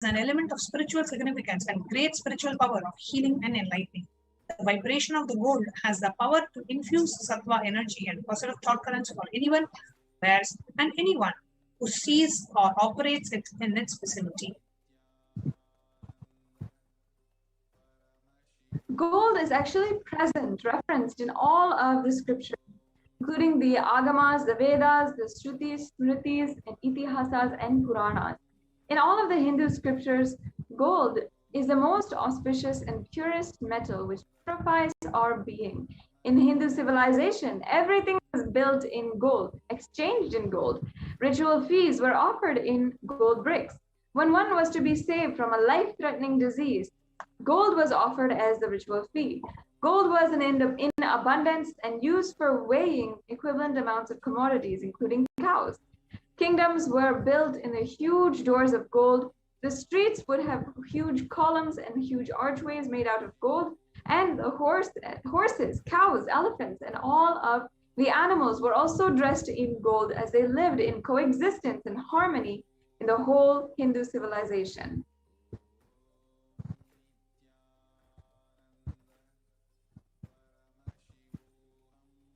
an element of spiritual significance and great spiritual power of healing and enlightening. The vibration of the gold has the power to infuse sattva energy and positive thought currents for anyone who wears and anyone who sees or operates it in its vicinity. Gold is actually present, referenced in all of the scriptures, including the Agamas, the Vedas, the Shrutis, Smritis, and Itihasas and Puranas. In all of the Hindu scriptures, gold is the most auspicious and purest metal which purifies our being. In Hindu civilization, everything was built in gold, exchanged in gold. Ritual feasts were offered in gold bricks. When one was to be saved from a life-threatening disease, gold was offered as the ritual fee. Gold was in abundance and used for weighing equivalent amounts of commodities, including cows. Kingdoms were built in the huge doors of gold. The streets would have huge columns and huge archways made out of gold. And the horses, cows, elephants, and all of the animals were also dressed in gold as they lived in coexistence and harmony in the whole Hindu civilization.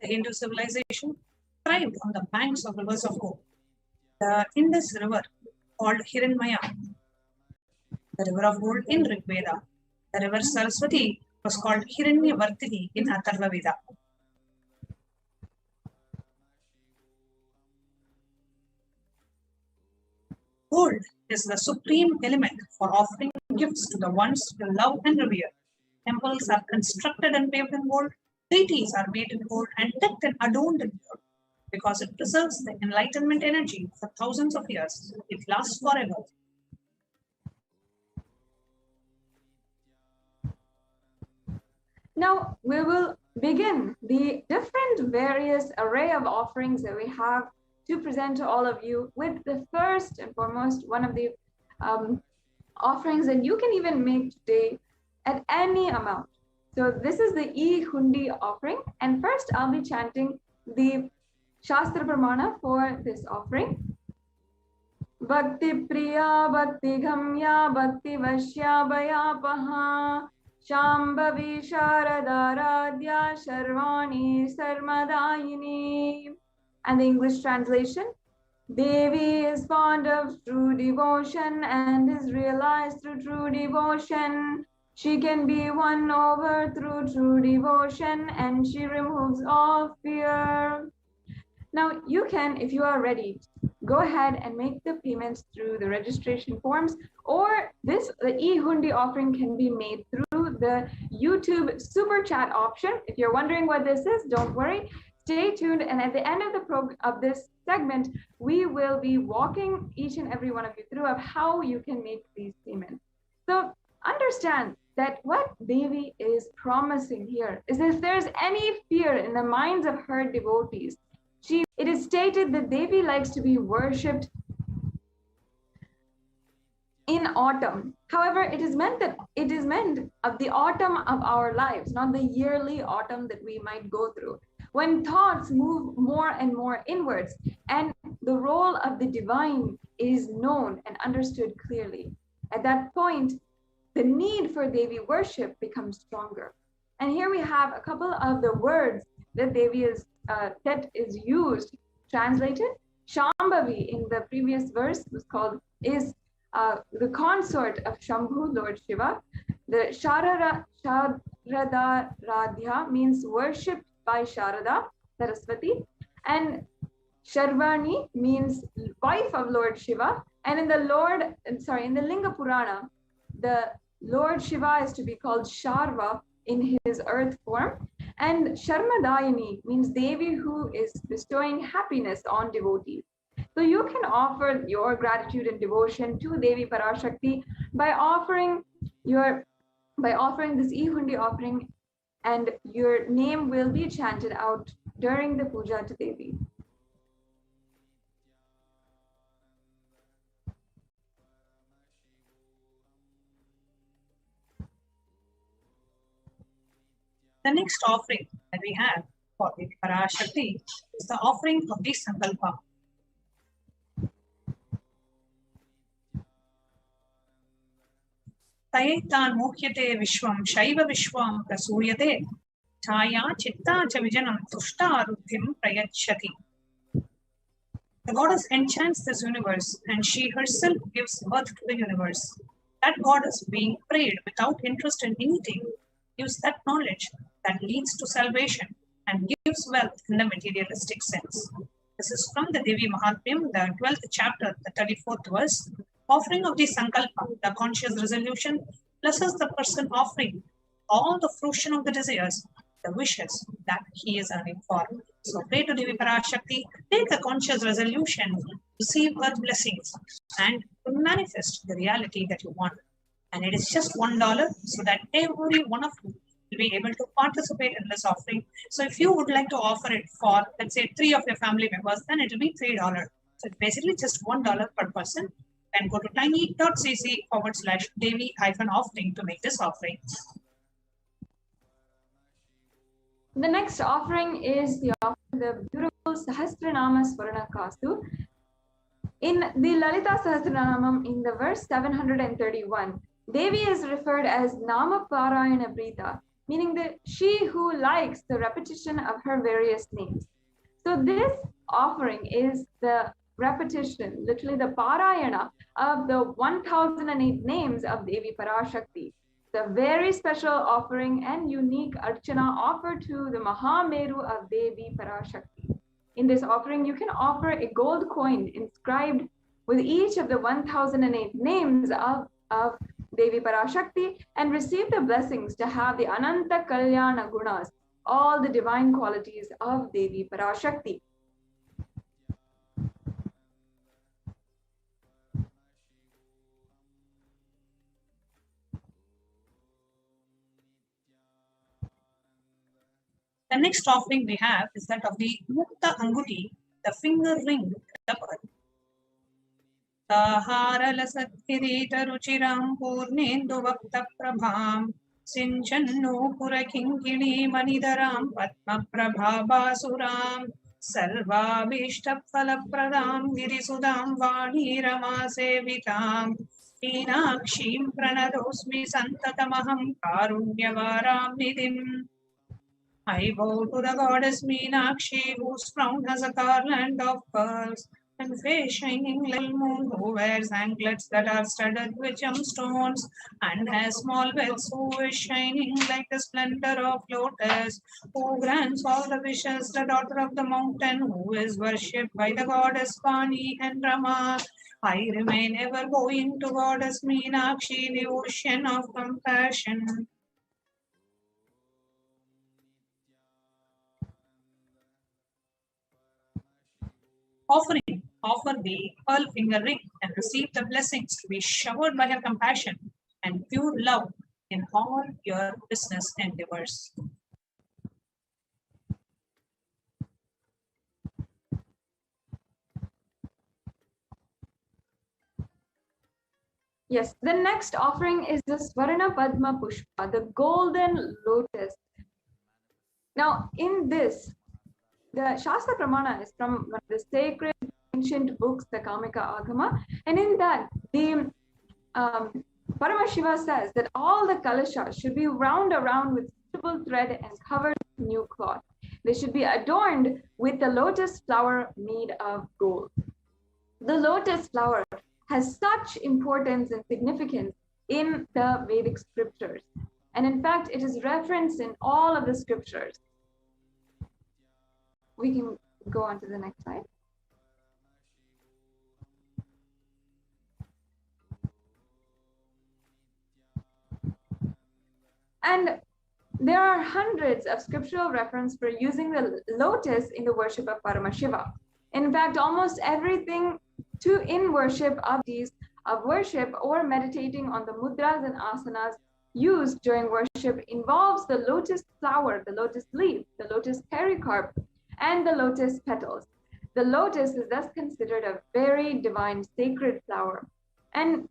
The Hindu civilization thrived on the banks of rivers of gold. The Indus River, called Hiranmaya, the river of gold in Rig Veda. The river Saraswati was called Hiranyavartini in Atharva Veda. Gold is the supreme element for offering gifts to the ones you love and revere. Temples are constructed and paved in gold. Treaties are made in gold and decked and adorned in gold. Because it preserves the enlightenment energy for thousands of years. It lasts forever. Now we will begin the different various array of offerings that we have to present to all of you with the first and foremost one of the offerings that you can even make today at any amount. So this is the E-Hundi offering, and first I'll be chanting the Shastra Pramana for this offering. Bhakti Priya Bhakti Ghamya Bhakti Vashya Bhayapaha Shambhavi Sharadaradhya Sharvani Sarmadayini. And the English translation: Devi is fond of true devotion and is realized through true devotion. She can be won over through true devotion, and she removes all fear. Now you can, if you are ready, go ahead and make the payments through the registration forms, or the E-Hundi offering can be made through the YouTube super chat option. If you're wondering what this is, don't worry. Stay tuned, and at the end of this segment, we will be walking each and every one of you through of how you can make these payments. So understand that what Devi is promising here is if there's any fear in the minds of her devotees, it is stated that Devi likes to be worshipped in autumn. However, it is meant of the autumn of our lives, not the yearly autumn that we might go through, when thoughts move more and more inwards and the role of the divine is known and understood clearly. At that point, the need for Devi worship becomes stronger. And here we have a couple of the words that Devi is used, translated. Shambhavi in the previous verse is the consort of Shambhu, Lord Shiva. The Sharada Radhya means worshipped by Sharada, Saraswati. And Sharvani means wife of Lord Shiva. And in the Linga Purana, the Lord Shiva is to be called Sharva in his earth form. And Sharmadayini means Devi who is bestowing happiness on devotees. So you can offer your gratitude and devotion to Devi Parashakti by offering this E-Hundi offering, and your name will be chanted out during the puja to Devi. The next offering that we have for the Parashakti is the offering of the Sankalpa. Tayaitan muhyate vishwam shaiva vishwam prasuyate chaya chitta cha vijanam tushta ruddhim prayachati. The goddess enchants this universe and she herself gives birth to the universe. That goddess, being prayed without interest in anything, gives that knowledge that leads to salvation and gives wealth in the materialistic sense. This is from the Devi Mahatmyam, the 12th chapter, the 34th verse. Offering of the Sankalpa, the conscious resolution, blesses the person offering all the fruition of the desires, the wishes that he is earning for. So pray to Devi Parashakti, take a conscious resolution, receive earth blessings, and manifest the reality that you want. And it is just $1, so that every one of you will be able to participate in this offering. So if you would like to offer it for, let's say, 3 of your family members, then it will be $3. So it's basically just $1 per person. And go to tiny.cc/Devi-offering to make this offering. The next offering is the beautiful Sahasranama Swarana Kastu. In the Lalita Sahasranamam, in the verse 731, Devi is referred as Nama Parayana Prita, meaning that she who likes the repetition of her various names. So this offering is the repetition, literally the Parayana of the 1008 names of Devi Parashakti. The very special offering and unique archana offered to the Mahameru of Devi Parashakti. In this offering, you can offer a gold coin inscribed with each of the 1008 names of Devi Parashakti and receive the blessings to have the Ananta Kalyana Gunas, all the divine qualities of Devi Parashakti. The next offering we have is that of the Mukta Anguti, the finger ring, the bird. Tahara Lasatthirita Ruchiram Purnendu Vakta Prabham Sinchannu Purakinkini Manidaram Padma Prabha Basuram Sarva Bishta Phalapradam Girisudam Vani Rama Sevitam Meenakshim Pranadosmi Santatamaham Karunyavaram Nidhim. I bow to the goddess Meenakshi, whose crown has a garland of pearls, and face shining like moon, who wears anklets that are studded with gemstones, and has small bells, who is shining like the splendor of lotus, who grants all the wishes, the daughter of the mountain, who is worshipped by the goddess Vani and Rama. I remain ever bowing to goddess Meenakshi, the ocean of compassion. Offer the pearl finger ring and receive the blessings to be showered by her compassion and pure love in all your business endeavors. Yes, the next offering is the Swarana Padma Pushpa, the golden lotus. Now, in this, the Shastra Pramana is from one of the sacred ancient books, the Kamika Agama, and in that, the Paramashiva says that all the kalashas should be wound around with suitable thread and covered with new cloth. They should be adorned with the lotus flower made of gold. The lotus flower has such importance and significance in the Vedic scriptures, and in fact, it is referenced in all of the scriptures. We can go on to the next slide. And there are hundreds of scriptural references for using the lotus in the worship of Paramashiva. In fact, almost everything in worship of these of worship or meditating on the mudras and asanas used during worship involves the lotus flower, the lotus leaf, the lotus pericarp, and the lotus petals. The lotus is thus considered a very divine, sacred flower. And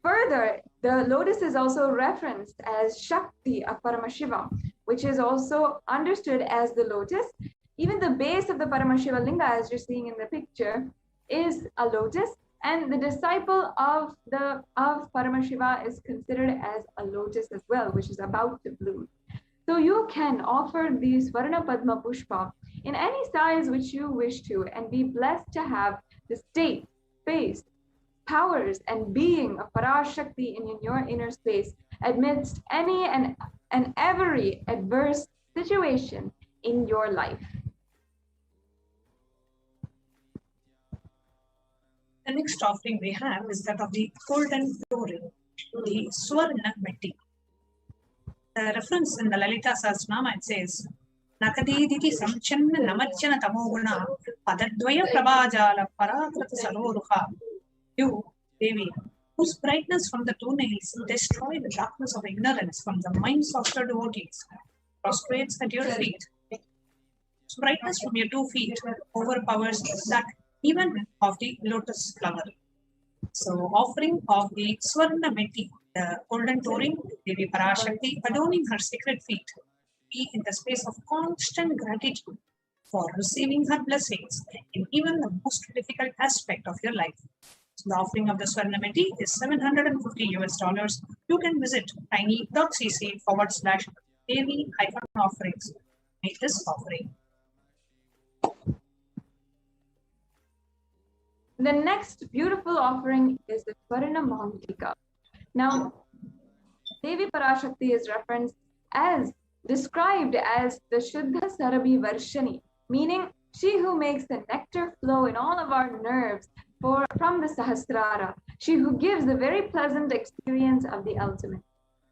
further, the lotus is also referenced as Shakti of Paramashiva, which is also understood as the lotus. Even the base of the Paramashiva linga, as you're seeing in the picture, is a lotus, And the disciple of Paramashiva is considered as a lotus as well, which is about to bloom. So you can offer the Swarna Padma Pushpa in any size which you wish to, and be blessed to have the state, space, powers, and being of Parashakti in your inner space amidst any and every adverse situation in your life. The next offering we have is that of the golden glory, the Swarna Metti. The reference in the Lalita Sahasranama, it says, Nakadiditi Samchanna Namachana Tamoguna Padadvaya Prabhajala Parakrata Saroruha. You, Devi, whose brightness from the two nails destroy the darkness of ignorance from the minds of your devotees, prostrates at your feet. Whose brightness from your 2 feet overpowers that even of the lotus flower. So, offering of the Swarna Meti, the golden touring, Devi Parashakti, adorning her sacred feet, be in the space of constant gratitude for receiving her blessings in even the most difficult aspect of your life. So the offering of the Swarna Meti is $750. You can visit tiny.cc/Devi-offerings. Make this offering. The next beautiful offering is the Swarna Mantika. Now, Devi Parashakti is referenced as, described as the Shuddha Sarabhi Varshani, meaning she who makes the nectar flow in all of our nerves from the Sahasrara, she who gives the very pleasant experience of the ultimate.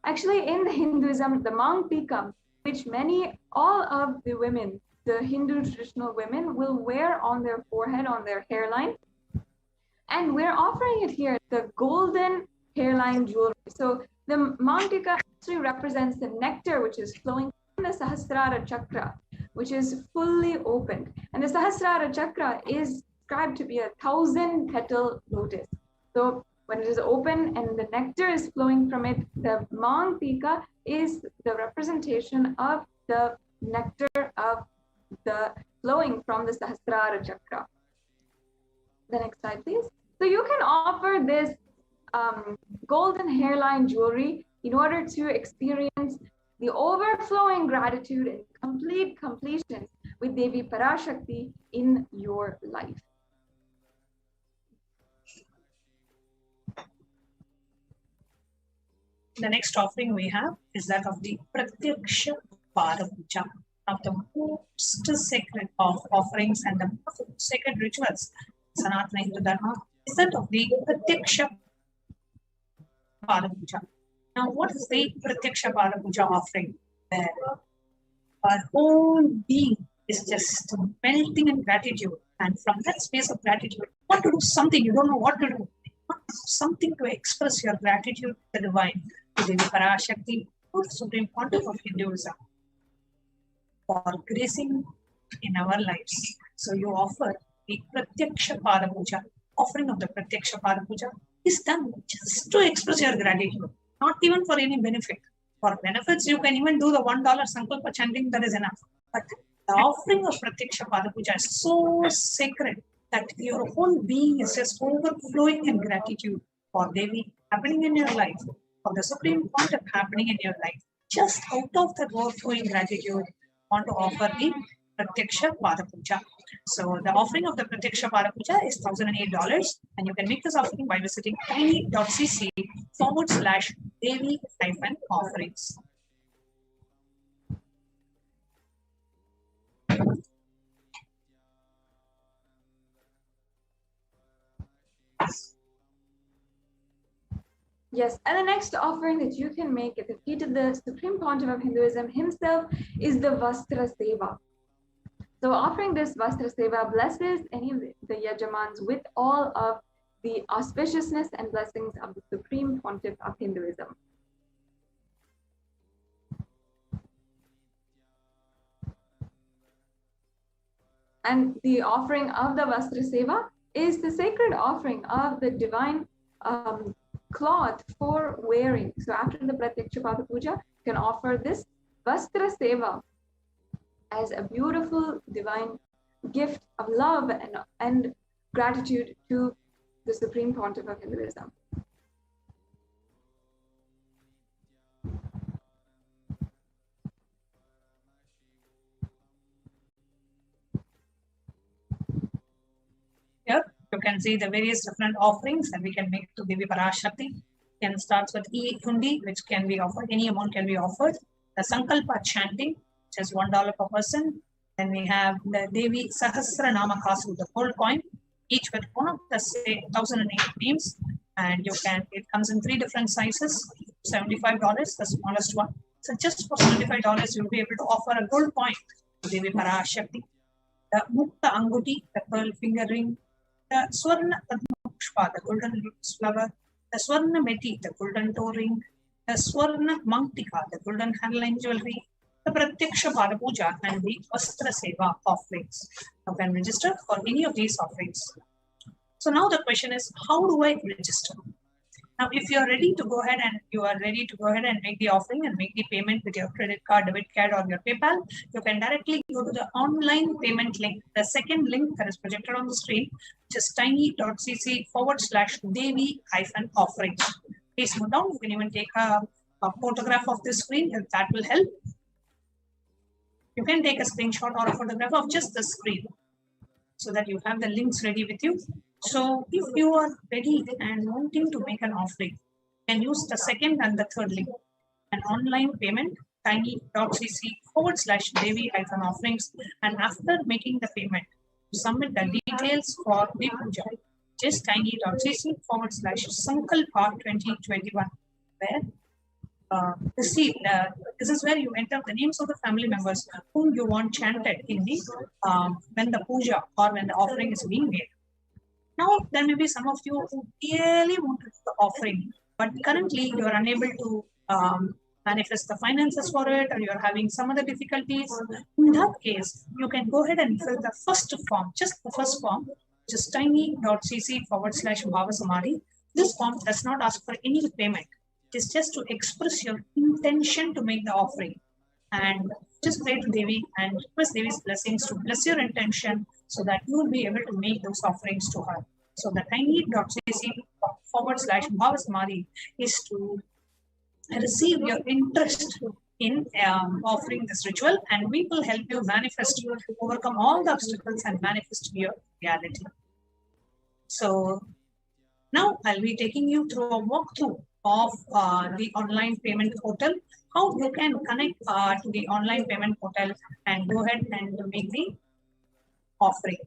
Actually, in Hinduism, the Mangtika, which all of the women, the Hindu traditional women, will wear on their forehead, on their hairline, and we're offering it here, the golden hairline jewelry. So the Mantika actually represents the nectar which is flowing from the Sahasrara Chakra, which is fully opened. And the Sahasrara Chakra is described to be a 1,000-petal lotus. So when it is open and the nectar is flowing from it, the Mantika is the representation of the nectar of the flowing from the Sahasrara Chakra. The next slide, please. So you can offer this golden hairline jewelry in order to experience the overflowing gratitude and complete completion with Devi Parashakti in your life. The next offering we have is that of the Pratyaksha Parapuja, of the most sacred of offerings and the most sacred rituals Sanatana Hindu Dharma is that of the Pratyaksha Parapuja. Now, what is the Pratyaksha Parapuja offering? Where our whole being is just melting in gratitude, and from that space of gratitude, you want to do something, you don't know what to do. Something to express your gratitude to the divine, to Devi Parashakti, to the Supreme Pontiff of Hinduism, for gracing in our lives. So you offer the Pratyaksha Parapuja. Offering of the Pratyaksha Parapuja is done just to express your gratitude, not even for any benefit. For benefits, you can even do the $1 Sankalpa chanting, that is enough. But the offering of Pratyaksha Parapuja is so sacred that your whole being is just overflowing in gratitude for Devi happening in your life, for the Supreme Pontiff happening in your life. Just out of that overflowing gratitude, want to offer the Pratyaksha Parapuja. So the offering of the Pratyaksha Parapuja is $1,008, and you can make this offering by visiting tiny.cc/Devi-offerings. Yes, and the next offering that you can make at the feet of the Supreme Pontiff of Hinduism himself is the Vastra Seva. So offering this Vastra Seva blesses any of the Yajamans with all of the auspiciousness and blessings of the Supreme Pontiff of Hinduism. And the offering of the Vastra Seva is the sacred offering of the divine cloth for wearing. So after the Pratyaksha Parapuja, you can offer this Vastra Seva as a beautiful divine gift of love and gratitude to the Supreme Pontiff of Hinduism. Here you can see the various different offerings that we can make to Devi Parashakti. Can starts with E-Hundi, which can be offered, any amount can be offered. The Sankalpa chanting, which is $1 per person. Then we have the Devi Sahasra Nama Kasu, the gold coin, each with one of the say 1008 names. And you can, it comes in 3 different sizes, $75, the smallest one. So just for $75, you'll be able to offer a gold coin to Devi Parashakti. The Mukta Anguti, the pearl finger ring, the Swarna Padma, the golden lotus flower, the Swarna Meti, the golden toe ring, the Swarna Mangtika, the golden handline jewelry, the Pratyaksha Pada Puja, and the Vastra Seva offerings. You can register for any of these offerings. So now the question is, how do I register? Now, if you are ready to go ahead and make the offering and make the payment with your credit card, debit card, or your PayPal, you can directly go to the online payment link. The second link that is projected on the screen, which is tiny.cc/Devi-offerings. Please note down. You can even take a photograph of the screen if that will help. You can take a screenshot or a photograph of just the screen so that you have the links ready with you. So if you are ready and wanting to make an offering, you can use the second and the third link. An online payment, tiny.cc/Devi-offerings. And after making the payment, submit the details for the puja. Just tiny.cc/Sankalpa 2021, where this is where you enter the names of the family members whom you want chanted in the when the puja or when the offering is being made. Now, there may be some of you who really want to do the offering, but currently you are unable to manifest the finances for it, or you are having some other difficulties. In that case, you can go ahead and fill the first form, just the first form, which is tiny.cc/Bhavasamadhi. This form does not ask for any payment. It is just to express your intention to make the offering. And just pray to Devi and request Devi's blessings to bless your intention so that you will be able to make those offerings to her. So the tiny.cc/Bhavasamadhi is to receive your interest in offering this ritual, and we will help you manifest, overcome all the obstacles and manifest your reality. So now I'll be taking you through a walkthrough of the online payment portal, how you can connect to the online payment portal and go ahead and make the offering.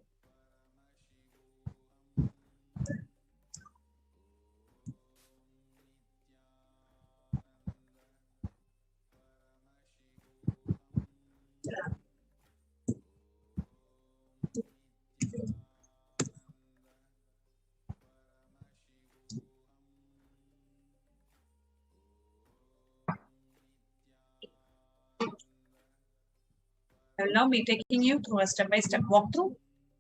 I will now be taking you through a step-by-step walkthrough.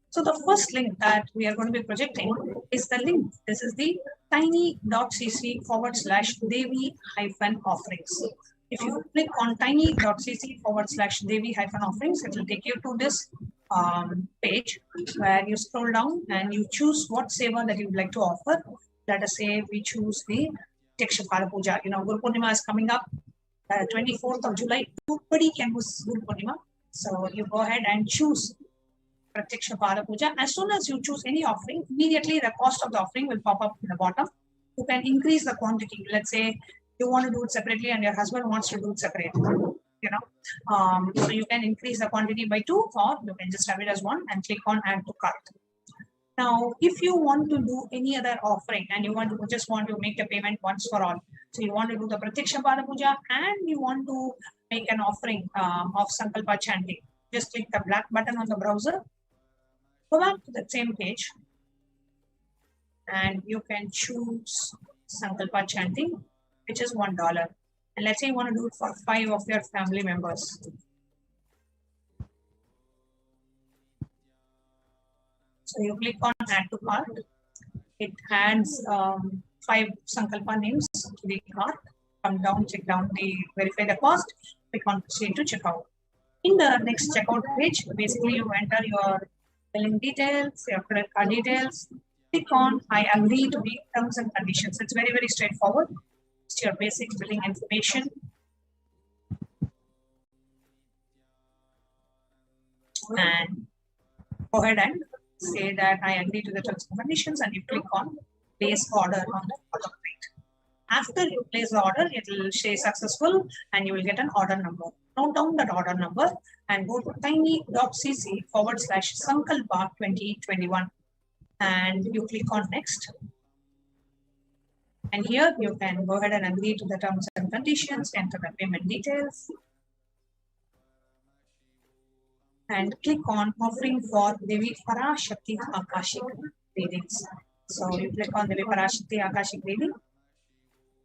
So the first link that we are going to be projecting is the link. This is the tiny.cc/Devi-offerings. If you click on tiny.cc/Devi-offerings, it will take you to this page where you scroll down and you choose what seva that you would like to offer. Let us say we choose the Pratyaksha Puja. You know, Guru Purnima is coming up, 24th of July. Nobody can use Guru Purnima. So you go ahead and choose Pratyaksha Puja. As soon as you choose any offering, immediately the cost of the offering will pop up in the bottom. You can increase the quantity. Let's say you want to do it separately and your husband wants to do it separately. You know, so you can increase the quantity by 2, or you can just have it as 1 and click on add to cart. Now, if you want to do any other offering and you just want to make the payment once for all, so you want to do the Pratyaksha Puja and you want to make an offering of Sankalpa chanting, just click the black button on the browser, go back to the same page, and you can choose Sankalpa chanting, which is $1. And let's say you want to do it for 5 of your family members. So you click on add to cart. It adds 5 Sankalpa names to the cart. Come down, check down verify the cost, click on proceed to checkout. In the next checkout page, basically you enter your billing details, your credit card details, click on I agree to the terms and conditions. It's very, very straightforward. It's your basic billing information. And go ahead and say that I agree to the terms and conditions, and you click on place order on the bottom right. After you place the order, it will say successful and you will get an order number. Note down that order number and go to tiny.cc/Sankalpa 2021 and you click on next. And here you can go ahead and agree to the terms and conditions, enter the payment details, and click on offering for Devi Parashakti Akashic readings. So you click on Devi Parashakti Akashic reading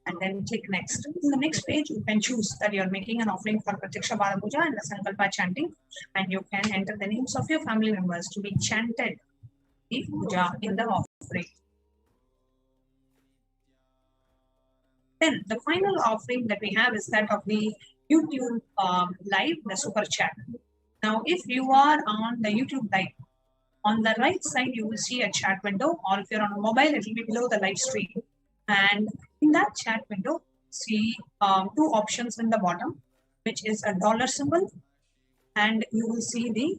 and then click next. In the next page, you can choose that you're making an offering for Pratiksha Bala Puja and the Sankalpa chanting, and you can enter the names of your family members to be chanted the puja in the offering. Then the final offering that we have is that of the YouTube live, the super chat. Now, if you are on the YouTube live, on the right side, you will see a chat window, or if you're on a mobile, it will be below the live stream. And in that chat window, see two options in the bottom, which is a dollar symbol, and you will see the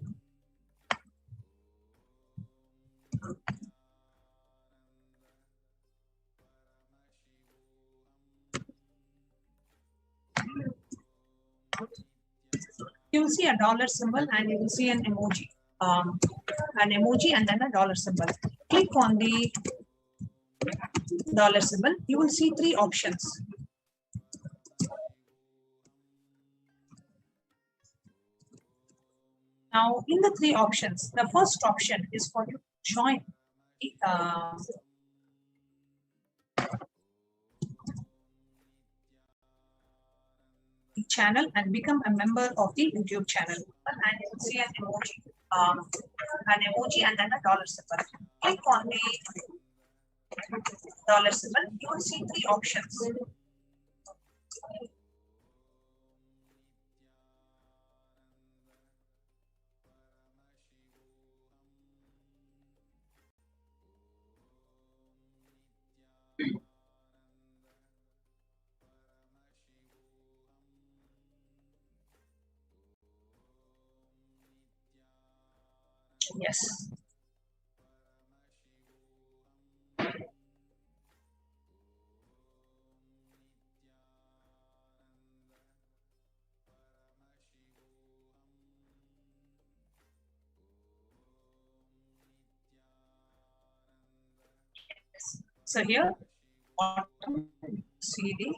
a dollar symbol and you will see an emoji and then a dollar symbol. Click on the dollar symbol. You will see three options. Now, in the three options, the first option is for you to join the channel and become a member of the YouTube channel. And you will see an emoji and then a dollar symbol. Click on the dollar symbol. You will see three options. Yes. So here, bottom, see the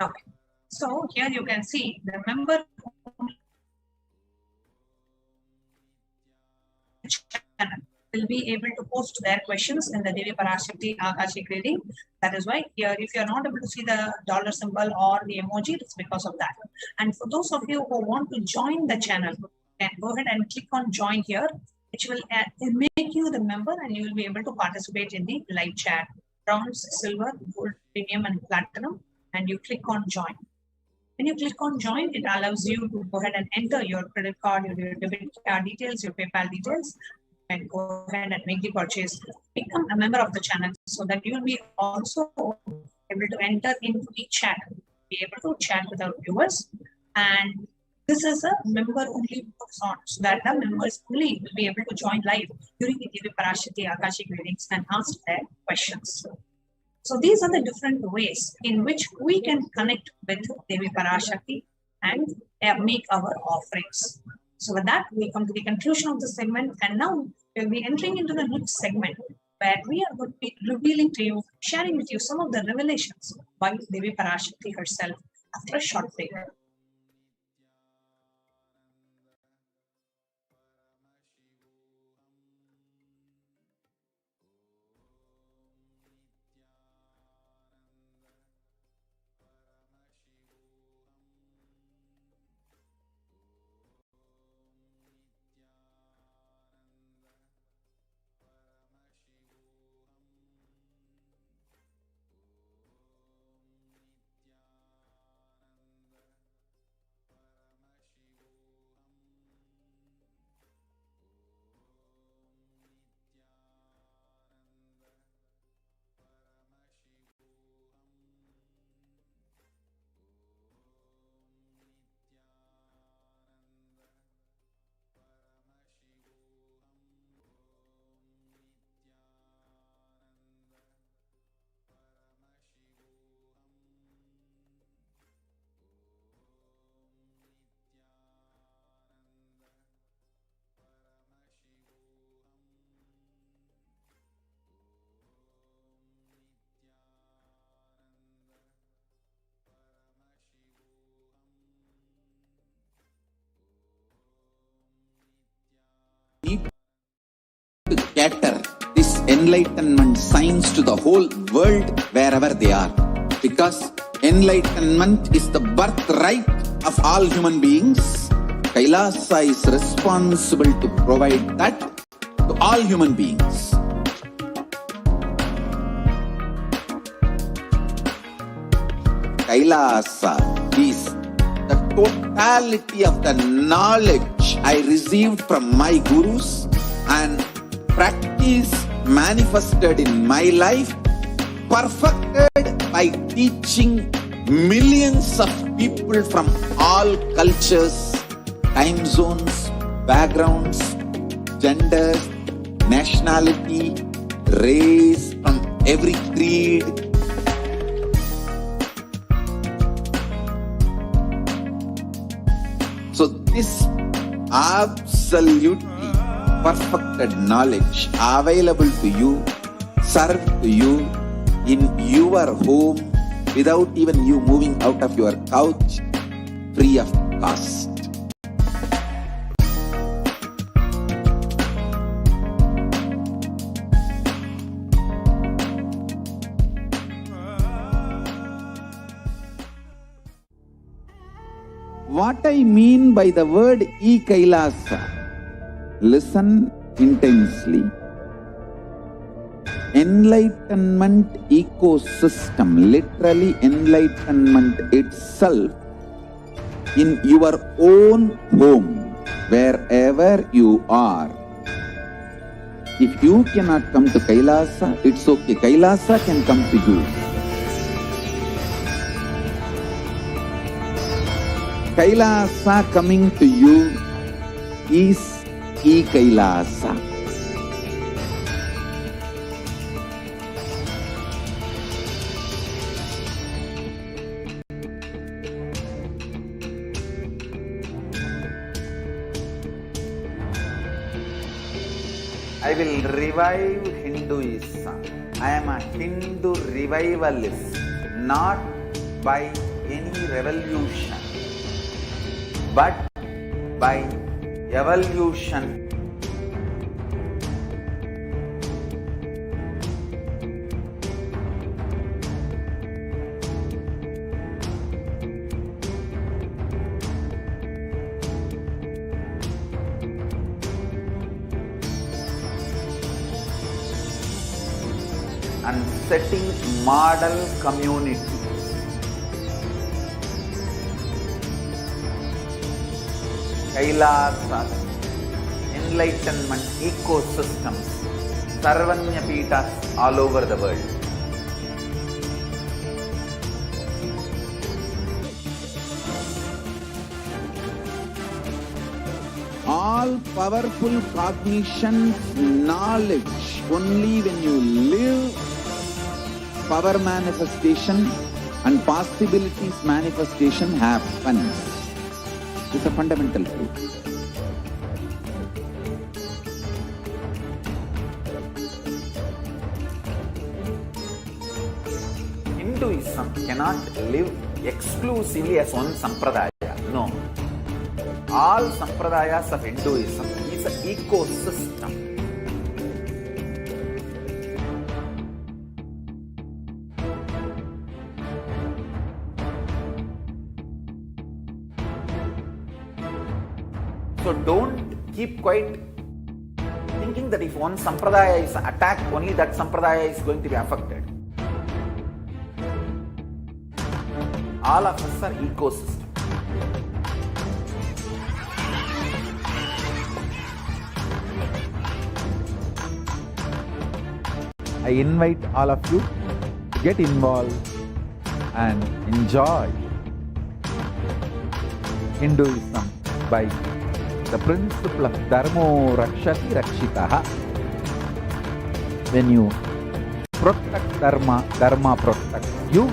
okay. So here you can see the member channel will be able to post their questions in the Devi Parashakti Akashic reading. That is why here, if you're not able to see the dollar symbol or the emoji, it's because of that. And for those of you who want to join the channel, then go ahead and click on join here, which will make you the member and you will be able to participate in the live chat. Bronze, silver, gold, premium, and platinum, and you click on join. When you click on join, it allows you to go ahead and enter your credit card, your debit card details, your PayPal details, and go ahead and make the purchase. Become a member of the channel so that you will be also able to enter into the chat, be able to chat with our viewers. And this is a member-only zone, so that the members only will be able to join live during the Devi Parashakti Akashic readings and ask their questions. So these are the different ways in which we can connect with Devi Parashakti and make our offerings. So with that, we come to the conclusion of the segment, and now we'll be entering into the next segment where we are going to be revealing to you, sharing with you some of the revelations by Devi Parashakti herself after a short break. scatter this enlightenment signs to the whole world wherever they are. Because enlightenment is the birthright of all human beings. Kailasa is responsible to provide that to all human beings. Kailasa is the totality of the knowledge I received from my gurus and practice manifested in my life, perfected by teaching millions of people from all cultures, time zones, backgrounds, genders, nationality, race, from every creed. So this absolutely perfected knowledge available to you, served to you in your home without even you moving out of your couch, free of cost. What I mean by the word Kailasa, listen intensely. Enlightenment ecosystem, literally enlightenment itself, in your own home, wherever you are. If you cannot come to Kailasa, it's okay. Kailasa can come to you. Kailasa coming to you is Kailasa. I will revive Hinduism. I am a Hindu revivalist, not by any revolution, but by evolution. And setting model community. Kailasa, enlightenment ecosystems, Sarvanya Pitas all over the world. All powerful cognition, knowledge, only when you live power manifestation and possibilities manifestation happens. It's a fundamental truth. Hinduism cannot live exclusively as one sampradaya. No. All sampradayas of Hinduism is an ecosystem. So don't keep quiet thinking that if one sampradaya is attacked, only that sampradaya is going to be affected. All of us are ecosystem. I invite all of you to get involved and enjoy Hinduism by the principle of Dharmo Rakshati Rakshitaha. When you protect Dharma, Dharma protects you.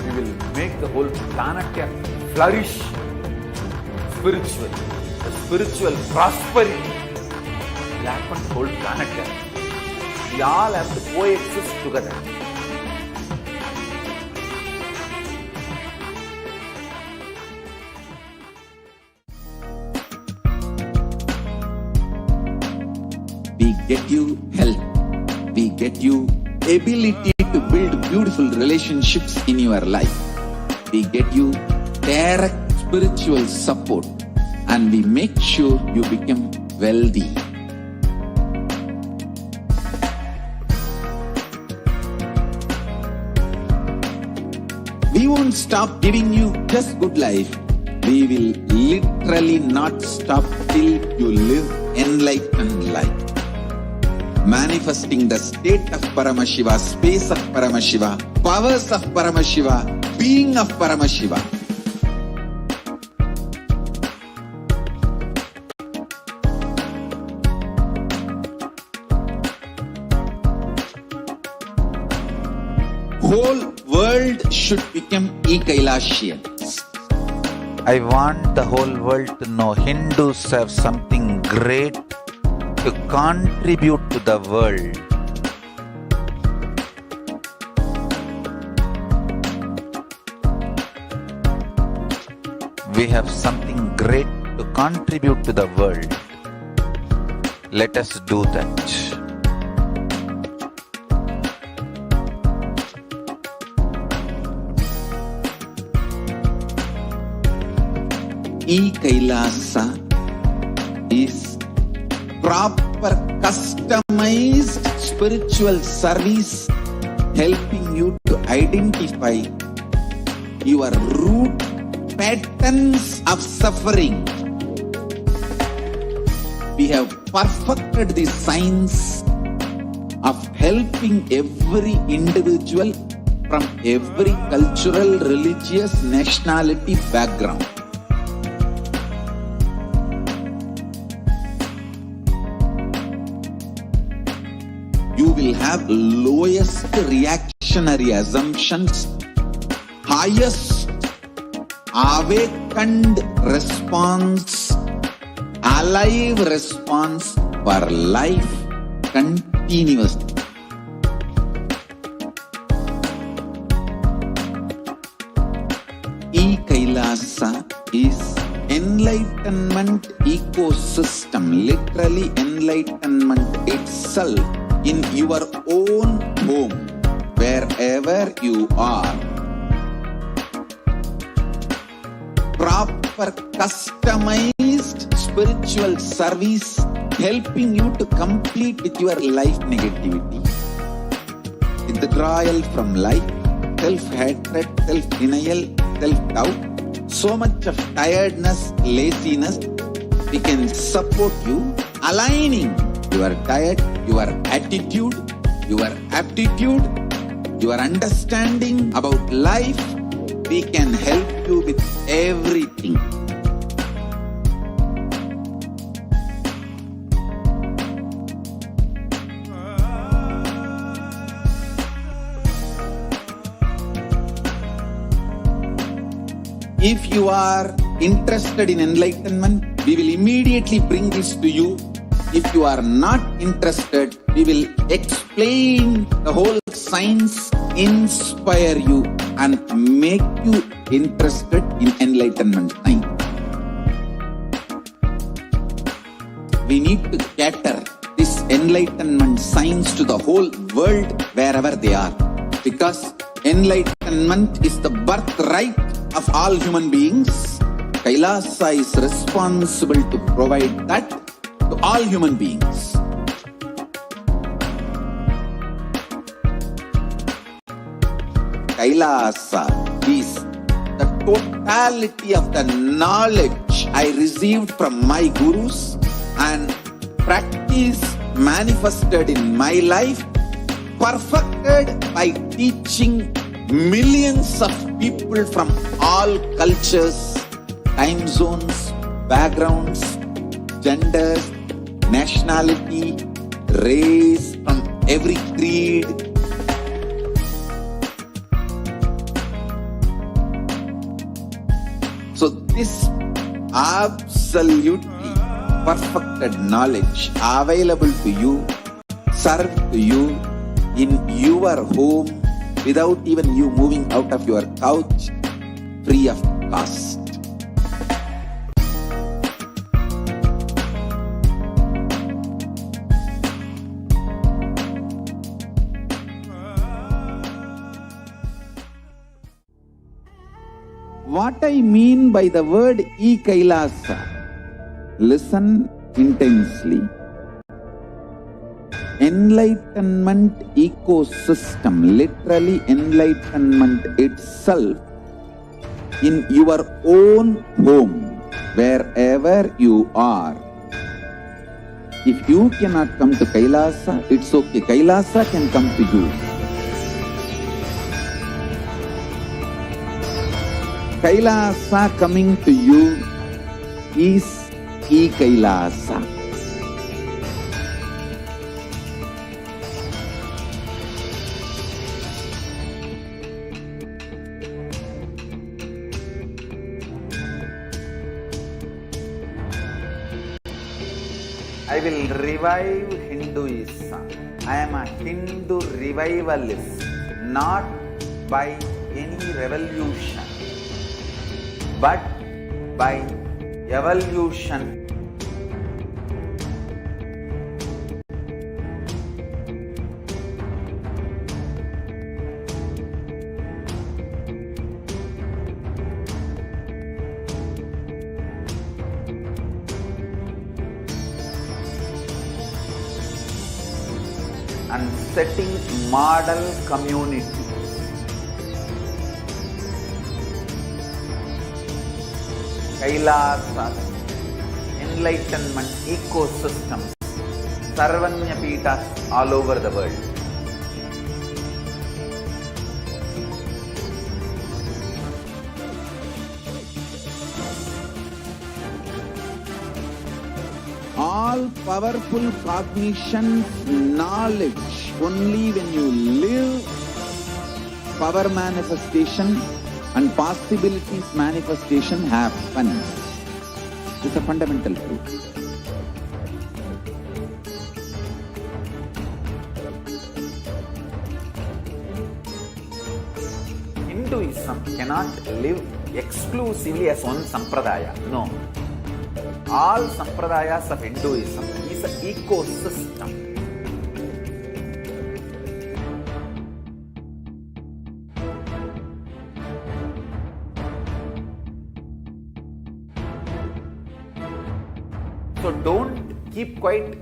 We will make the whole planet flourish spiritually. The spiritual prosperity will happen to the whole planet. We all have to coexist together. get you health. We get you ability to build beautiful relationships in your life. We get you direct spiritual support, and we make sure you become wealthy. We won't stop giving you just good life. We will literally not stop till you live enlightened life. Manifesting the state of Paramashiva, space of Paramashiva, powers of Paramashiva, being of Paramashiva. Whole world should become Kailasians. I want the whole world to know Hindus have something great to contribute to the world. We have something great to contribute to the world. Let us do that. Kailasa is proper customized spiritual service helping you to identify your root patterns of suffering. We have perfected the science of helping every individual from every cultural, religious, nationality background. You will have lowest reactionary assumptions, highest awakened response, alive response for life continuously. Kailasa is enlightenment ecosystem, literally enlightenment itself in your own home, wherever you are. Proper customized spiritual service helping you to complete with your life negativity, withdrawal from life, self-hatred, self-denial, self-doubt, so much of tiredness, laziness. We can support you aligning your diet, your attitude, your aptitude, your understanding about life. We can help you with everything. If you are interested in enlightenment, we will immediately bring this to you. If you are not interested, we will explain the whole science, inspire you, and make you interested in enlightenment time. We need to cater this enlightenment science to the whole world wherever they are, because enlightenment is the birthright of all human beings. Kailasa is responsible to provide that to all human beings. Kailasa is the totality of the knowledge I received from my gurus and practice manifested in my life, perfected by teaching millions of people from all cultures, time zones, backgrounds, genders, nationality, race, from every creed. So this absolutely perfected knowledge available to you, served to you in your home without even you moving out of your couch, free of cost. What I mean by the word Kailasa, listen intensely. Enlightenment ecosystem, literally enlightenment itself, in your own home, wherever you are. If you cannot come to Kailasa, it's okay. Kailasa can come to you. Kailasa coming to you is Kailasa. I will revive Hinduism. I am a Hindu revivalist, not by any revolution, but by evolution. And setting model community. Kailasa, enlightenment ecosystems, Sarvanya Pitas all over the world. All powerful cognition, knowledge, only when you live, power manifestation and possibilities manifestation happens. It's a fundamental truth. Hinduism cannot live exclusively as one sampradaya. No. All sampradayas of Hinduism is an ecosystem. So don't keep quiet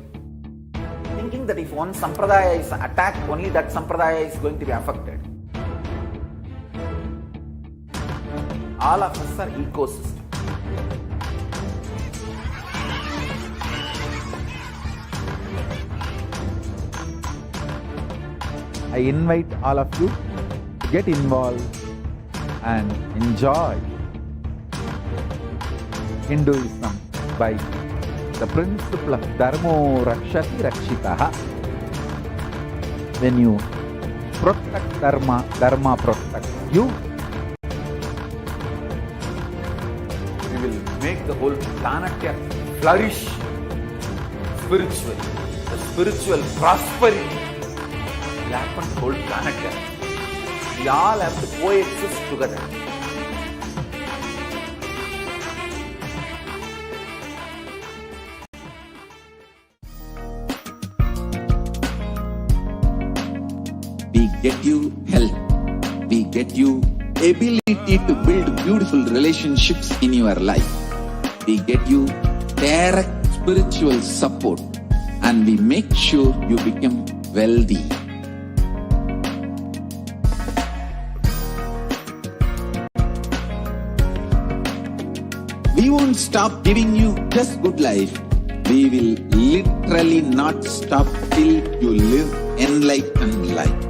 thinking that if one sampradaya is attacked, only that sampradaya is going to be affected. All of us are ecosystems. I invite all of you to get involved and enjoy Hinduism by the principle of Dharmo Rakshati Rakshitaha. When you protect Dharma, Dharma protects you. We will make the whole planet flourish spiritually. The spiritual prosperity will happen to the whole planet Earth. We all have to coexist together. We get you health. We get you ability to build beautiful relationships in your life. We get you direct spiritual support, and we make sure you become wealthy. We won't stop giving you just good life. We will literally not stop till you live enlightened life.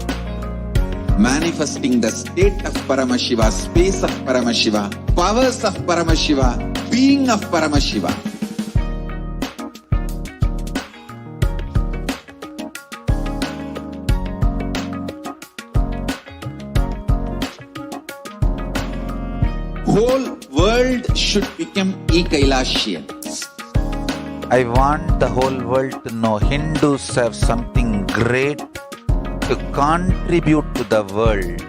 Manifesting the state of Paramashiva, space of Paramashiva, powers of Paramashiva, being of Paramashiva. Whole world should become Kailasians. I want the whole world to know Hindus have something great to contribute to the world.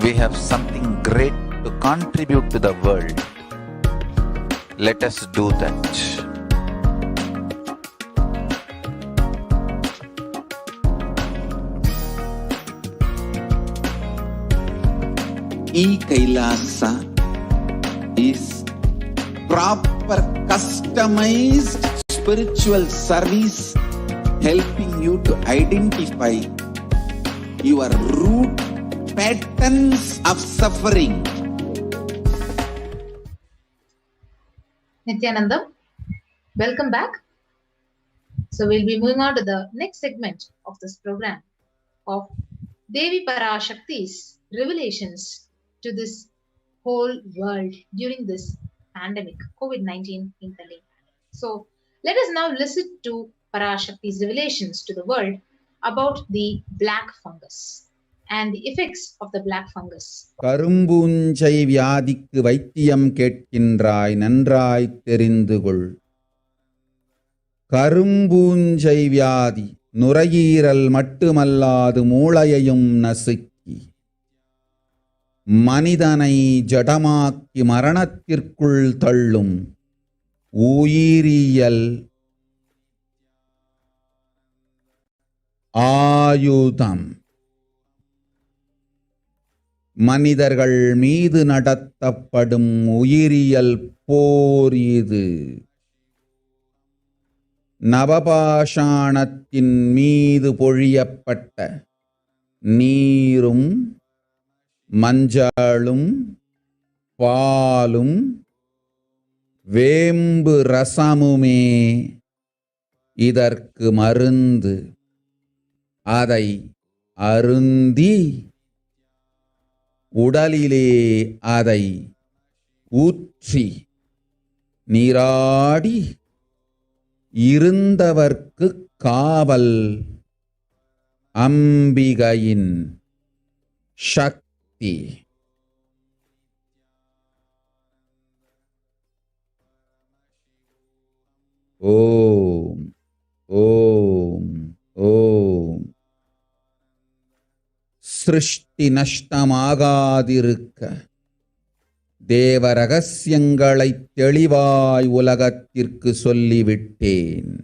We have something great to contribute to the world. Let us do that. Kailasa is proper customized spiritual service helping you to identify your root patterns of suffering. Nityanandam, welcome back. So we'll be moving on to the next segment of this program of Devi Parashakti's revelations to this whole world during this pandemic, COVID-19 pandemic. So let us now listen to Parashakti's revelations to the world about the black fungus and the effects of the black fungus. கரும்பூஞ்சை வியாதிக்கு வைத்தியம் கேட்கின்றாய், நன்றாய் தெரிந்து கொள். கரும்பூஞ்சை வியாதி நுரையீரல் மட்டுமல்லாது மூளையையும் நசுக்கி மனிதனை ஜடமாக்கி மரணத்திற்குள் தள்ளும் உயிரியல் ஆயுதம். மனிதர்கள் மீது நடத்தப்படும் உயிரியல் போர் இது. நவபாஷாணத்தின் மீது பொழியப்பட்ட நீரும் மஞ்சளும் பாலும் வேம்பு ரசமுமே இதற்கு மருந்து. அதை அருந்தி உடலிலே அதை ஊற்றி நீராடி இருந்தவர்க்கு காவல் அம்பிகையின் சக்தி. ஓம் ஓம் ஓம். சிருஷ்டி நஷ்டமாகாதிருக்க தேவ ரகசியங்களை தெளிவாய் உலகத்திற்கு சொல்லிவிட்டேன்.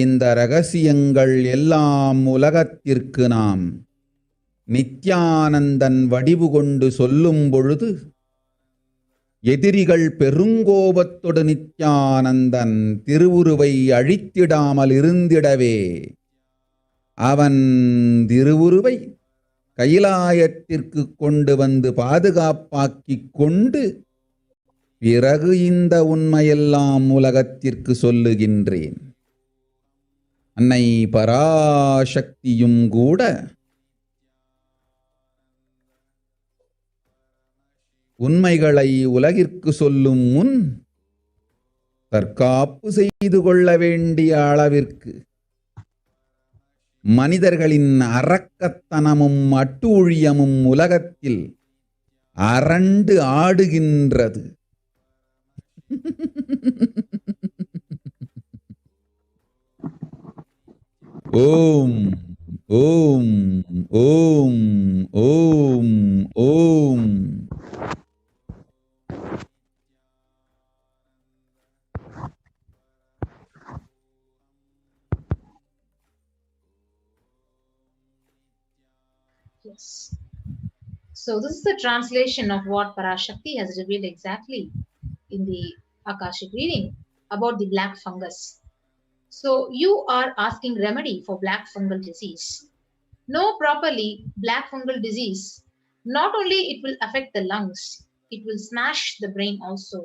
இந்த ரகசியங்கள் எல்லாம் உலகத்திற்கு நாம் நித்யானந்தன் வடிவு கொண்டு சொல்லும் பொழுது எதிரிகள் பெருங்கோபத்தொடு நித்யானந்தன் திருவுருவை அழித்திடாமல் இருந்திடவே அவன் திருவுருவை கைலாயத்திற்கு கொண்டு வந்து பாதுகாப்பாக்கிக் கொண்டு பிறகு இந்த உண்மையெல்லாம் உலகத்திற்கு சொல்லுகின்றேன். அன்னை பராசக்தியும் கூட உண்மைகளை உலகிற்கு சொல்லும் முன் தற்காப்பு செய்து கொள்ள வேண்டிய அளவிற்கு மனிதர்களின் அரக்கத்தனமும் அட்டூழியமும் உலகத்தில் அரண்டு ஆடுகின்றது. ஓம் ஓம் ஓம் ஓம் ஓம். Yes. So this is the translation of what Parashakti has revealed exactly in the Akashic reading about the black fungus. So you are asking remedy for black fungal disease. Know properly black fungal disease. Not only it will affect the lungs, it will smash the brain also.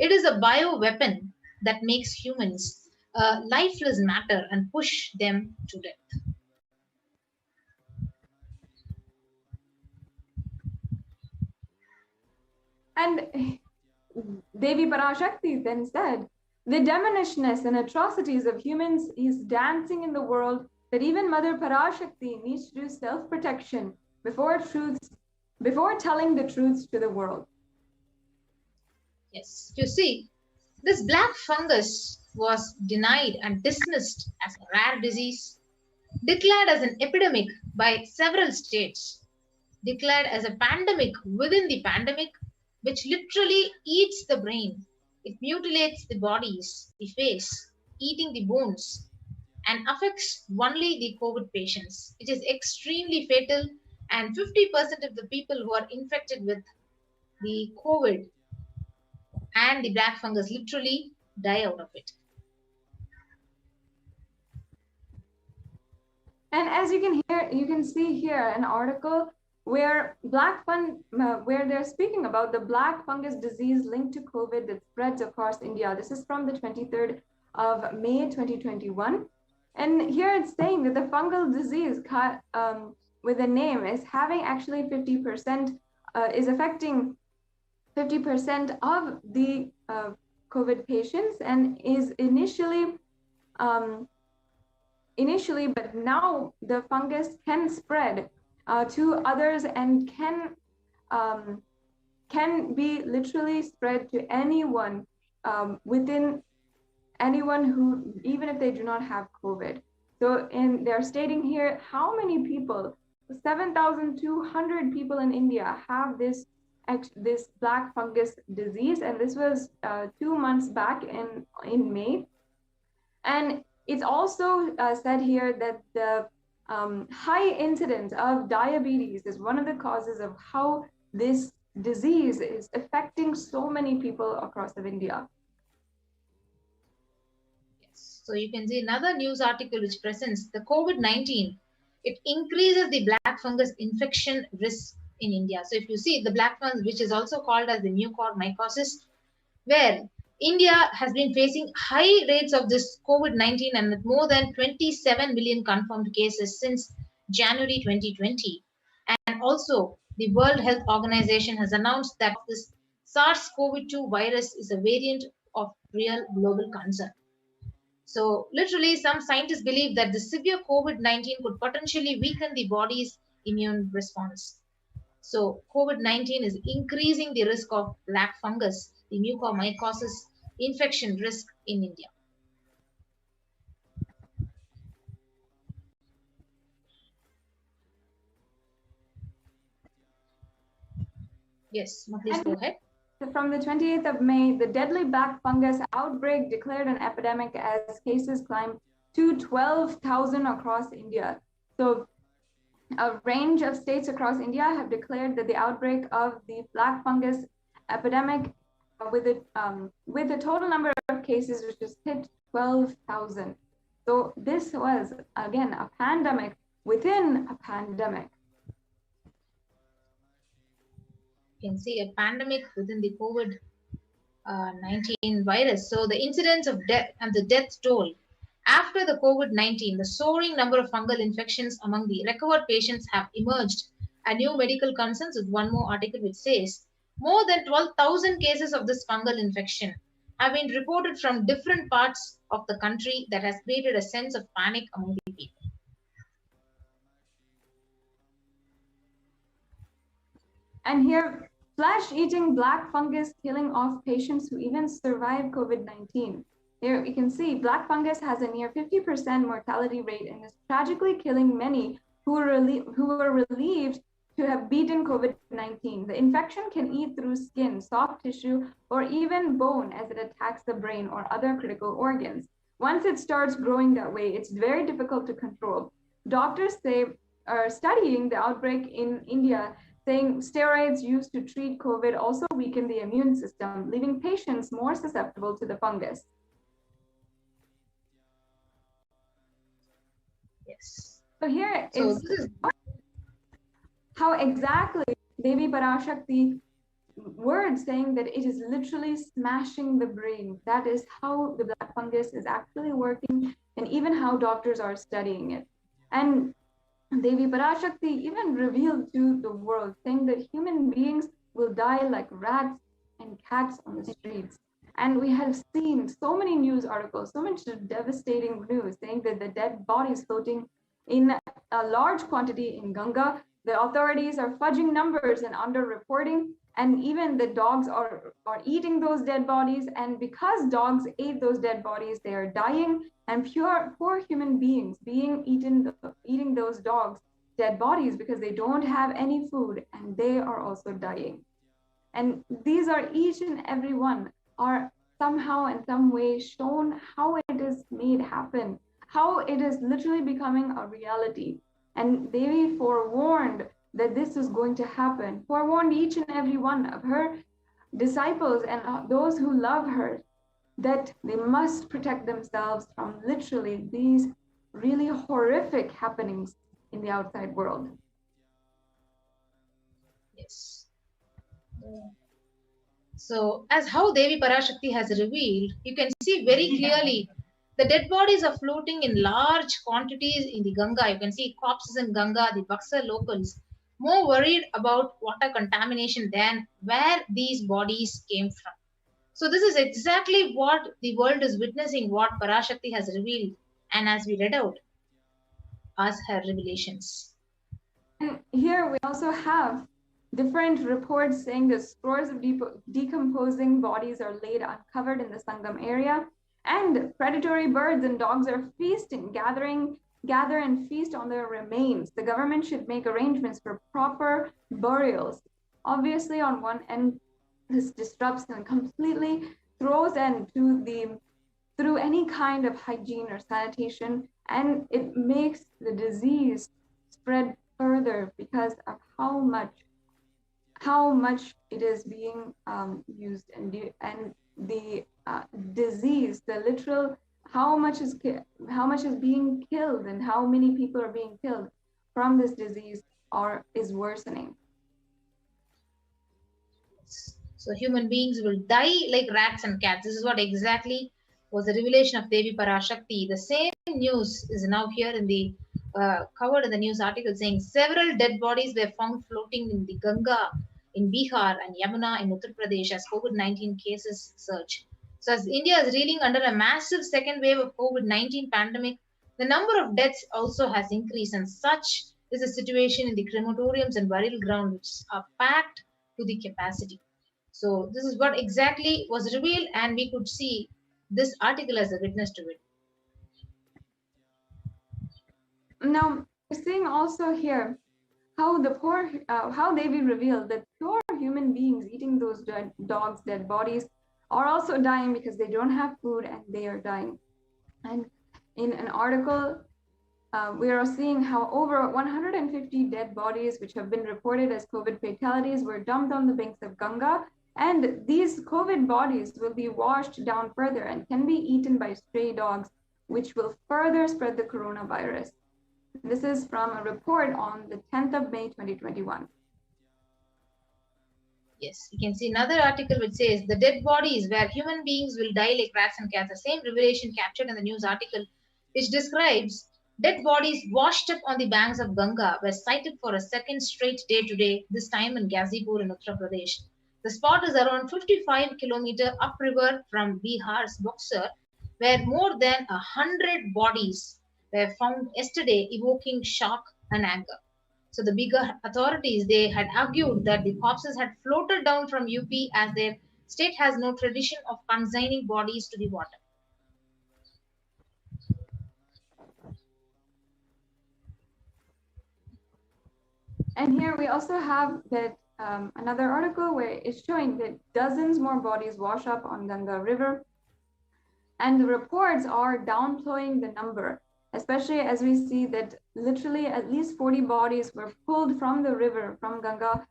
It is a bio weapon that makes humans lifeless matter and push them to death. And Devi Parashakti then said, the demonishness and atrocities of humans is dancing in the world that even Mother Parashakti needs to do self-protection before telling the truths to the world. Yes, you see, this black fungus was denied and dismissed as a rare disease, declared as an epidemic by several states, declared as a pandemic within the pandemic, which literally eats the brain. It mutilates the bodies, the face, eating the bones, and affects only the COVID patients. It is extremely fatal, and 50% of the people who are infected with the COVID and the black fungus literally die out of it. And as you can see here an article where where they're speaking about the black fungus disease linked to COVID that spreads across India. This is from the 23rd of May 2021. And here it's saying that the fungal disease with the name is having actually 50%, is affecting 50% of the COVID patients, and is initially, but now the fungus can spread to others and can be literally spread to anyone, within anyone who, even if they do not have COVID. So they're stating here how many people, 7,200 people in India have this black fungus disease, and this was 2 months back in May. And it's also said here that the high incidence of diabetes is one of the causes of how this disease is affecting so many people across India. Yes. So you can see another news article which presents the COVID-19. It increases the black fungus infection risk in India. So if you see the black fungus, which is also called as the mucormycosis, where India has been facing high rates of this COVID-19 and with more than 27 million confirmed cases since January 2020. And also, the World Health Organization has announced that this SARS-CoV-2 virus is a variant of real global concern. So, literally, some scientists believe that the severe COVID-19 could potentially weaken the body's immune response. So, COVID-19 is increasing the risk of black fungus, the mucormycosis infection risk in India. Yes, please go ahead. From the 28th of May, the deadly black fungus outbreak declared an epidemic as cases climbed to 12,000 across India. So a range of states across India have declared that the outbreak of the black fungus epidemic with the total number of cases which has hit 12,000. So this was, again, a pandemic within a pandemic. You can see a pandemic within the COVID-19 virus. So the incidence of death and the death toll after the COVID-19, the soaring number of fungal infections among the recovered patients have emerged. A new medical concerns with one more article which says more than 12,000 cases of this fungal infection have been reported from different parts of the country that has created a sense of panic among the people. And here, flesh-eating black fungus killing off patients who even survive COVID-19. Here you can see black fungus has a near 50% mortality rate and is tragically killing many who were relieved to have beaten COVID-19. The infection can eat through skin, soft tissue, or even bone as it attacks the brain or other critical organs. Once it starts growing that way, it's very difficult to control. Doctors are studying the outbreak in India, saying steroids used to treat COVID also weaken the immune system, leaving patients more susceptible to the fungus. Yes. So here is how exactly Devi Parashakti words saying that it is literally smashing the brain. That is how the black fungus is actually working, and even how doctors are studying it. And Devi Parashakti even revealed to the world, saying that human beings will die like rats and cats on the streets. And we have seen so many news articles, so much devastating news, saying that the dead bodies floating in a large quantity in Ganga. The authorities are fudging numbers and under-reporting, and even the dogs are eating those dead bodies. And because dogs ate those dead bodies, they are dying, and poor human beings being eating those dogs' dead bodies because they don't have any food, and they are also dying. And these are each and every one are somehow in some way shown how it is made happen, how it is literally becoming a reality. And Devi forewarned that this is going to happen, forewarned each and every one of her disciples and those who love her that they must protect themselves from literally these really horrific happenings in the outside world. Yes. So, as how Devi Parashakti has revealed, you can see very clearly the dead bodies are floating in large quantities in the Ganga. You can see corpses in Ganga, the Buxar locals, more worried about water contamination than where these bodies came from. So, this is exactly what the world is witnessing, what Parashakti has revealed, and as we read out as her revelations. And here we also have different reports saying that scores of decomposing bodies are laid uncovered in the Sangam area, and predatory birds and dogs are feasting, gather and feast on their remains. The government should make arrangements for proper burials. Obviously, on one end, this disrupts and completely throws end to through any kind of hygiene or sanitation, and it makes the disease spread further because of how much it is being used, and the disease, the literal how much is being killed and how many people are being killed from this disease is worsening. So human beings will die like rats and cats. This is what exactly was the revelation of Devi Parashakti. The same news is now here in the covered in the news article saying several dead bodies were found floating in the Ganga in Bihar and Yamuna in Uttar Pradesh as COVID-19 cases surge. So as India is reeling under a massive second wave of COVID-19 pandemic, the number of deaths also has increased, and such is the situation in the crematoriums and burial grounds, which are packed to the capacity. So this is what exactly was revealed, and we could see this article as a witness to it. Now, we're seeing also here how how Devi revealed that poor human beings eating those dogs' dead bodies are also dying because they don't have food and they are dying. And in an article, we are seeing how over 150 dead bodies, which have been reported as COVID fatalities, were dumped on the banks of Ganga. And these COVID bodies will be washed down further and can be eaten by stray dogs, which will further spread the coronavirus. This is from a report on the 10th of May, 2021. Yes, you can see another article which says the dead bodies where human beings will die like rats and cats. The same revelation captured in the news article, which describes dead bodies washed up on the banks of Ganga were sighted for a second straight day today, this time in Ghazipur in Uttar Pradesh. The spot is around 55 kilometers upriver from Bihar's Buxar, where more than 100 bodies were found yesterday, evoking shock and anger. So the bigger authorities, they had argued that the corpses had floated down from UP as their state has no tradition of consigning bodies to the water. And here we also have that another article where it's showing that dozens more bodies wash up on Ganga River, and the reports are downplaying the number, especially as we see that literally at least 40 bodies were pulled from the river, from Ganga,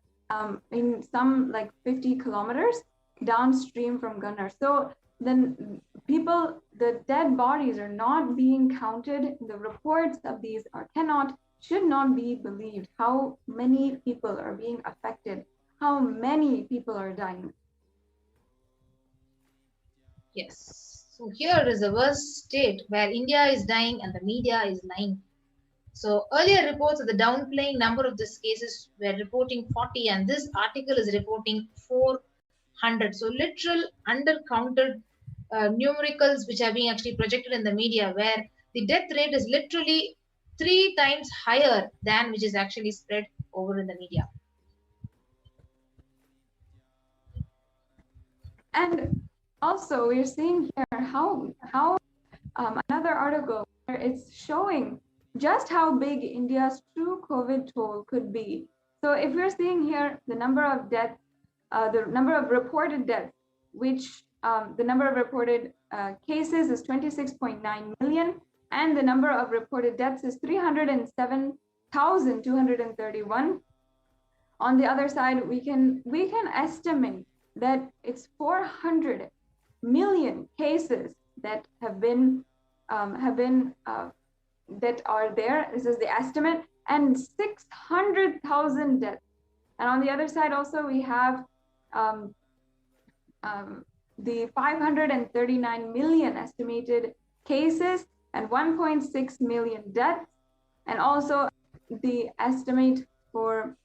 in some like 50 kilometers downstream from Gunnar. So then the dead bodies are not being counted. The reports of these should not be believed. How many people are being affected? How many people are dying? Yes. So here is a worst state where India is dying and the media is lying. So earlier reports of the downplaying number of these cases were reporting 40, and this article is reporting 400. So literal undercounted numericals which are being actually projected in the media, where the death rate is literally 3 times higher than which is actually spread over in the media. And also we're seeing here how another article where it's showing just how big India's true COVID toll could be. So if we're seeing here the number of deaths, the number of reported deaths, which the number of reported cases is 26.9 million, and the number of reported deaths is 307,231. On the other side, we can estimate that it's 400 million cases that have been that are there. This is the estimate, and 600,000 deaths. And on the other side, also we have the 539 million estimated cases and 1.6 million deaths, and also the estimate for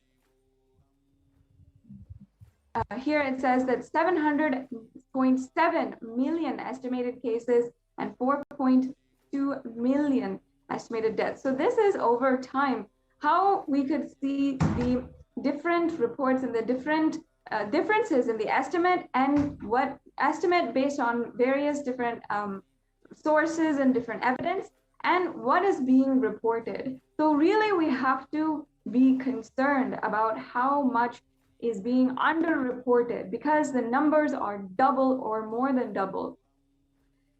here it says that 700.7 million estimated cases and 4.2 million estimated deaths. So this is over time how we could see the different reports and the different differences in the estimate, and what estimate based on various different sources and different evidence, and what is being reported. So really we have to be concerned about how much is being underreported, because the numbers are double or more than double.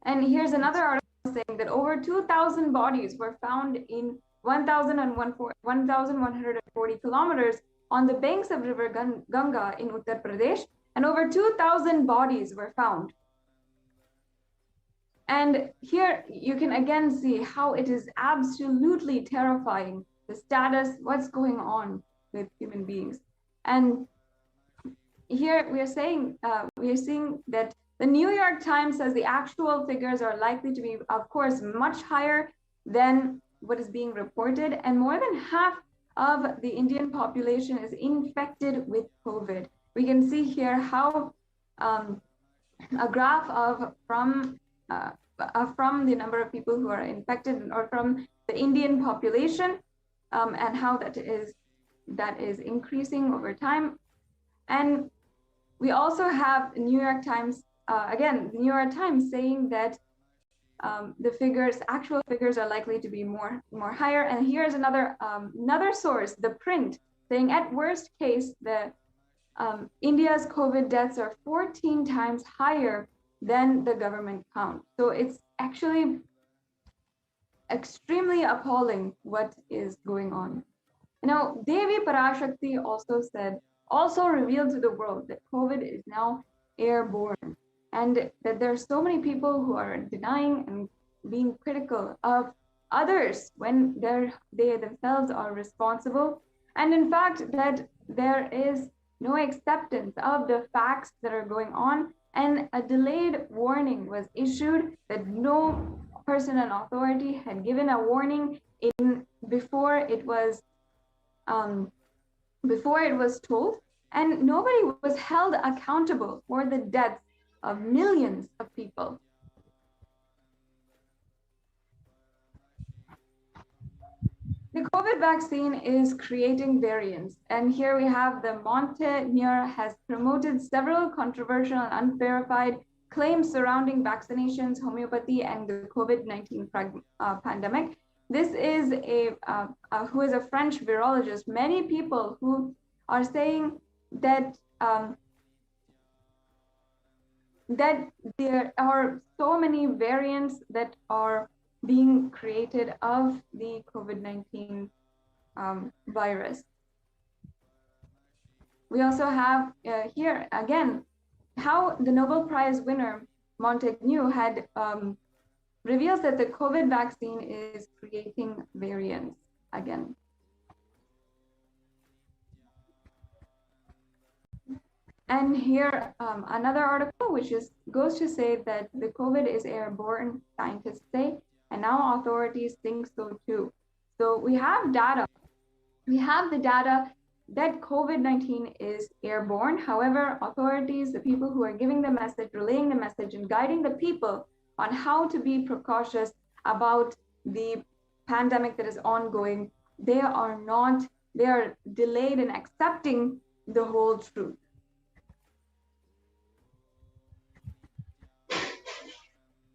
And here's another article saying that over 2,000 bodies were found in 1,140 kilometers on the banks of River Ganga in Uttar Pradesh, and over 2,000 bodies were found. And here you can again see how it is absolutely terrifying, the status, what's going on with human beings. And here we are seeing that the New York Times says the actual figures are likely to be, of course, much higher than what is being reported, and more than half of the Indian population is infected with COVID. We can see here how a graph from the number of people who are infected, or from the Indian population, and how that is increasing over time. And we also have New York Times, again, the New York Times saying that the actual figures are likely to be more higher. And here's another source, The Print, saying at worst case, India's COVID deaths are 14 times higher than the government count. So it's actually extremely appalling what is going on. Now, Devi Parashakti also revealed to the world that COVID is now airborne, and that there are so many people who are denying and being critical of others when they themselves are responsible. And in fact, that there is no acceptance of the facts that are going on, and a delayed warning was issued that no person in authority had given a warning before it was told, and nobody was held accountable for the deaths of millions of people. The COVID vaccine is creating variants, and here we have the Mountaineer has promoted several controversial and unverified claims surrounding vaccinations, homeopathy, and the COVID-19 pandemic. This is who is a French virologist. Many people who are saying that that there are so many variants that are being created of the COVID-19 virus. We also have here again how the Nobel Prize winner Montaigne had reveals that the COVID vaccine is creating variants again. And here another article which goes to say that the COVID is airborne, scientists say, and now authorities think so too. So we have data. We have the data that COVID-19 is airborne. However, authorities, the people who are giving the message, relaying the message, and guiding the people on how to be precautious about the pandemic that is ongoing, they are delayed in accepting the whole truth.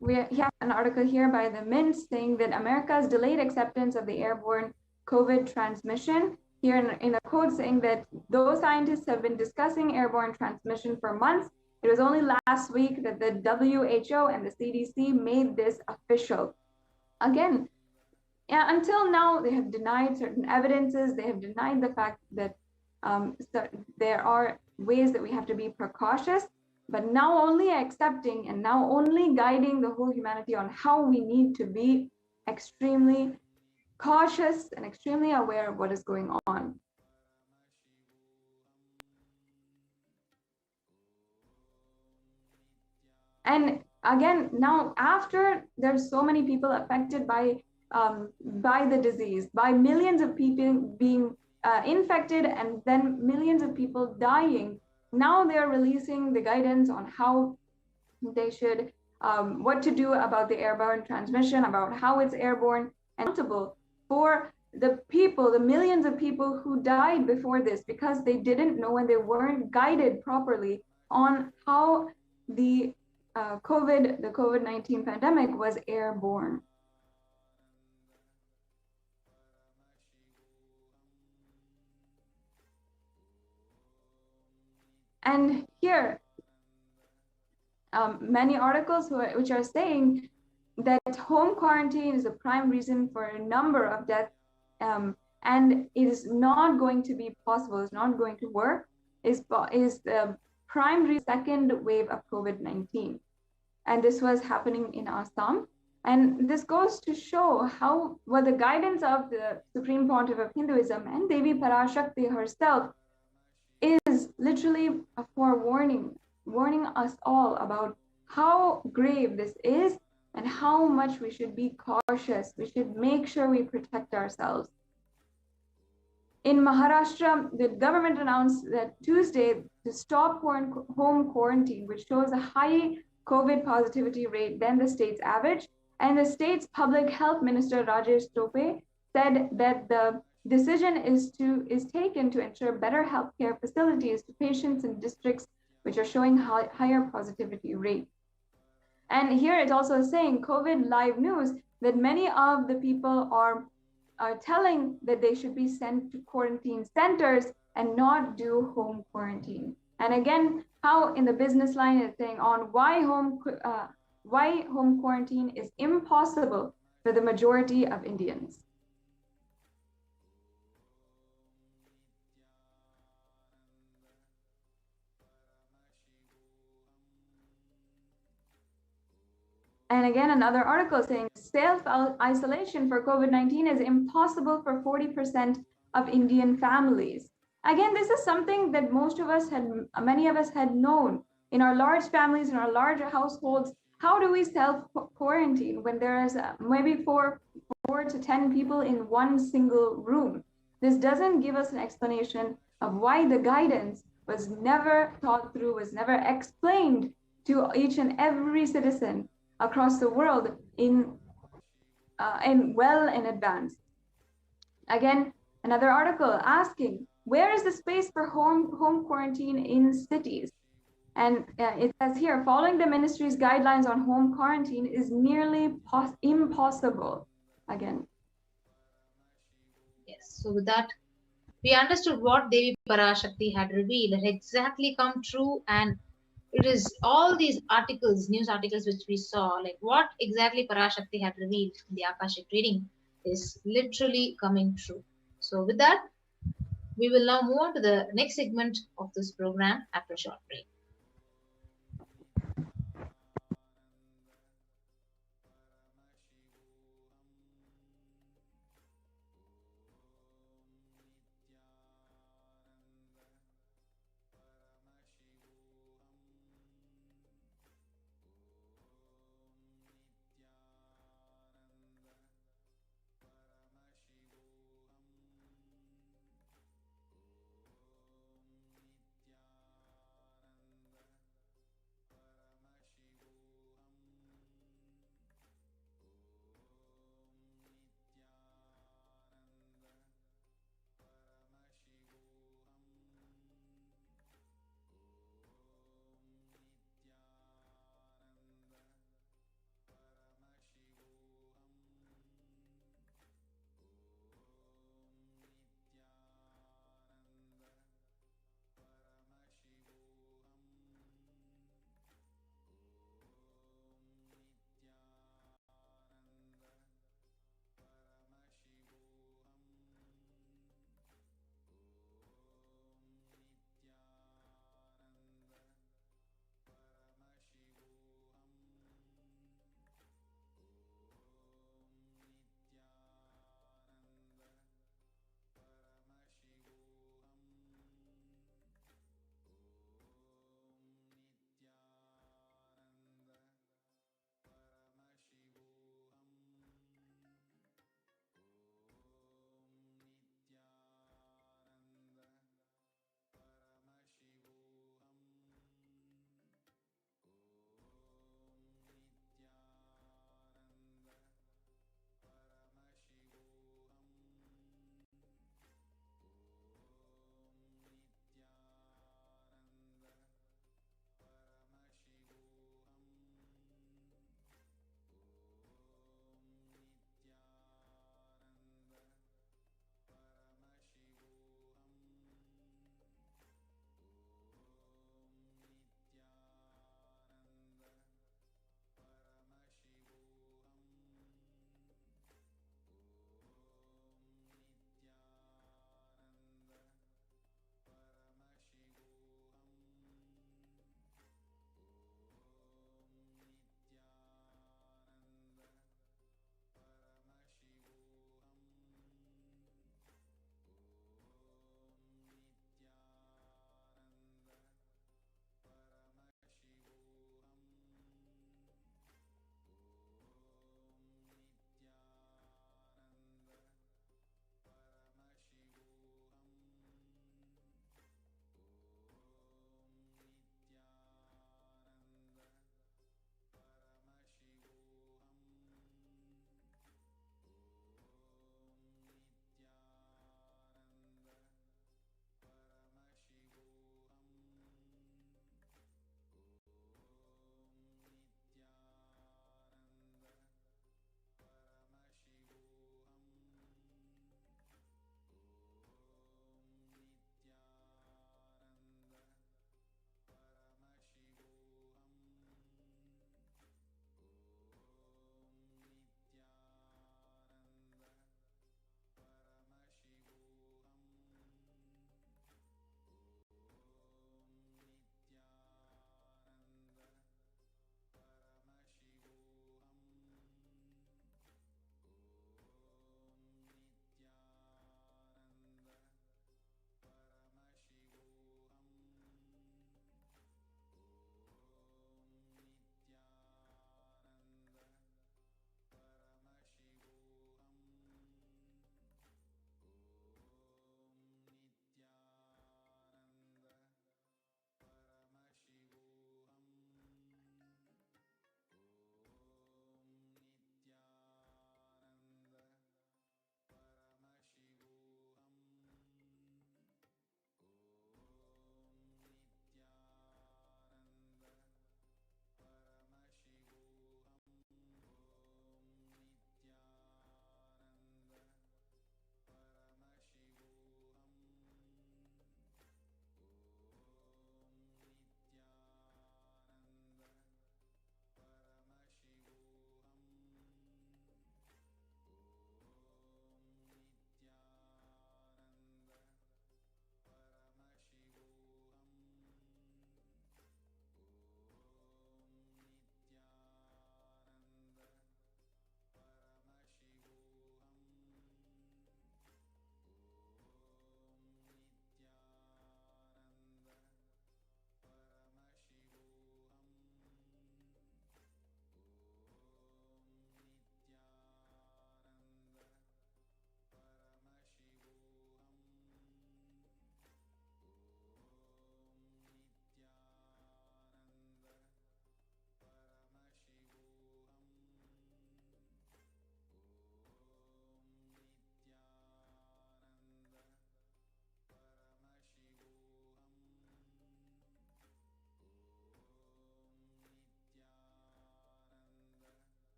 We have an article here by the Mint saying that America's delayed acceptance of the airborne COVID transmission. Here in a quote saying that those scientists have been discussing airborne transmission for months. It was only last week that the WHO and the CDC made this official. again, yeah, until now, they have denied certain evidences. They have denied the fact that so there are ways that we have to be precautious, but now only accepting and now only guiding the whole humanity on how we need to be extremely cautious and extremely aware of what is going on. And again, now after there's so many people affected by the disease, by millions of people being infected and then millions of people dying, now they're releasing the guidance on how they should, what to do about the airborne transmission, about how it's airborne, and accountable for the people, the millions of people who died before this because they didn't know and they weren't guided properly on how the COVID-19 pandemic was airborne. And here, many articles which are saying that home quarantine is a prime reason for a number of deaths, and it is not going to be possible, it's not going to work, is the primary second wave of COVID-19. And this was happening in Assam. And this goes to show how the guidance of the Supreme Pontiff of Hinduism and Devi Parashakti herself is literally a forewarning, warning us all about how grave this is and how much we should be cautious. We should make sure we protect ourselves. In Maharashtra, the government announced that Tuesday to stop home quarantine, which shows a high COVID positivity rate than the state's average. And the state's public health minister, Rajesh Tope, said that the decision is taken to ensure better healthcare facilities to patients in districts which are showing higher positivity rate. And here it's also saying COVID live news that many of the people are telling that they should be sent to quarantine centers and not do home quarantine. And again, how in the business line it's saying on why home quarantine is impossible for the majority of Indians. And again, another article saying self-isolation for COVID-19 is impossible for 40% of Indian families. Again, this is something that many of us had known in our large families, in our larger households. How do we self-quarantine when there is maybe four to 10 people in one single room? This doesn't give us an explanation of why the guidance was never thought through, was never explained to each and every citizen across the world in advance. Again, another article asking, where is the space for home quarantine in cities? And it says here, following the ministry's guidelines on home quarantine is nearly impossible. Again. Yes, so with that, we understood what Devi Parashakti had revealed had exactly come true, and it is all these articles, news articles which we saw, like what exactly Parashakti had revealed in the Akashic reading is literally coming true. So with that, we will now move on to the next segment of this program after a short break.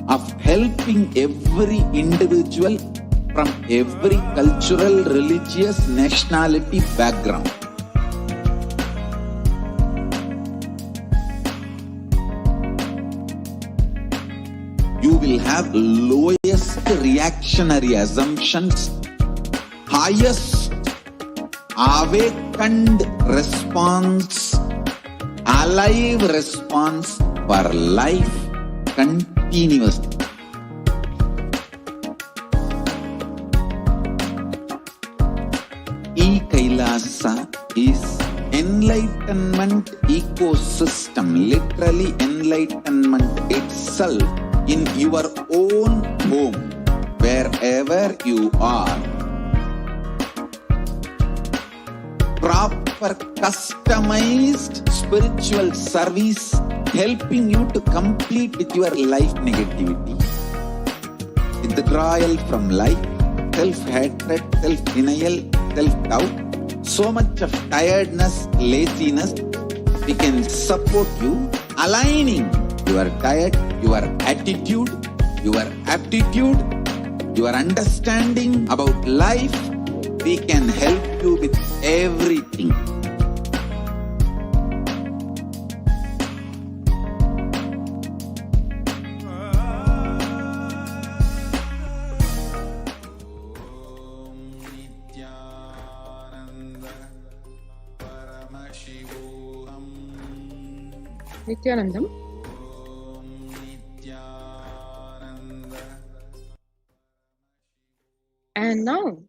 Of helping every individual from every cultural, religious, nationality background. You will have lowest reactionary assumptions, highest awakened response, alive response for life continuously. Kailasa is enlightenment ecosystem, literally enlightenment itself in your own home, wherever you are. Proper customized spiritual service helping you to complete with your life negativity, withdrawal from life, self-hatred, self-denial, self-doubt, so much of tiredness, laziness. We can support you, aligning your diet, your attitude, your aptitude, your understanding about life. We can help you with everything. Nityanandam. And now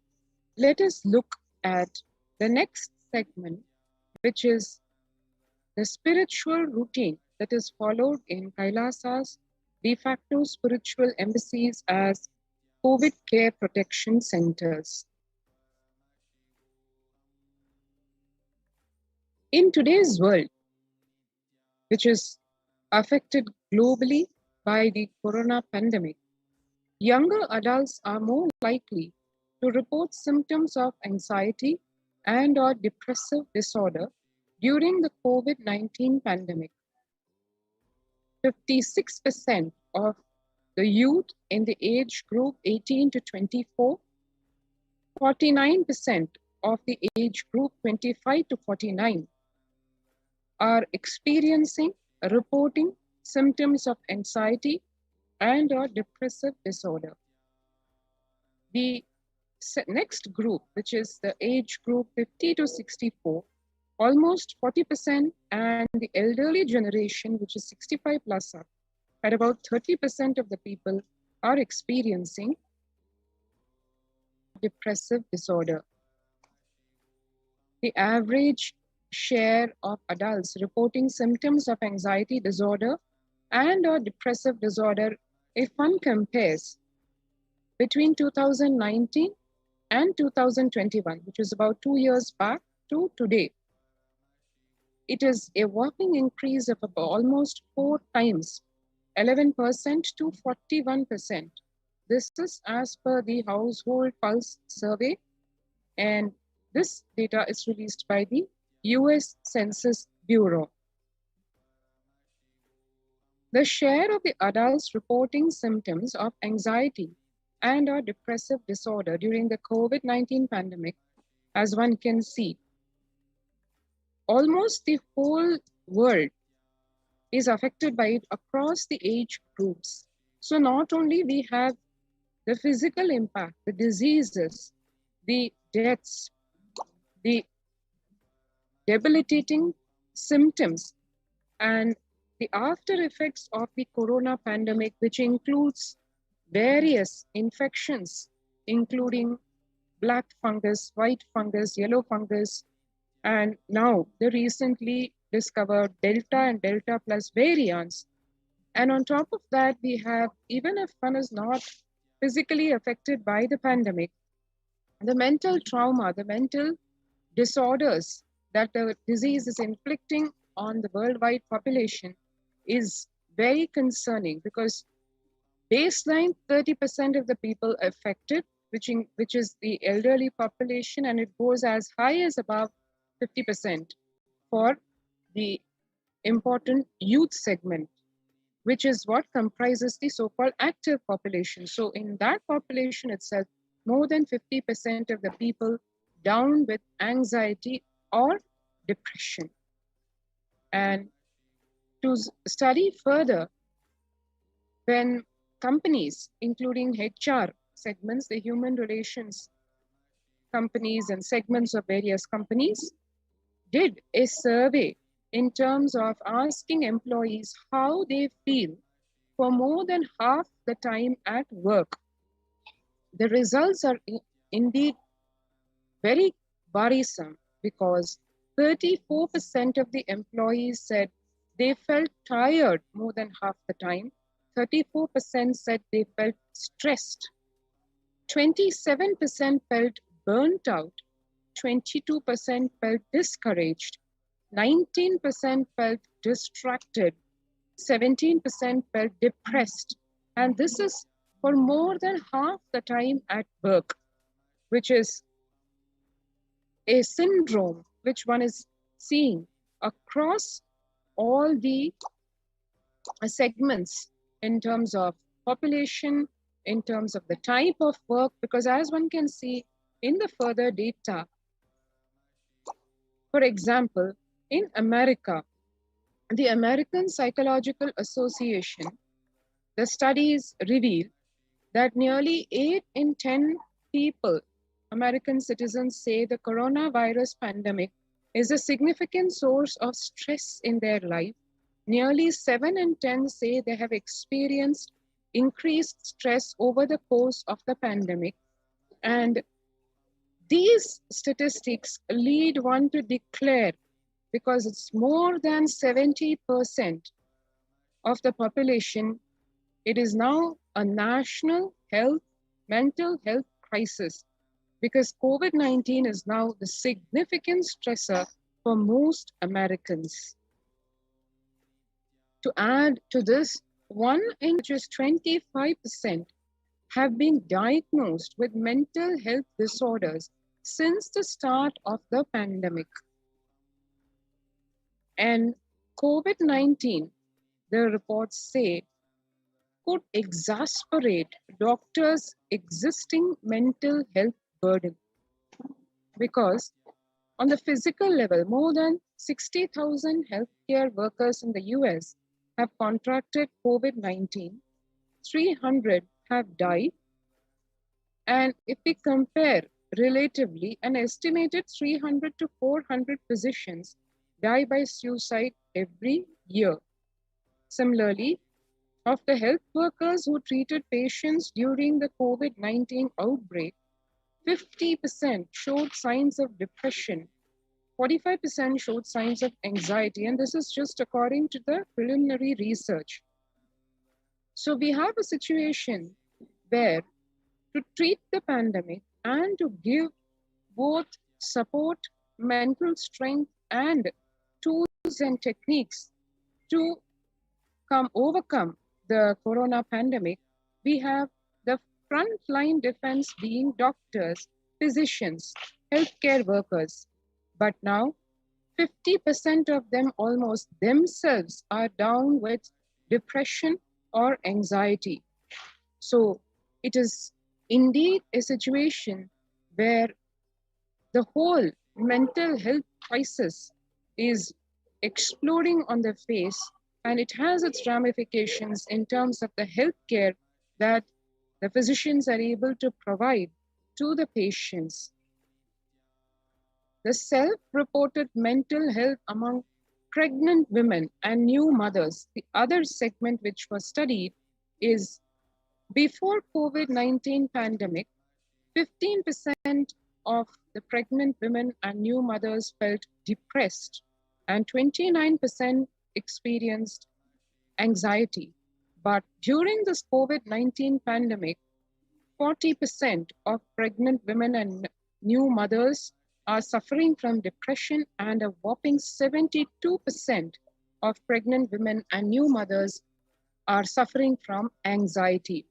let us look at the next segment, which is the spiritual routine that is followed in Kailasa's de facto spiritual embassies as COVID care protection centers. In today's world, which is affected globally by the corona pandemic, younger adults are more likely to report symptoms of anxiety and or depressive disorder during the COVID-19 pandemic. 56% of the youth in the age group 18 to 24, 49% of the age group 25 to 49 are experiencing, reporting symptoms of anxiety and or depressive disorder. The next group, which is the age group 50 to 64, almost 40%, and the elderly generation, which is 65 plus up, at about 30% of the people are experiencing depressive disorder. The average share of adults reporting symptoms of anxiety disorder and or depressive disorder, if one compares between 2019 and 2021, which is about 2 years back to today, it is a whopping increase of about almost 4 times, 11% to 41%. This is as per the Household Pulse survey, and this data is released by the US Census Bureau. The share of the adults reporting symptoms of anxiety and or depressive disorder during the COVID-19 pandemic, as one can see, almost the whole world is affected by it across the age groups. So not only we have the physical impact, the diseases, the deaths, the debilitating symptoms, and the after effects of the corona pandemic, which includes various infections, including black fungus, white fungus, yellow fungus, and now the recently discovered Delta and Delta plus variants. And on top of that, we have, even if one is not physically affected by the pandemic, the mental trauma, the mental disorders that the disease is inflicting on the worldwide population is very concerning, because baseline 30% of the people affected, which is the elderly population, and it goes as high as above 50% for the important youth segment, which is what comprises the so-called active population. So in that population itself, more than 50% of the people down with anxiety or depression. And to study further, when companies, including HR segments, the human relations companies and segments of various companies, did a survey in terms of asking employees how they feel for more than half the time at work. The results are indeed very worrisome, because 34% of the employees said they felt tired more than half the time. 34% said they felt stressed. 27% felt burnt out. 22% felt discouraged. 19% felt distracted. 17% felt depressed. And this is for more than half the time at work, which is a syndrome which one is seeing across all the segments in terms of population, in terms of the type of work, because as one can see in the further data, for example, in America, the American Psychological Association, the studies reveal that nearly 8 in 10 people, American citizens, say the coronavirus pandemic is a significant source of stress in their life. Nearly 7 in 10 say they have experienced increased stress over the course of the pandemic. And these statistics lead one to declare, because it's more than 70% of the population, it is now a national mental health crisis, because COVID-19 is now the significant stressor for most Americans. To add to this, 1 in just 25% have been diagnosed with mental health disorders since the start of the pandemic. And COVID-19, the reports say, could exacerbate doctors' existing mental health burden. Because on the physical level, more than 60,000 healthcare workers in the US have contracted COVID-19, 300 have died, and if we compare relatively, an estimated 300 to 400 physicians die by suicide every year. Similarly, of the health workers who treated patients during the COVID-19 outbreak, 50% showed signs of depression, 45% showed signs of anxiety, and this is just according to the preliminary research. So we have a situation where to treat the pandemic and to give both support, mental strength, and tools and techniques to overcome the corona pandemic, we have the frontline defense being doctors, physicians, healthcare workers. But now 50% of them almost themselves are down with depression or anxiety. So it is indeed a situation where the whole mental health crisis is exploding on the face, and it has its ramifications in terms of the healthcare that the physicians are able to provide to the patients. The self-reported mental health among pregnant women and new mothers, the other segment which was studied, is before COVID-19 pandemic, 15% of the pregnant women and new mothers felt depressed, and 29% experienced anxiety. But during this COVID-19 pandemic, 40% of pregnant women and new mothers are suffering from depression, and a whopping 72% of pregnant women and new mothers are suffering from anxiety,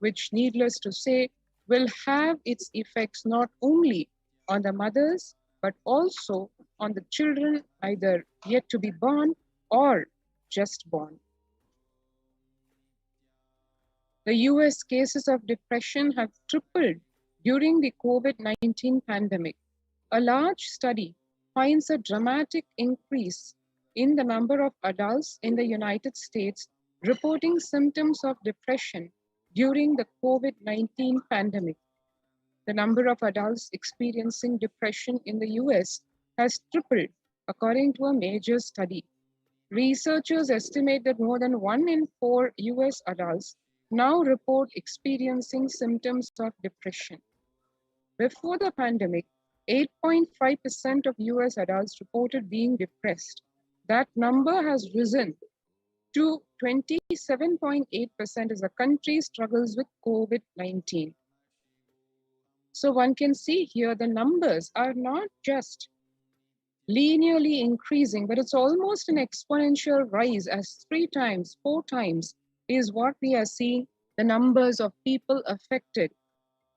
which, needless to say, will have its effects not only on the mothers, but also on the children either yet to be born or just born. The US cases of depression have tripled during the COVID-19 pandemic. A large study finds a dramatic increase in the number of adults in the United States reporting symptoms of depression during the COVID-19 pandemic. The number of adults experiencing depression in the US has tripled, according to a major study. Researchers estimate that more than 1 in 4 US adults now report experiencing symptoms of depression. Before the pandemic, 8.5% of US adults reported being depressed. That number has risen to 27.8% as the country struggles with COVID-19. So one can see here the numbers are not just linearly increasing, but it's almost an exponential rise, as 3 times, 4 times is what we are seeing the numbers of people affected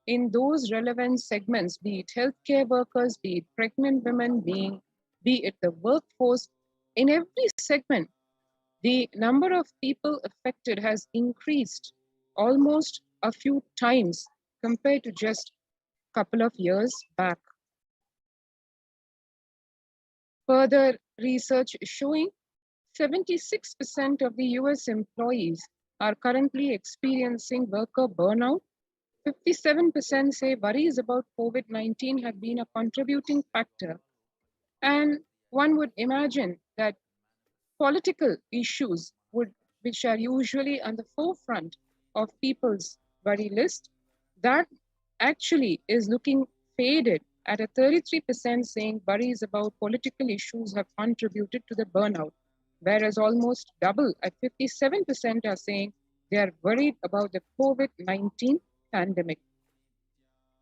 in those relevant segments, be it healthcare workers, be it pregnant women, be it the workforce. In every segment, the number of people affected has increased almost a few times compared to just a couple of years back. Further research is showing 76% of the US employees are currently experiencing worker burnout. 57% say worries about COVID-19 have been a contributing factor. And one would imagine that political issues, which are usually on the forefront of people's worry list, that actually is looking faded at a 33% saying worries about political issues have contributed to the burnout, whereas almost double at 57% are saying they are worried about the COVID-19 pandemic.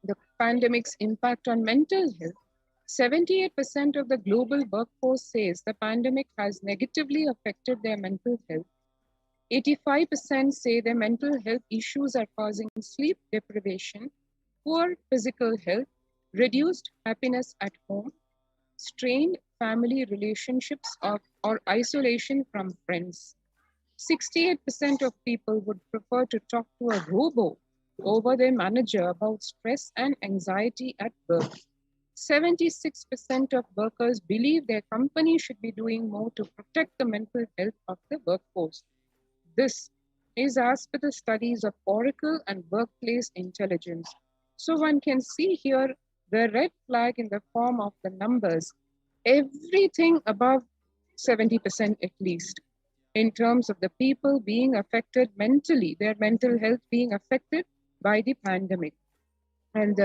The pandemic's impact on mental health. 78% of the global workforce says the pandemic has negatively affected their mental health. 85% say their mental health issues are causing sleep deprivation, poor physical health, reduced happiness at home, strained family relationships, or isolation from friends. 68% of people would prefer to talk to a robo over their manager about stress and anxiety at work. 76% of workers believe their company should be doing more to protect the mental health of the workforce. This is as per the studies of Oracle and Workplace Intelligence. So one can see here the red flag in the form of the numbers, everything above 70% at least, in terms of the people being affected mentally, their mental health being affected by the pandemic. And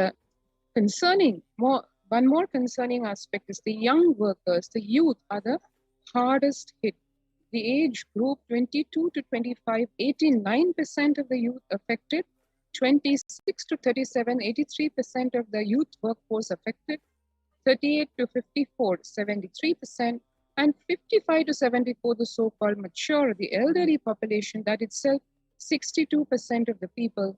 one more concerning aspect is the young workers, the youth are the hardest hit. The age group 22 to 25, 89% of the youth affected, 26 to 37, 83% of the youth workforce affected, 38 to 54, 73%, and 55 to 74, the so-called mature, the elderly population, that itself 62% of the people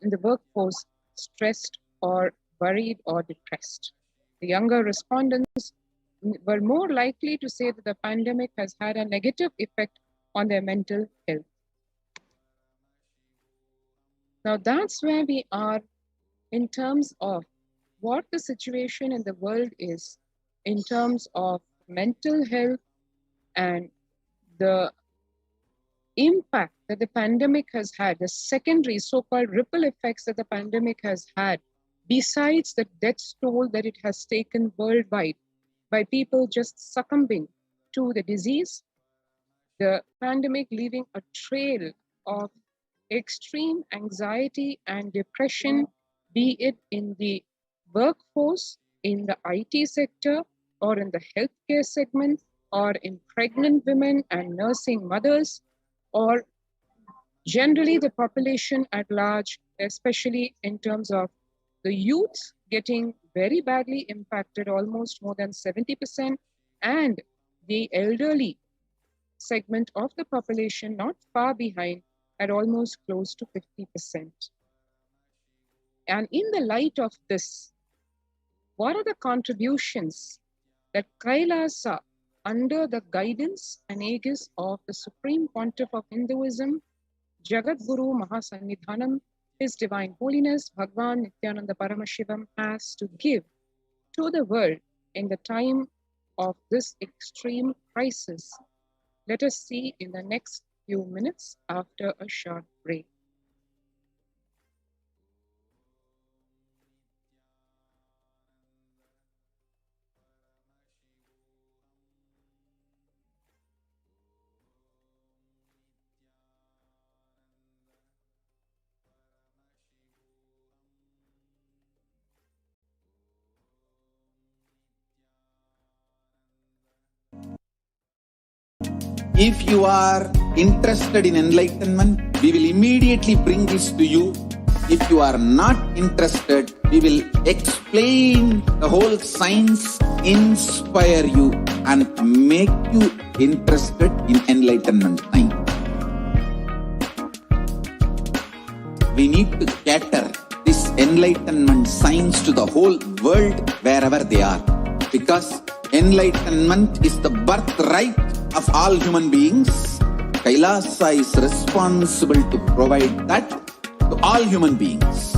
in the workforce stressed or worried or depressed. The younger respondents were more likely to say that the pandemic has had a negative effect on their mental health. Now that's where we are in terms of what the situation in the world is in terms of mental health, and the impact that the pandemic has had, the secondary so-called ripple effects that the pandemic has had, besides the death toll that it has taken worldwide by people just succumbing to the disease, the pandemic leaving a trail of extreme anxiety and depression, be it in the workforce, in the IT sector, or in the healthcare segment, or in pregnant women and nursing mothers, or generally the population at large, especially in terms of the youth getting very badly impacted, almost more than 70%, and the elderly segment of the population not far behind at almost close to 50%. And in the light of this, what are the contributions that Kailasa, under the guidance and aegis of the Supreme Pontiff of Hinduism, Jagat Guru Mahasannidhanam, His Divine Holiness Bhagwan Nityananda Paramashivam, has to give to the world in the time of this extreme crisis? Let us see in the next few minutes after a short break. If you are interested in enlightenment, we will immediately bring this to you. If you are not interested, we will explain the whole science, inspire you, and make you interested in enlightenment time. We need to cater this enlightenment science to the whole world wherever they are, because enlightenment is the birthright of all human beings. Kailasa is responsible to provide that to all human beings.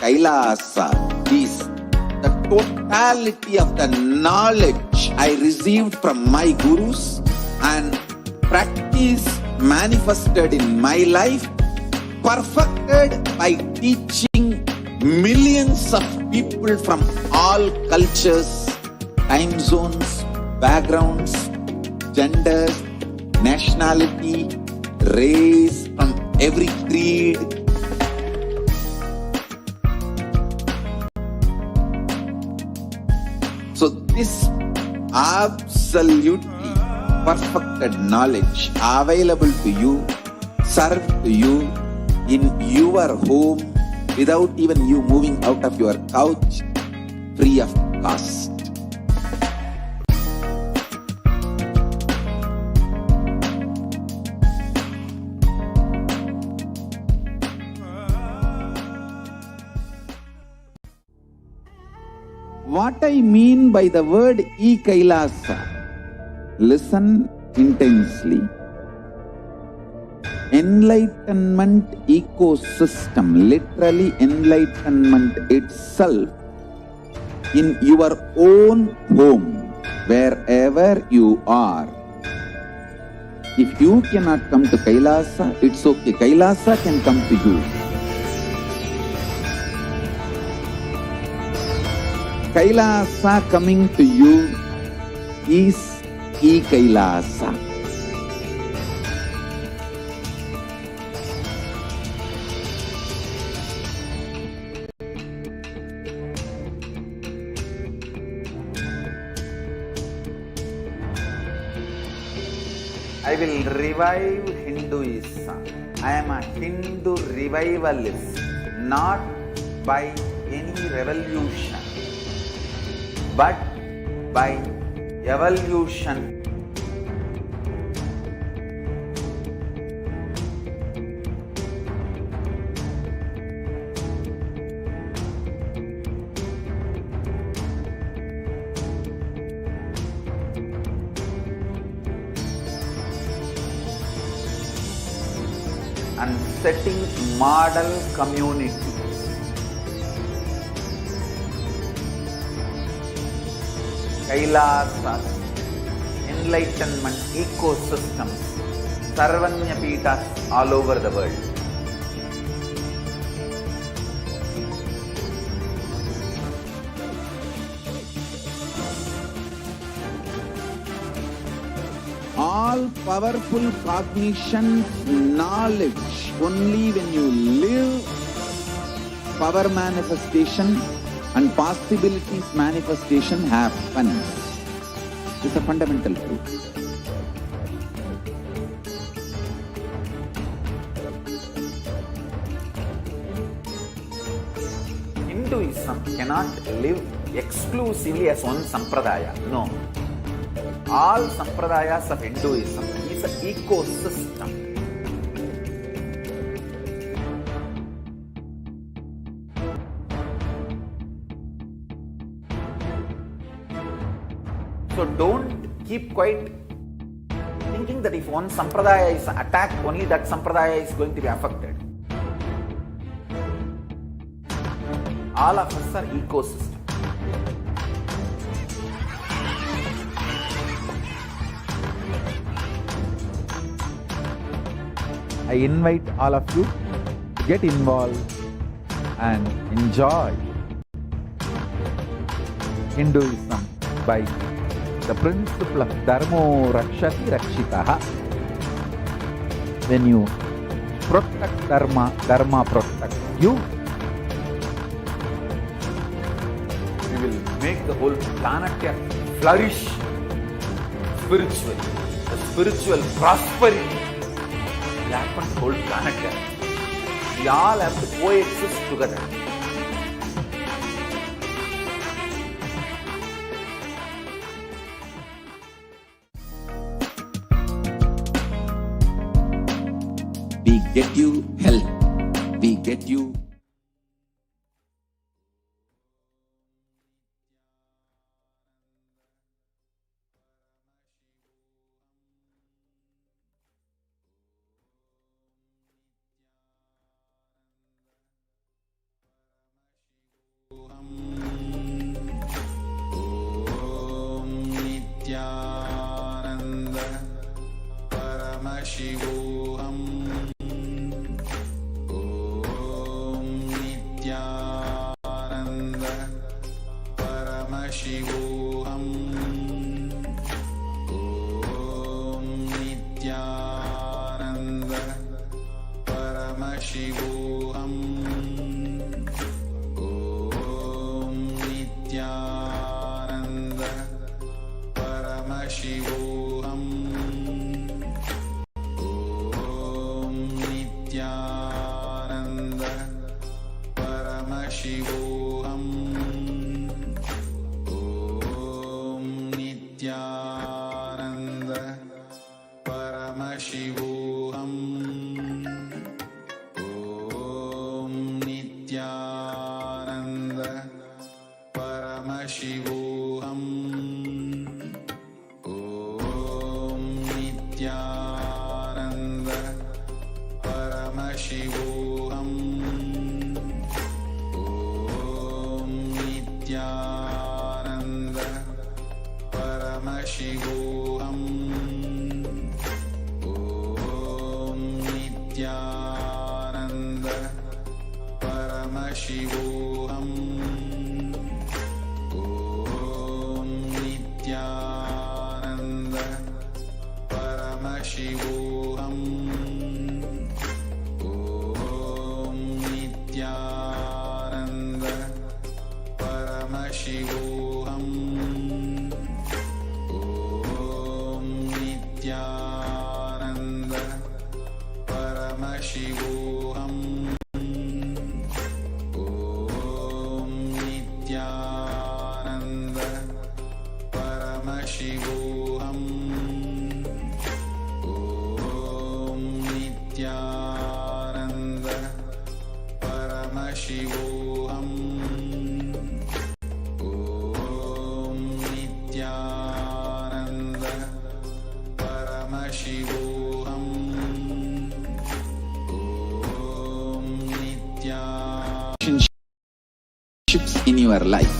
Kailasa is the totality of the knowledge I received from my gurus and practice manifested in my life, perfected by teaching millions of people from all cultures, time zones, backgrounds, genders, nationality, race, from every creed. So this absolutely perfected knowledge available to you, served to you in your home, without even you moving out of your couch, free of cost. What I mean by the word Kailasa, listen intensely. Enlightenment ecosystem, literally enlightenment itself, in your own home, wherever you are. If you cannot come to Kailasa, it's okay. Kailasa can come to you. Kailasa coming to you is Kailasa. I will revive Hinduism. I am a Hindu revivalist, not by any revolution, but by evolution. And setting model community. Kailasas, enlightenment ecosystems, Sarvanya Peethas all over the world. All powerful cognition, knowledge, only when you live, power manifestation and possibilities manifestation happens. This is a fundamental truth. Hinduism cannot live exclusively as one sampradaya. No. All sampradayas of Hinduism is an ecosystem. So don't keep quiet thinking that if one sampradaya is attacked, only that sampradaya is going to be affected. All of us are ecosystem. I invite all of you to get involved and enjoy Hinduism by the principle of Dharmo Rakshati Rakshitaha. When you protect Dharma, Dharma protects you. We will make the whole planet flourish spiritually. The spiritual prosperity will happen to the whole planet. We all have to coexist together. We get you help. We get you. In your life,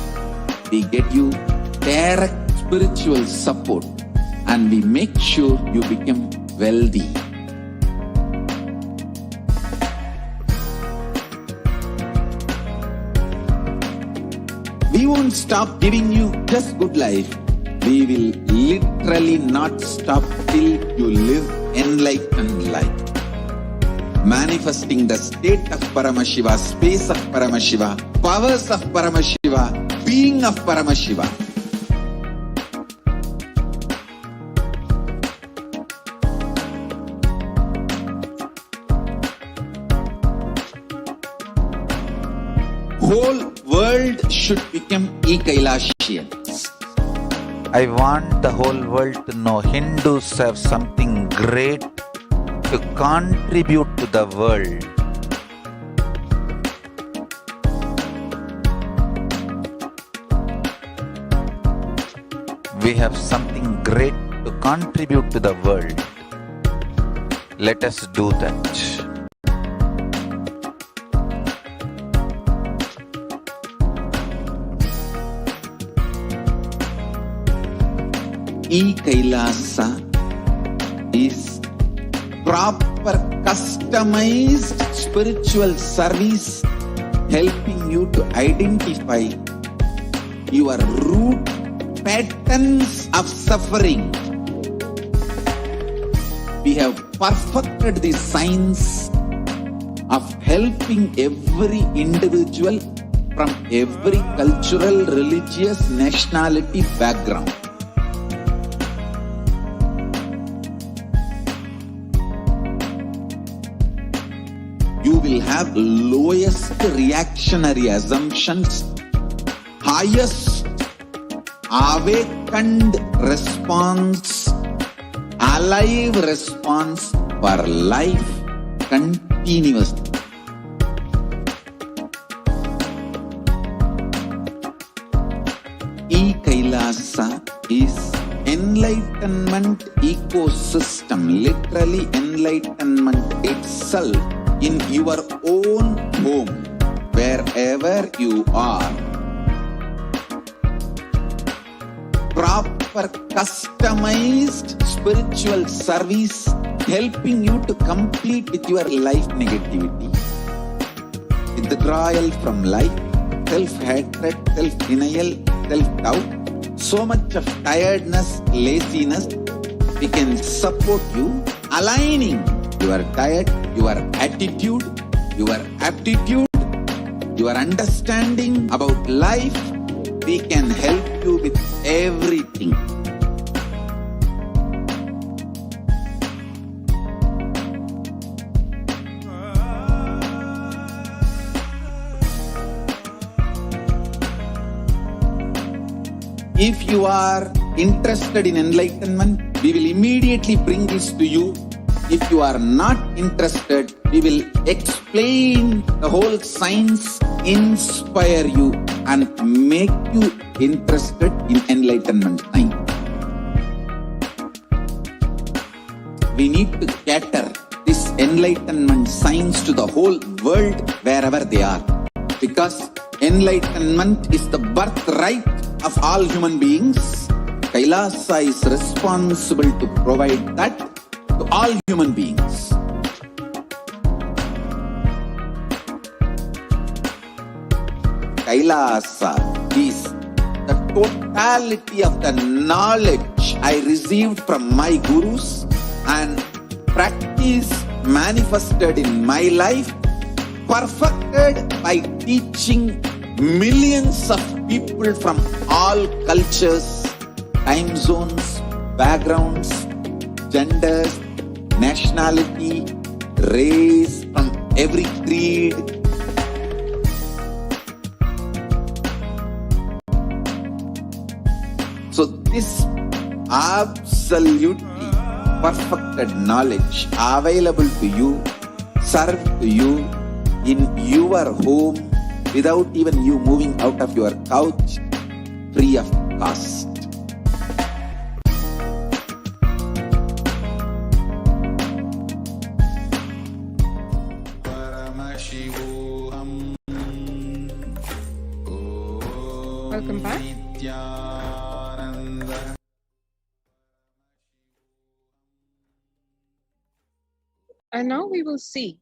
we get you direct spiritual support, and we make sure you become wealthy. We won't stop giving you just good life. We will literally not stop till you live enlightened life. Manifesting the state of Paramashiva, space of Paramashiva, powers of Paramashiva, being of Paramashiva. Whole world should become Kailasians. I want the whole world to know Hindus have something great to contribute to the world. We have something great to contribute to the world. Let us do that. Kailasa is proper customized spiritual service helping you to identify your root patterns of suffering. We have perfected the science of helping every individual from every cultural, religious, nationality background. You will have lowest reactionary assumptions, highest awakened response, alive response for life continuously. Kailasa is enlightenment ecosystem, literally enlightenment itself in your own home, wherever you are. Proper customized spiritual service helping you to complete with your life negativity, withdrawal from life, self-hatred, self-denial, self-doubt, so much of tiredness, laziness. We can support you aligning your diet, your attitude, your aptitude, your understanding about life. We can help you with everything. If you are interested in enlightenment, we will immediately bring this to you. If you are not interested, we will explain the whole science, inspire you and make you interested in enlightenment time. We need to cater this enlightenment science to the whole world wherever they are. Because enlightenment is the birthright of all human beings. Kailasa is responsible to provide that to all human beings. Kailasa is the totality of the knowledge I received from my gurus and practice manifested in my life, perfected by teaching millions of people from all cultures, time zones, backgrounds, genders, nationality, race, from every creed. So this absolutely perfected knowledge available to you, served to you in your home without even you moving out of your couch, free of cost. Welcome back. And now we will see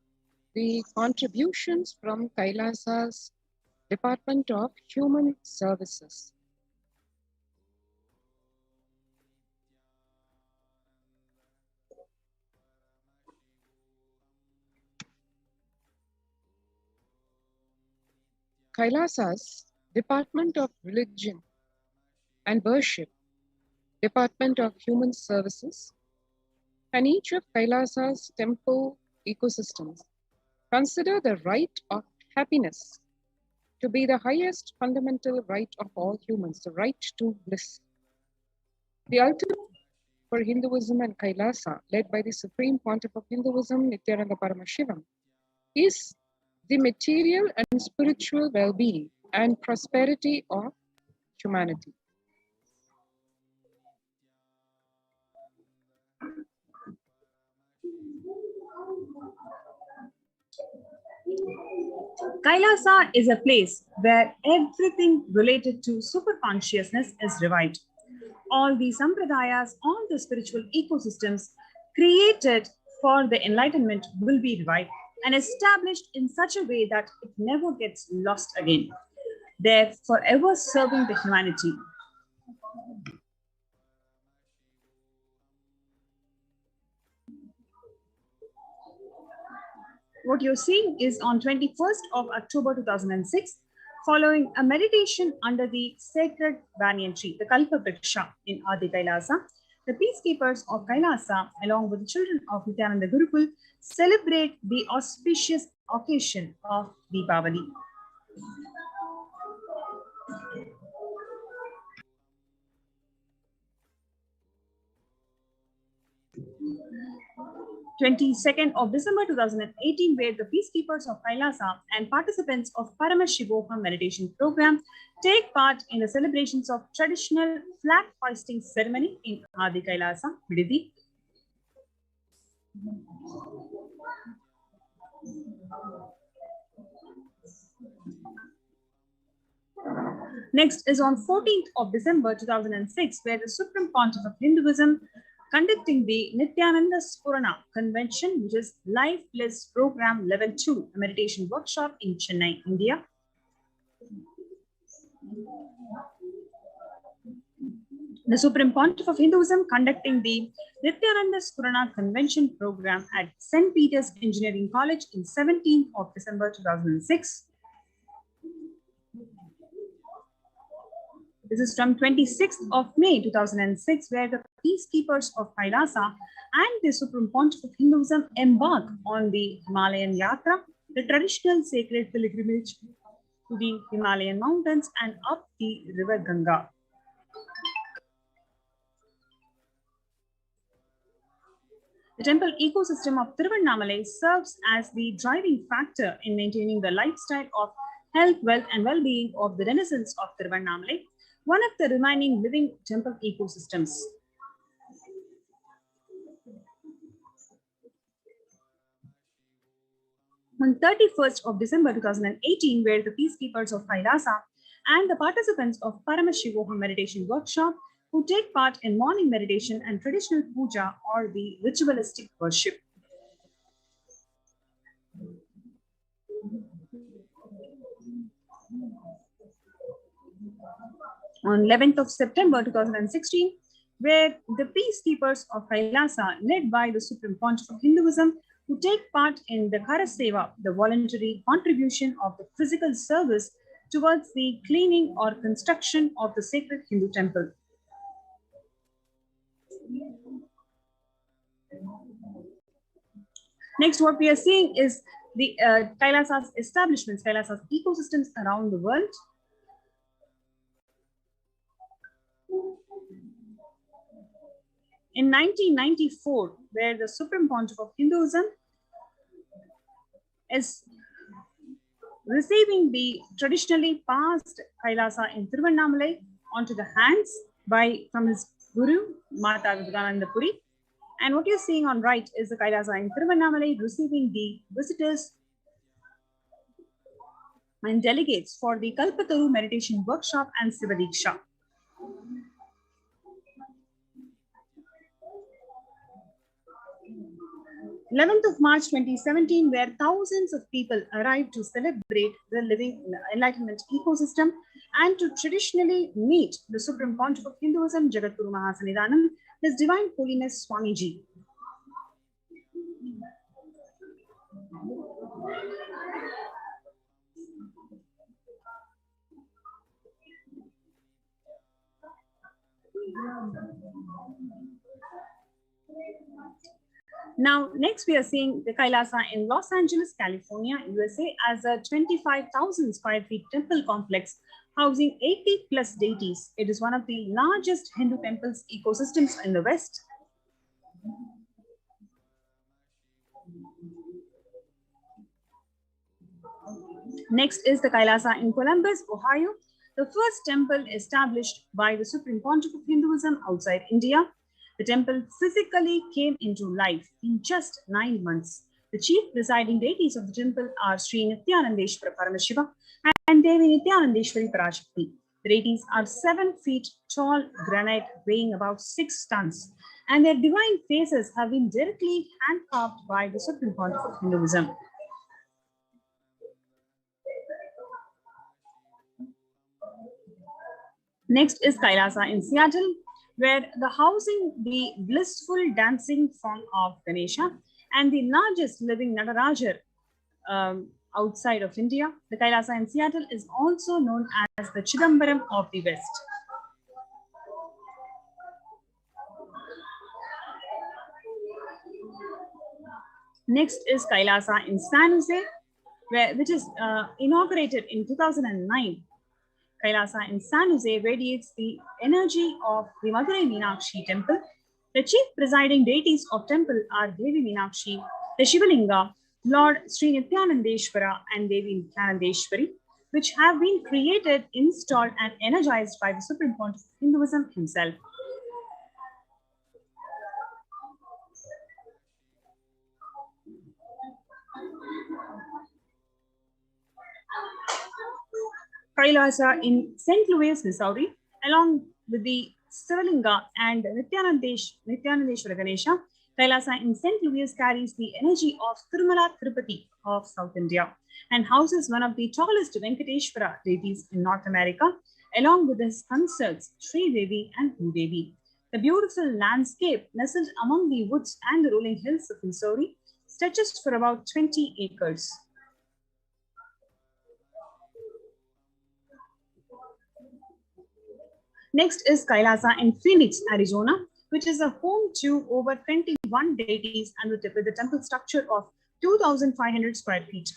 the contributions from Kailasa's Department of Human Services. Kailasa's Department of Religion and Worship, Department of Human Services, and each of Kailasa's temple ecosystems consider the right of happiness to be the highest fundamental right of all humans, the right to bliss. The ultimate for Hinduism and Kailasa, led by the Supreme Pontiff of Hinduism, Nityananda Paramashivam, is the material and spiritual well-being and prosperity of humanity. Kailasa is a place where everything related to superconsciousness is revived. All the sampradayas, all the spiritual ecosystems created for the enlightenment will be revived and established in such a way that it never gets lost again. They're forever serving the humanity. What you're seeing is on 21st of October 2006, following a meditation under the sacred banyan tree, the Kalpa Vriksha in Adi Kailasa, the peacekeepers of Kailasa, along with the children of Nityananda Gurukul, celebrate the auspicious occasion of Deepavali. December 22, 2018, where the peacekeepers of Kailasa and participants of Paramashivoham meditation program take part in the celebrations of traditional flag hoisting ceremony in Adi Kailasa, Vididi. Next is on 14th of December 2006, where the Supreme Pontiff of Hinduism conducting the Nityananda Spurana Convention, which is Life Bliss Program Level 2, a meditation workshop in Chennai, India. The Supreme Pontiff of Hinduism conducting the Nityananda Spurana Convention program at St. Peter's Engineering College in 17th of December 2006. This is from 26th of May 2006, where the peacekeepers of Kailasa and the Supreme Pontiff of Hinduism embark on the Himalayan Yatra, the traditional sacred pilgrimage to the Himalayan mountains and up the river Ganga. The temple ecosystem of Tiruvannamalai serves as the driving factor in maintaining the lifestyle of health, wealth, and well-being of the denizens of Tiruvannamalai, one of the remaining living temple ecosystems. On 31st of December 2018, where the peacekeepers of Kailasa and the participants of Paramashivoham meditation workshop who take part in morning meditation and traditional puja or the ritualistic worship. On 11th of September 2016, where the peacekeepers of Kailasa, led by the Supreme Pontiff of Hinduism, who take part in the Karaseva, the voluntary contribution of the physical service towards the cleaning or construction of the sacred Hindu temple. Next, what we are seeing is the Kailasa's establishments, Kailasa's ecosystems around the world. In 1994, where the Supreme Pontiff of Hinduism is receiving the traditionally passed Kailasa in Tiruvannamalai onto the hands from his Guru, Mata Vivekananda Puri. And what you're seeing on right is the Kailasa in Tiruvannamalai receiving the visitors and delegates for the Kalpataru meditation workshop and Sivadiksha. 11th of March 2017, where thousands of people arrived to celebrate the living enlightenment ecosystem and to traditionally meet the Supreme Pontiff of Hinduism, Jagadguru Mahasannidhanam, His Divine Holiness Swamiji. Now, next we are seeing the Kailasa in Los Angeles, California, USA, as a 25,000 square feet temple complex housing 80 plus deities. It is one of the largest Hindu temples ecosystems in the West. Next is the Kailasa in Columbus, Ohio, the first temple established by the Supreme Pontiff of Hinduism outside India. The temple physically came into life in just 9 months. The chief presiding deities of the temple are Sri Nityanandeshwara Paramashiva and Devi Nityanandeshwari Parashakti. The deities are 7 feet tall granite weighing about 6 tons, and their divine faces have been directly hand-carved by the Supreme Pontiff of Hinduism. Next is Kailasa in Seattle, where the housing the blissful dancing form of Ganesha and the largest living Nataraja outside of India. The Kailasa in Seattle is also known as the Chidambaram of the West. Next is Kailasa in San Jose, which is inaugurated in 2009. Kailasa in San Jose radiates the energy of the Madurai Meenakshi temple. The chief presiding deities of temple are Devi Meenakshi, the Shivalinga, Lord Sri Nityanandeshwara and Devi Nityanandeshwari, which have been created, installed and energized by the Supreme Pontiff of Hinduism himself. Kailasa in St. Louis, Missouri, along with the Sivalinga and Nityanandeshwara Ganesha. Kailasa in St. Louis carries the energy of Tirumala Tirupati of South India and houses one of the tallest Venkateshwara deities in North America, along with his consorts Sri Devi and Bhudevi. The beautiful landscape nestled among the woods and the rolling hills of Missouri stretches for about 20 acres. Next is Kailasa in Phoenix, Arizona, which is a home to over 21 deities and with a temple structure of 2,500 square feet.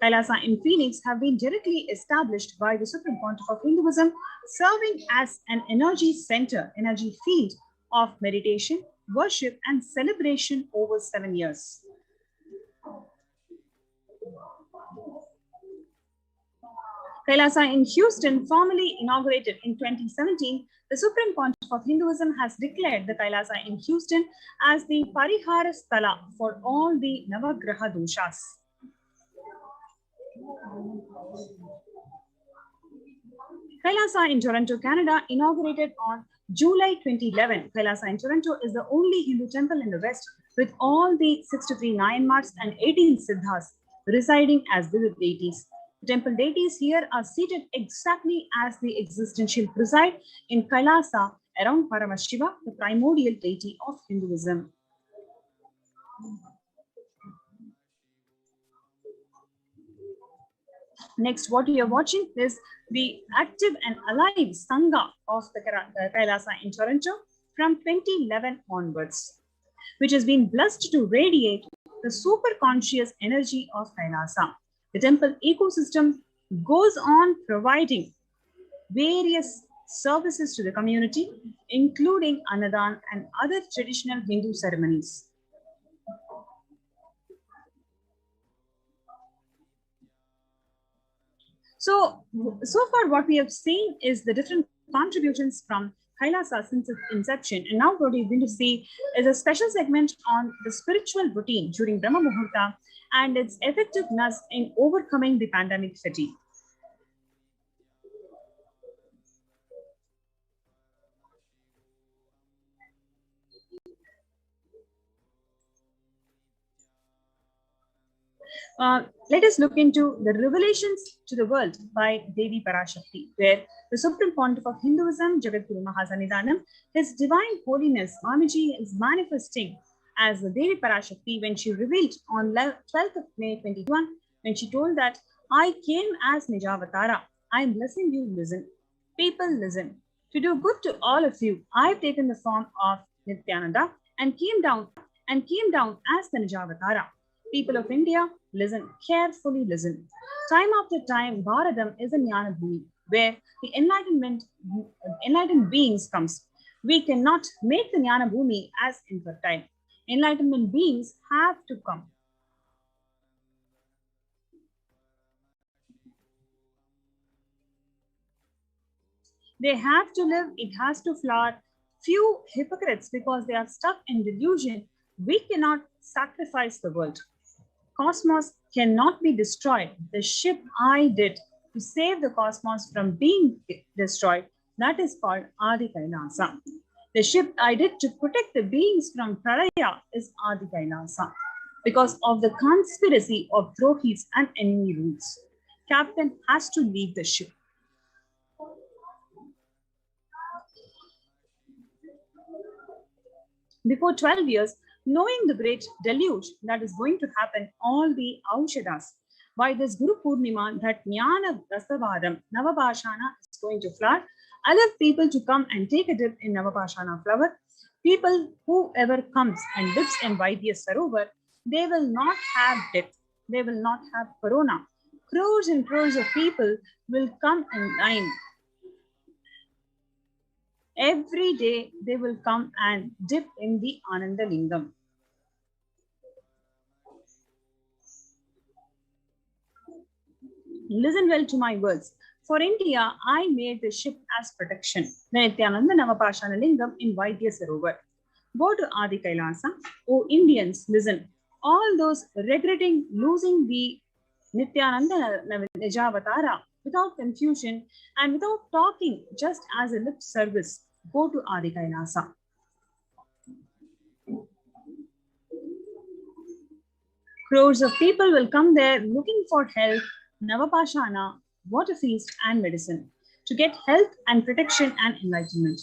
Kailasa in Phoenix have been directly established by the Supreme Pontiff of Hinduism, serving as an energy center, energy field of meditation, worship, and celebration over 7 years. Kailasa in Houston, formally inaugurated in 2017, the Supreme Pontiff of Hinduism has declared the Kailasa in Houston as the Parihara Sthala for all the Navagraha doshas. Kailasa in Toronto, Canada, inaugurated on July 2011. Kailasa in Toronto is the only Hindu temple in the West with all the 63 Nayanmars and 18 Siddhas residing as vivid deities. The temple deities here are seated exactly as the existential preside in Kailasa around Paramashiva, the primordial deity of Hinduism. Next, what you are watching is the active and alive Sangha of the Kailasa in Toronto from 2011 onwards, which has been blessed to radiate the super conscious energy of Kailasa. The temple ecosystem goes on providing various services to the community, including Annadan and other traditional Hindu ceremonies. So far what we have seen is the different contributions from Kailasa since its inception. And now what we're going to see is a special segment on the spiritual routine during Brahma Muhurta and its effectiveness in overcoming the pandemic fatigue. Let us look into the revelations to the world by Devi Parashakti, where the Supreme Pontiff of Hinduism, Jagadguru Mahasanidanam, His Divine Holiness, Swamiji, is manifesting as the Devi Parashakti when she revealed on 12th of May 2021, when she told that, I came as Nijavatara. I am blessing you, listen. People, listen. To do good to all of you, I have taken the form of Nityananda and came down as the Nijavatara. People of India, listen, carefully listen. Time after time, Bharadam is a Jnana Bhumi, where the enlightened beings comes. We cannot make the Jnana Bhumi as infertile. Enlightenment beings have to come. They have to live, it has to flower. Few hypocrites, because they are stuck in delusion, we cannot sacrifice the world. Cosmos cannot be destroyed. The ship I did to save the cosmos from being destroyed, that is called Adi Kailasa. The ship I did to protect the beings from Pralaya is Adi Kailasa. Because of the conspiracy of Drohis and enemy rules, captain has to leave the ship. Before 12 years, knowing the great deluge that is going to happen, all the Aushadas, by this Guru Purnima, that Jnana Dasavaram, Navabhashana is going to flower. I love people to come and take a dip in Navabhashana flower. People, whoever comes and dips in Vaidya Sarovar, they will not have death. They will not have corona. Crores and crores of people will come in line. Every day they will come and dip in the Ananda Lingam. Listen well to my words. For India, I made the ship as protection. The Nityananda Navapashana Lingam in Vaidya Sarovar. Go to Adi Kailasa. O Indians, listen. All those regretting losing the Nityananda Nijavatara without confusion and without talking, just as a lip service, go to Adi Kailasa. Crores of people will come there looking for health, Navapashana, water feast and medicine to get health and protection and enlightenment.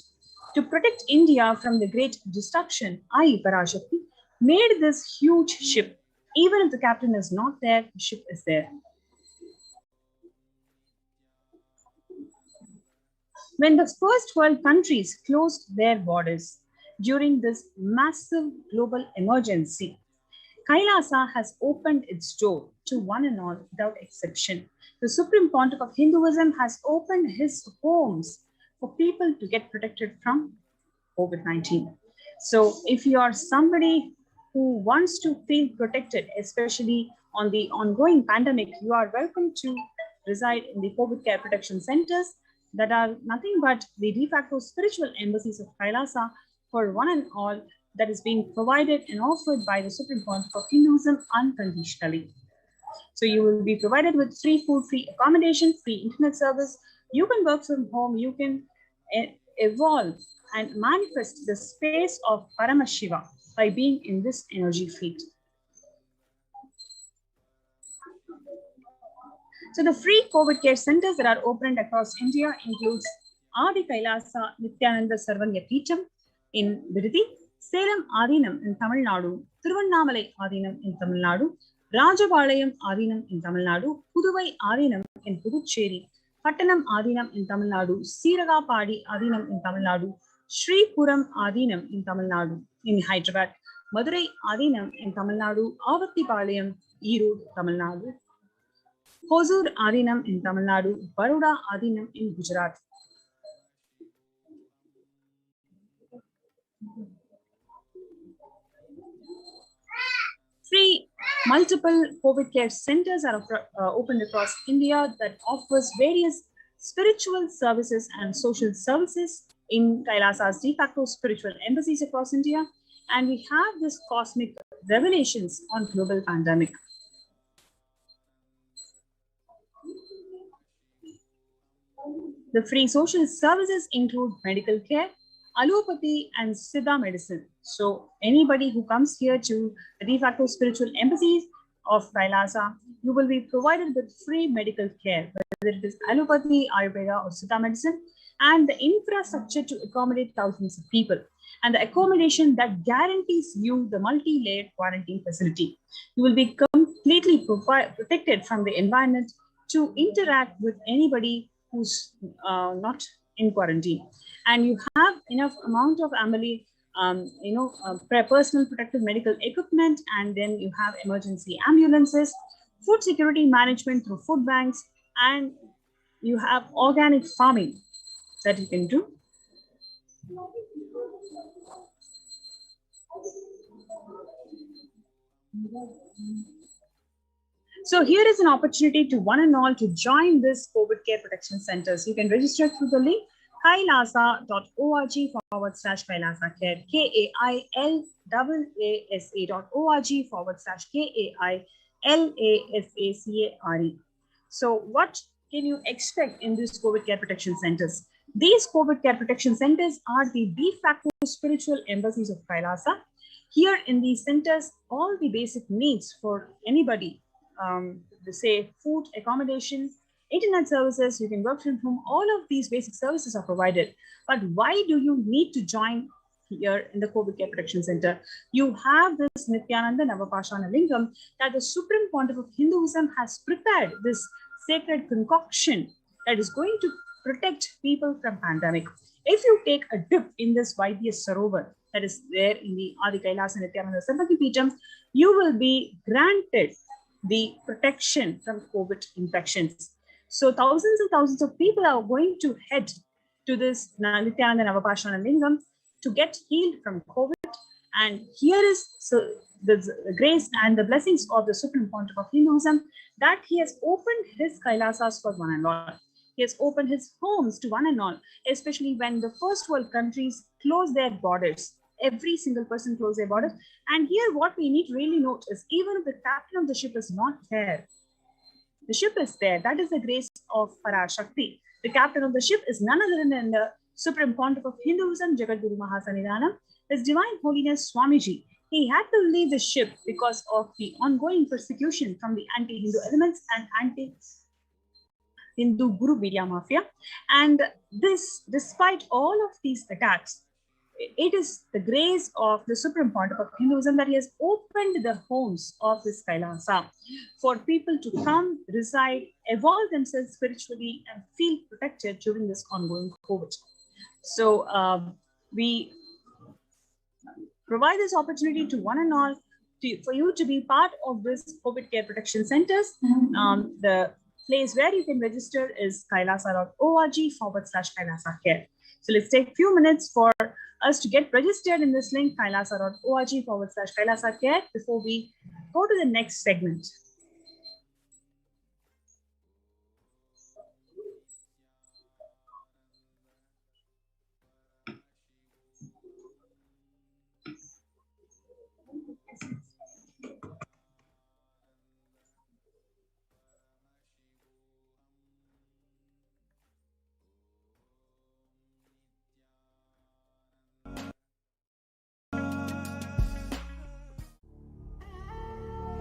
To protect India from the great destruction, I, Parashakti, made this huge ship. Even if the captain is not there, the ship is there. When the first world countries closed their borders during this massive global emergency, Kailasa has opened its door to one and all without exception. The Supreme Pontiff of Hinduism has opened his homes for people to get protected from COVID-19. So if you are somebody who wants to feel protected, especially on the ongoing pandemic, you are welcome to reside in the COVID care protection centers that are nothing but the de facto spiritual embassies of Kailasa for one and all, that is being provided and offered by the Supreme Pontiff of Hinduism unconditionally. So you will be provided with free food, free accommodation, free internet service. You can work from home. You can evolve and manifest the space of Paramashiva by being in this energy field. So the free COVID care centers that are opened across India includes Adi Kailasa Nityananda Sarvanya Peetham in Viridi, Salem Adinam in Tamil Nadu, Thiruvannamalai Adinam in Tamil Nadu, Rajapalayam Adinam in Tamil Nadu, Puduvai Adinam in Puducherry, Pattanam Adinam in Tamil Nadu, Siragapadi Adinam in Tamil Nadu, Sri Puram Adinam in Tamil Nadu, in Hyderabad, Madurai Adinam in Tamil Nadu, Avattipalayam, Erode, Tamil Nadu, Hosur Adinam in Tamil Nadu, Baroda Adinam in Gujarat. Free multiple COVID care centers are opened across India that offers various spiritual services and social services in Kailasa's de facto spiritual embassies across India. And we have this cosmic revelations on global pandemic. The free social services include medical care, allopathy and Siddha medicine. So anybody who comes here to the de facto spiritual embassies of Kailasa, you will be provided with free medical care, whether it is allopathy, Ayurveda, or Siddha medicine, and the infrastructure to accommodate thousands of people, and the accommodation that guarantees you the multi-layered quarantine facility. You will be completely protected from the environment to interact with anybody who's not in quarantine. And you have enough amount of personal protective medical equipment, and then you have emergency ambulances, food security management through food banks, and you have organic farming that you can do. So here is an opportunity to one and all to join this COVID care protection centers. You can register through the link kailasa.org/Kailasa care, KAILASA.org/KAILASACARE. So what can you expect in these COVID care protection centers? These COVID care protection centers are the de facto spiritual embassies of Kailasa. Here in these centers, all the basic needs for anybody, say food, accommodation, internet services, you can work from home, all of these basic services are provided. But why do you need to join here in the COVID Care Protection Center? You have this Nityananda Navapashana Lingam that the Supreme Pontiff of Hinduism has prepared this sacred concoction that is going to protect people from pandemic. If you take a dip in this Vaidya Sarovar that is there in the Adi Kailasa Nityananda Sarvati Peetham, you will be granted the protection from COVID infections. So thousands and thousands of people are going to head to this Nityananda Navapashana Lingam to get healed from COVID. And here is the grace and the blessings of the Supreme Pontiff of Hinduism that he has opened his Kailasas for one and all. He has opened his homes to one and all, especially when the first world countries close their borders. Every single person close their borders. And here what we need to really note is even if the captain of the ship is not there, the ship is there. That is the grace of Parashakti. The captain of the ship is none other than the Supreme Pontiff of Hinduism, Jagadguru Mahasannidhanam, His Divine Holiness Swamiji. He had to leave the ship because of the ongoing persecution from the anti-Hindu elements and anti-Hindu Guru Vidya Mafia. And this, despite all of these attacks, it is the grace of the Supreme Pontiff of Hinduism that he has opened the homes of this Kailasa for people to come, reside, evolve themselves spiritually, and feel protected during this ongoing COVID. So we provide this opportunity to one and all for you to be part of this COVID care protection centers. The place where you can register is kailasa.org/Kailasa care. So let's take a few minutes for us to get registered in this link, kailasa.org/Kailasa care, before we go to the next segment.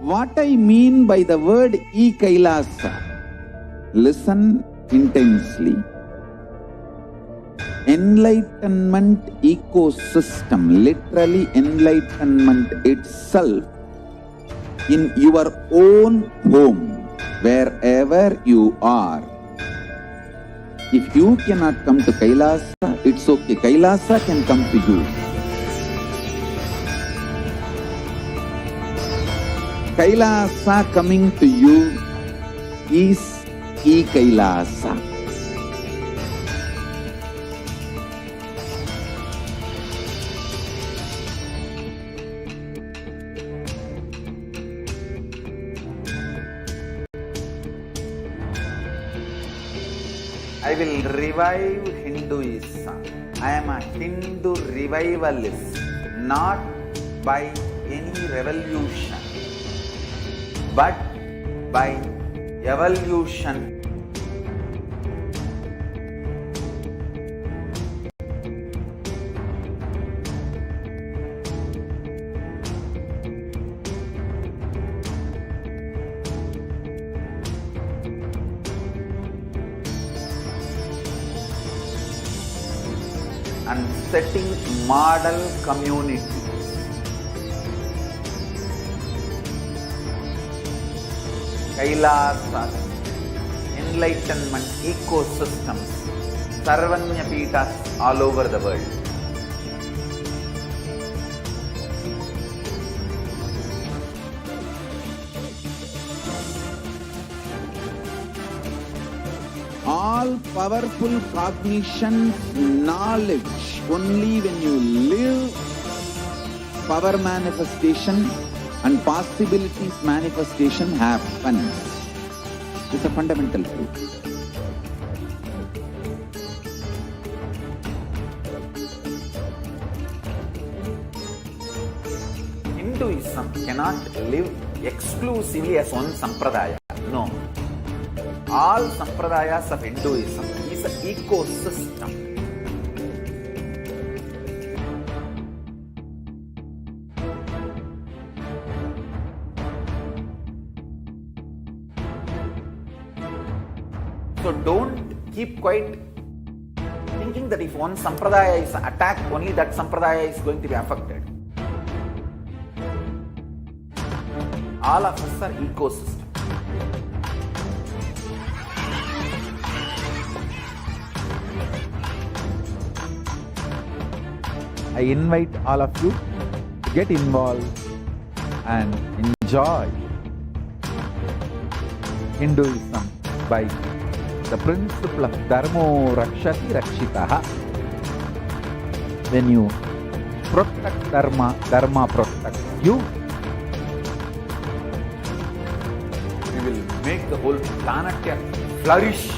What I mean by the word Kailasa, listen intensely. Enlightenment ecosystem, literally enlightenment itself, in your own home, wherever you are. If you cannot come to Kailasa, it's okay. Kailasa can come to you. Kailasa coming to you is Kailasa. I will revive Hinduism. I am a Hindu revivalist, not by any revolution, but by evolution. and setting model communities. Kailasa, enlightenment ecosystems, Sarvanya Peethas all over the world. All powerful cognition, knowledge, only when you live, power manifestation and possibilities manifestation happens. It's a fundamental truth. Hinduism cannot live exclusively as one sampradaya. No. All sampradayas of Hinduism is an ecosystem. So don't keep quiet thinking that if one sampradaya is attacked, only that sampradaya is going to be affected. All of us are ecosystem. I invite all of you to get involved and enjoy Hinduism by the principle of Dharmo Rakshati Rakshitaha. When you protect Dharma, Dharma protects you. We will make the whole planet flourish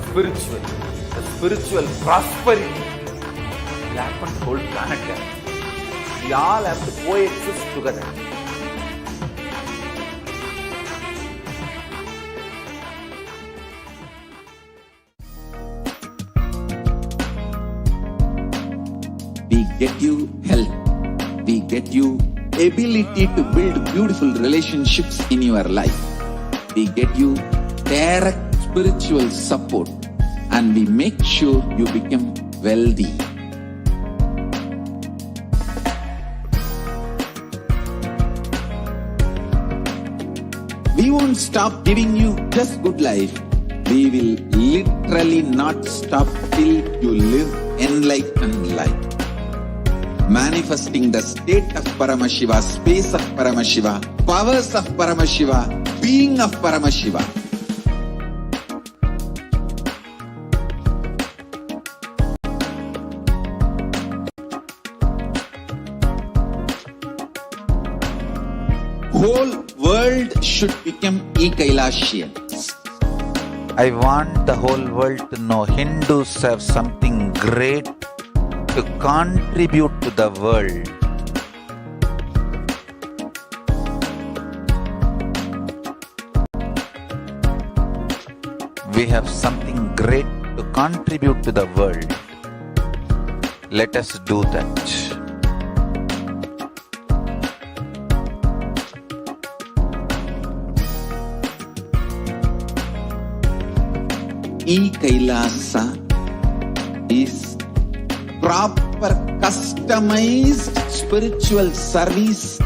spiritually. The spiritual prosperity will happen to the whole planet. We all have to coexist together. We get you health. We get you ability to build beautiful relationships in your life. We get you direct spiritual support, and we make sure you become wealthy. We won't stop giving you just good life. We will literally not stop till you live enlightened life. Manifesting the state of Paramashiva, space of Paramashiva, powers of Paramashiva, being of Paramashiva. Whole world should become Kailasians. I want the whole world to know Hindus have something great to contribute to the world. We have something great to contribute to the world. Let us do that. Kailasa is proper customized spiritual service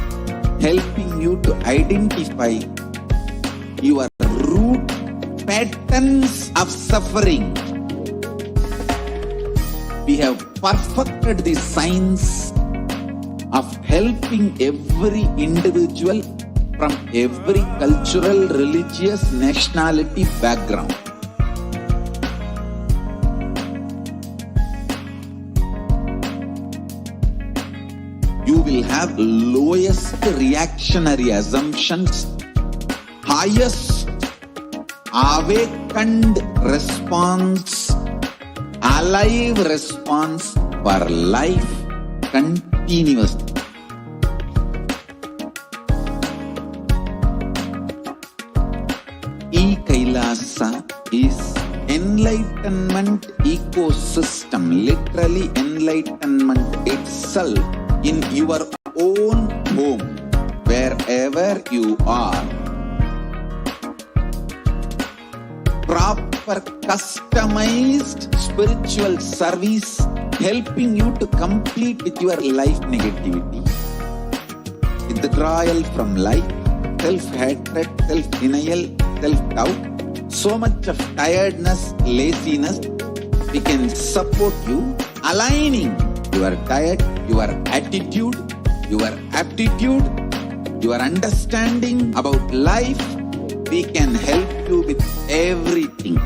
helping you to identify your root patterns of suffering. We have perfected the science of helping every individual from every cultural, religious, nationality background. You will have lowest reactionary assumptions, highest awakened response, alive response for life continuously. Kailasa is enlightenment ecosystem, literally enlightenment itself in your own home, wherever you are. Proper offer customized spiritual service, helping you to complete with your life negativity, withdrawal from life, self-hatred, self-denial, self-doubt, so much of tiredness, laziness. We can support you, aligning your diet, your attitude, your aptitude, your understanding about life. We can help you with everything.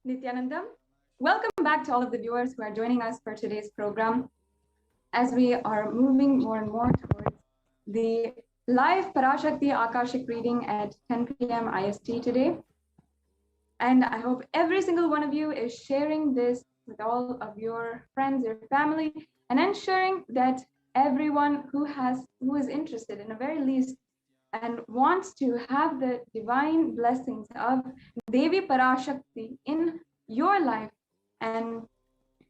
Nityanandam. Welcome back to all of the viewers who are joining us for today's program as we are moving more and more towards the live Parashakti Akashic reading at 10 p.m. IST today. And I hope every single one of you is sharing this with all of your friends, your family, and ensuring that everyone who is interested in the very least and wants to have the divine blessings of Devi Parashakti in your life. And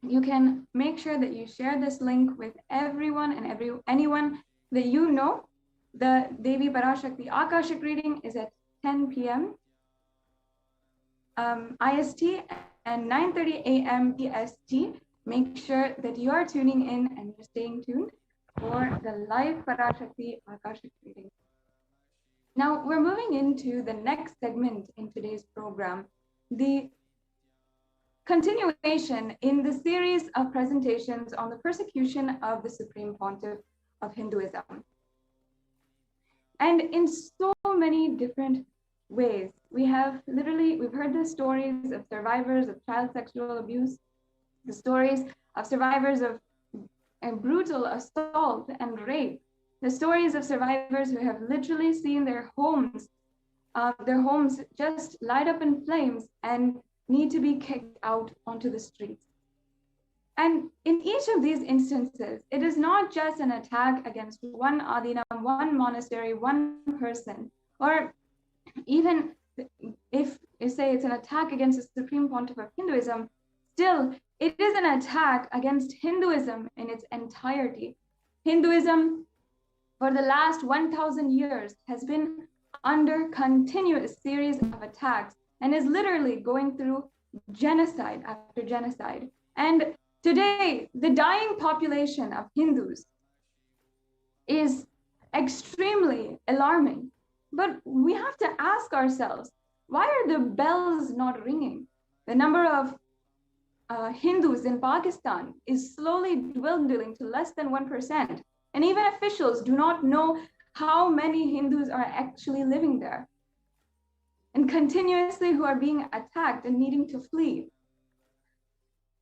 you can make sure that you share this link with everyone and anyone that you know. The Devi Parashakti Akashic reading is at 10 p.m. IST and 9:30 a.m. PST. Make sure that you are tuning in and you're staying tuned for the live Parashakti Akashic reading. Now we're moving into the next segment in today's program, the continuation in the series of presentations on the persecution of the Supreme Pontiff of Hinduism. And in so many different ways, we've heard the stories of survivors of child sexual abuse, the stories of survivors of brutal assault and rape, the stories of survivors who have literally seen their homes just light up in flames and need to be kicked out onto the streets. And in each of these instances, it is not just an attack against one adina, one monastery, one person, or even if you say it's an attack against the Supreme Pontiff of Hinduism, still it is an attack against Hinduism in its entirety. Hinduism for the last 1,000 years has been under continuous series of attacks and is literally going through genocide after genocide. And today, the dying population of Hindus is extremely alarming. But we have to ask ourselves, why are the bells not ringing? The number of Hindus in Pakistan is slowly dwindling to less than 1%. And even officials do not know how many Hindus are actually living there and continuously who are being attacked and needing to flee.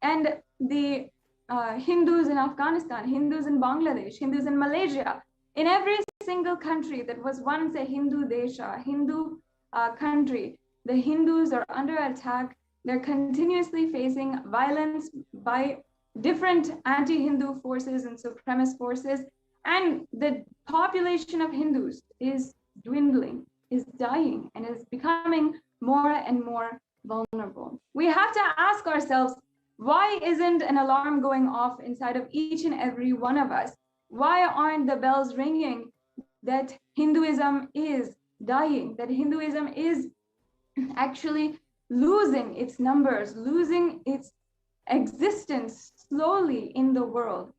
And the Hindus in Afghanistan, Hindus in Bangladesh, Hindus in Malaysia, in every single country that was once a Hindu desha, Hindu country, the Hindus are under attack. They're continuously facing violence by different anti-Hindu forces and supremacist forces. And the population of Hindus is dwindling, is dying, and is becoming more and more vulnerable. We have to ask ourselves, why isn't an alarm going off inside of each and every one of us? Why aren't the bells ringing that Hinduism is dying, that Hinduism is actually losing its numbers, losing its existence slowly in the world?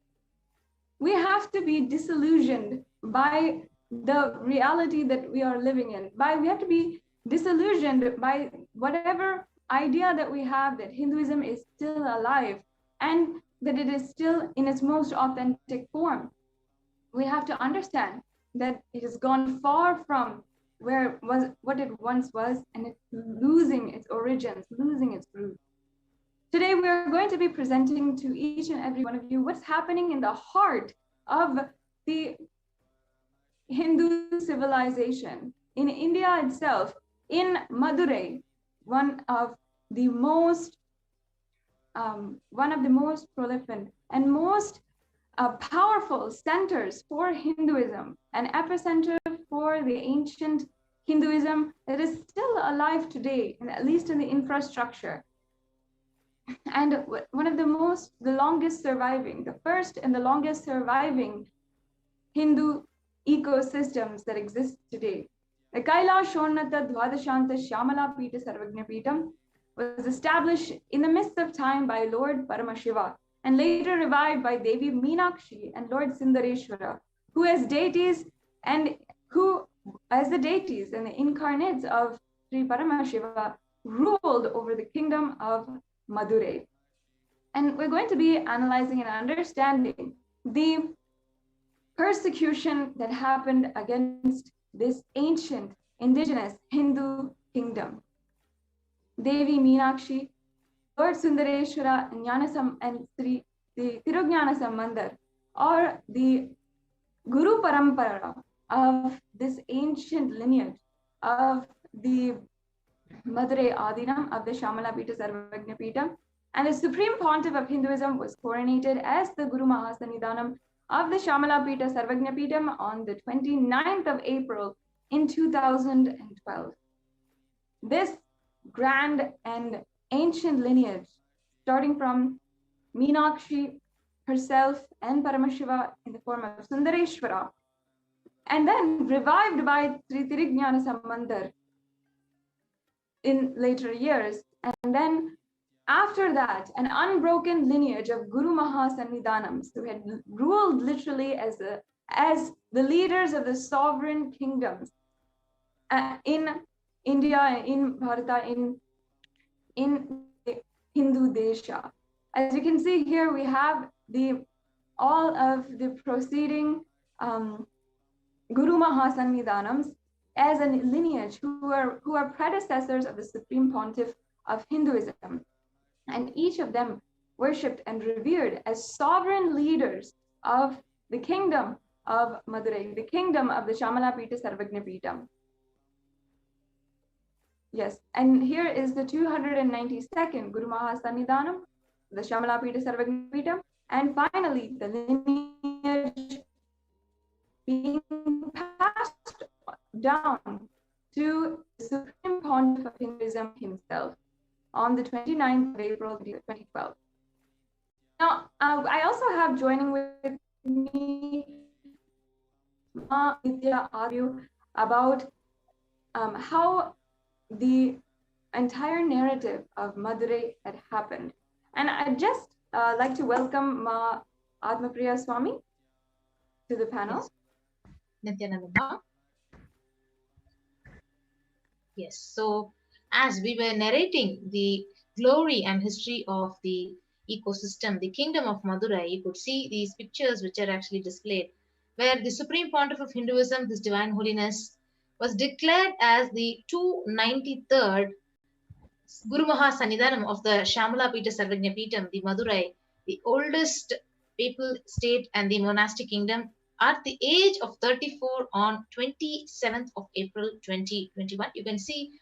We have to be disillusioned by the reality that we are living in. We have to be disillusioned by whatever idea that we have that Hinduism is still alive and that it is still in its most authentic form. We have to understand that it has gone far from what it once was, and it's losing its origins, losing its roots. Today, we're going to be presenting to each and every one of you what's happening in the heart of the Hindu civilization in India itself, in Madurai, one of the most prolific and most powerful centers for Hinduism, an epicenter for the ancient Hinduism that is still alive today, and at least in the infrastructure. And one of the longest surviving, the first and the longest surviving Hindu ecosystems that exist today. The Kailasa Dvadashanta Shyamala Pita Sarvagna Pitam was established in the midst of time by Lord Paramashiva and later revived by Devi Meenakshi and Lord Sundareshwara, who as deities and the incarnates of Sri Paramashiva ruled over the kingdom of Madurai. And we're going to be analyzing and understanding the persecution that happened against this ancient indigenous Hindu kingdom. Devi Meenakshi, Lord Sundareshwara, and the Tirujnana Sambandar, or the Guru Parampara of this ancient lineage of the Madurai Adinam of the Shyamala Pita Sarvagna Pita, and the Supreme Pontiff of Hinduism was coronated as the Guru Mahasannidhanam of the Shyamala Pita Sarvagna Pitam on the 29th of April in 2012. This grand and ancient lineage, starting from Meenakshi herself and Paramashiva in the form of Sundareshwara, and then revived by Sri Tirujnana Sambandar in later years, and then after that, an unbroken lineage of Guru Mahasannidhanams who had ruled literally as the leaders of the sovereign kingdoms in India, in Bharata, in the Hindu Desha. As you can see here, we have all of the preceding Guru Mahasannidhanams as a lineage who are predecessors of the Supreme Pontiff of Hinduism. And each of them worshipped and revered as sovereign leaders of the kingdom of Madurai, the kingdom of the Shyamala Pita Sarvagna Pitam. Yes, and here is the 292nd Guru Mahasannidhanam, the Shyamala Pita Sarvagna Pitam, and finally the lineage being passed down to the Supreme Pontiff of Hinduism himself on the 29th of April 2012. Now, I also have joining with me Ma Nitya argue about how the entire narrative of Madurai had happened. And I'd just like to welcome Ma Atmapriya Swami to the panel. Nityananda. Yes, so as we were narrating the glory and history of the ecosystem, the kingdom of Madurai, you could see these pictures which are actually displayed, where the Supreme Pontiff of Hinduism, His Divine Holiness, was declared as the 293rd Guru Mahasannidhanam of the Shyamala Pita Sarvagna Pitam, the Madurai, the oldest papal state and the monastic kingdom, at the age of 34 on 27th of April 2021. You can see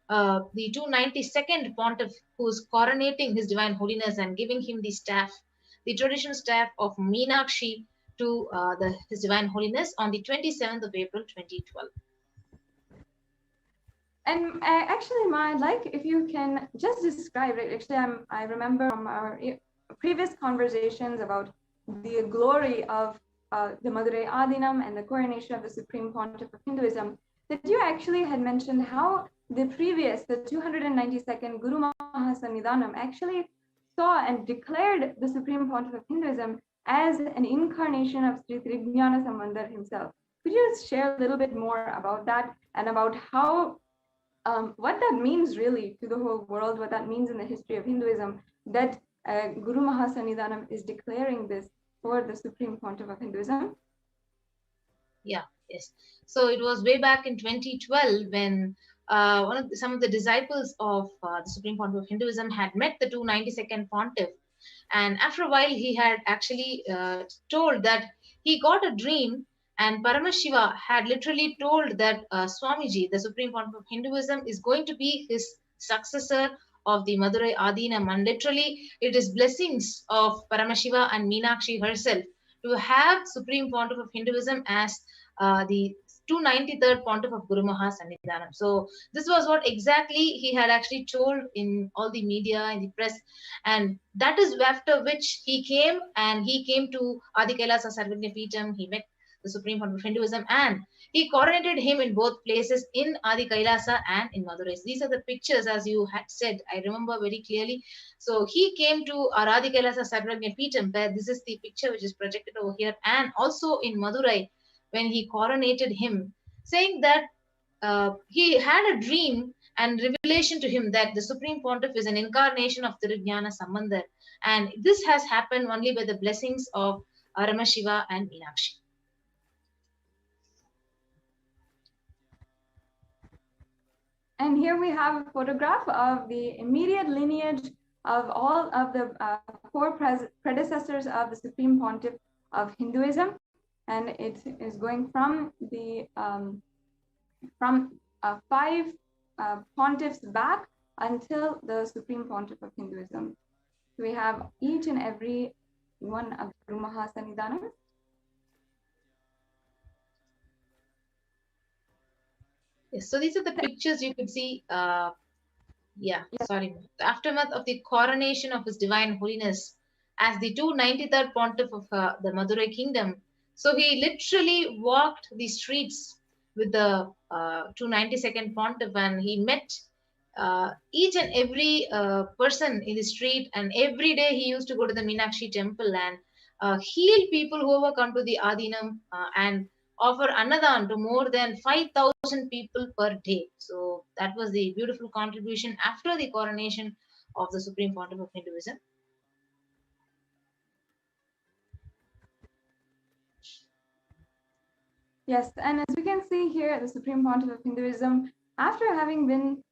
the 292nd Pontiff who is coronating His Divine Holiness and giving him the staff, the traditional staff of Meenakshi to His Divine Holiness on the 27th of April 2012. And actually, Ma, I'd like if you can just describe it. Actually, I remember from our previous conversations about the glory of the Madurai Adinam and the coronation of the Supreme Pontiff of Hinduism, that you actually had mentioned how the 292nd Guru Mahasannidhanam actually saw and declared the Supreme Pontiff of Hinduism as an incarnation of Sri Tirujnana Sambandar himself. Could you just share a little bit more about that and about how what that means really to the whole world, what that means in the history of Hinduism, that Guru Mahasannidhanam is declaring this for the Supreme Pontiff of Hinduism? Yeah, yes. So it was way back in 2012 when some of the disciples of the Supreme Pontiff of Hinduism had met the 292nd Pontiff, and after a while he had actually told that he got a dream, and Paramashiva had literally told that Swamiji, the Supreme Pontiff of Hinduism, is going to be his successor of the Madurai Adinam, and literally it is blessings of Paramashiva and Meenakshi herself to have Supreme Pontiff of Hinduism as the 293rd Pontiff of Guru Maha Sannidhanam. So this was what exactly he had actually told in all the media, in the press, and that is after which he came to Adi Kailasa Sarvagya Peetham. He met the Supreme Pontiff of Hinduism, and he coronated him in both places, in Adi Kailasa and in Madurai. These are the pictures, as you had said. I remember very clearly. So he came to our Adi Kailasa Sarvagya Peetham, where this is the picture which is projected over here, and also in Madurai when he coronated him, saying that he had a dream and revelation to him that the Supreme Pontiff is an incarnation of Tirujnana Sambandar, and this has happened only by the blessings of Ramashiva and Meenakshi. And here we have a photograph of the immediate lineage of all of the four predecessors of the Supreme Pontiff of Hinduism, and it is going from the five pontiffs back until the Supreme Pontiff of Hinduism. So we have each and every one of Guru Maha Sannidhanam. Yes, so these are the pictures you could see. The aftermath of the coronation of His Divine Holiness as the 293rd Pontiff of the Madurai Kingdom. So he literally walked the streets with the 292nd Pontiff, and he met each and every person in the street, and every day he used to go to the Meenakshi temple and heal people who ever come to the Adinam, and offer Annadan to more than 5,000 people per day. So that was the beautiful contribution after the coronation of the Supreme Pontiff of Hinduism. Yes, and as we can see here, the Supreme Pontiff of Hinduism, after having been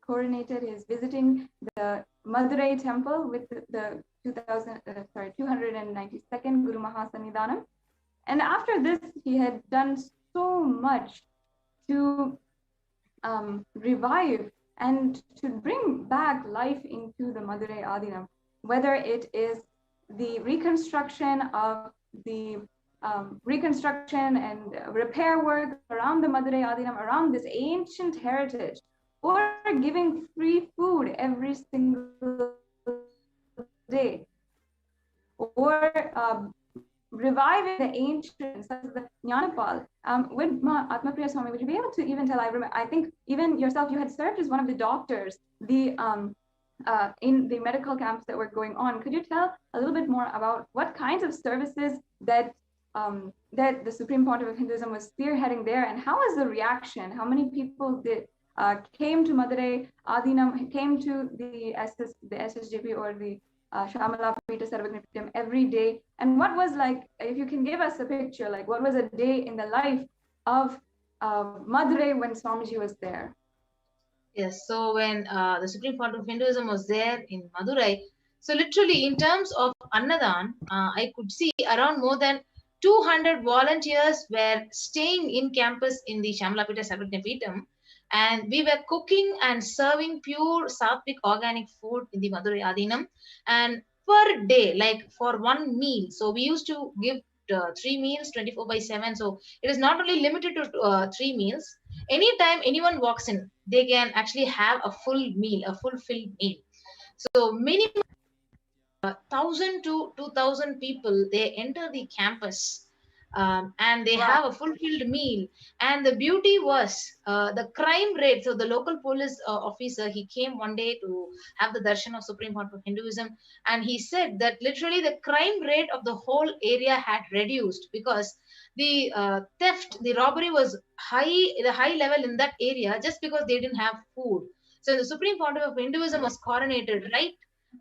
coronated, is visiting the Madurai temple with the 292nd Guru Maha Sannidhanam. And after this, he had done so much to revive and to bring back life into the Madurai Adinam, whether it is the reconstruction of the reconstruction and repair work around the Madurai Adinam, around this ancient heritage, or giving free food every single day, or reviving the ancients, such as the Jnanapal. With Atmapriya Swami, would you be able to even tell, I think even yourself, you had served as one of the doctors in the medical camps that were going on. Could you tell a little bit more about what kinds of services that that the Supreme Pontiff of Hinduism was spearheading there, and how was the reaction? How many people came to Madurai Adinam, came to the SSJP or the Shamala Peeta Sarvagya Peetham every day? And what was, like, if you can give us a picture, like what was a day in the life of Madurai when Swamiji was there? Yes, so when the Supreme Pontiff of Hinduism was there in Madurai, so literally in terms of Annadan, I could see around more than 200 volunteers were staying in campus in the Shamala Peeta Sarvagya Peetham, and we were cooking and serving pure sattvic organic food in the Madurai Adinam, and per day, like for one meal. So we used to give 3 meals 24/7. So it is not only limited to 3 meals. Anytime anyone walks in, they can actually have a full meal, a fulfilled meal. So minimum 1,000 to 2,000 people, they enter the campus, and they have a fulfilled meal. And the beauty was the crime rate. So the local police officer, he came one day to have the darshan of Supreme Pontiff of Hinduism, and he said that literally the crime rate of the whole area had reduced, because the theft, the robbery was the high level in that area, just because they didn't have food. So the Supreme Pontiff of Hinduism was coronated right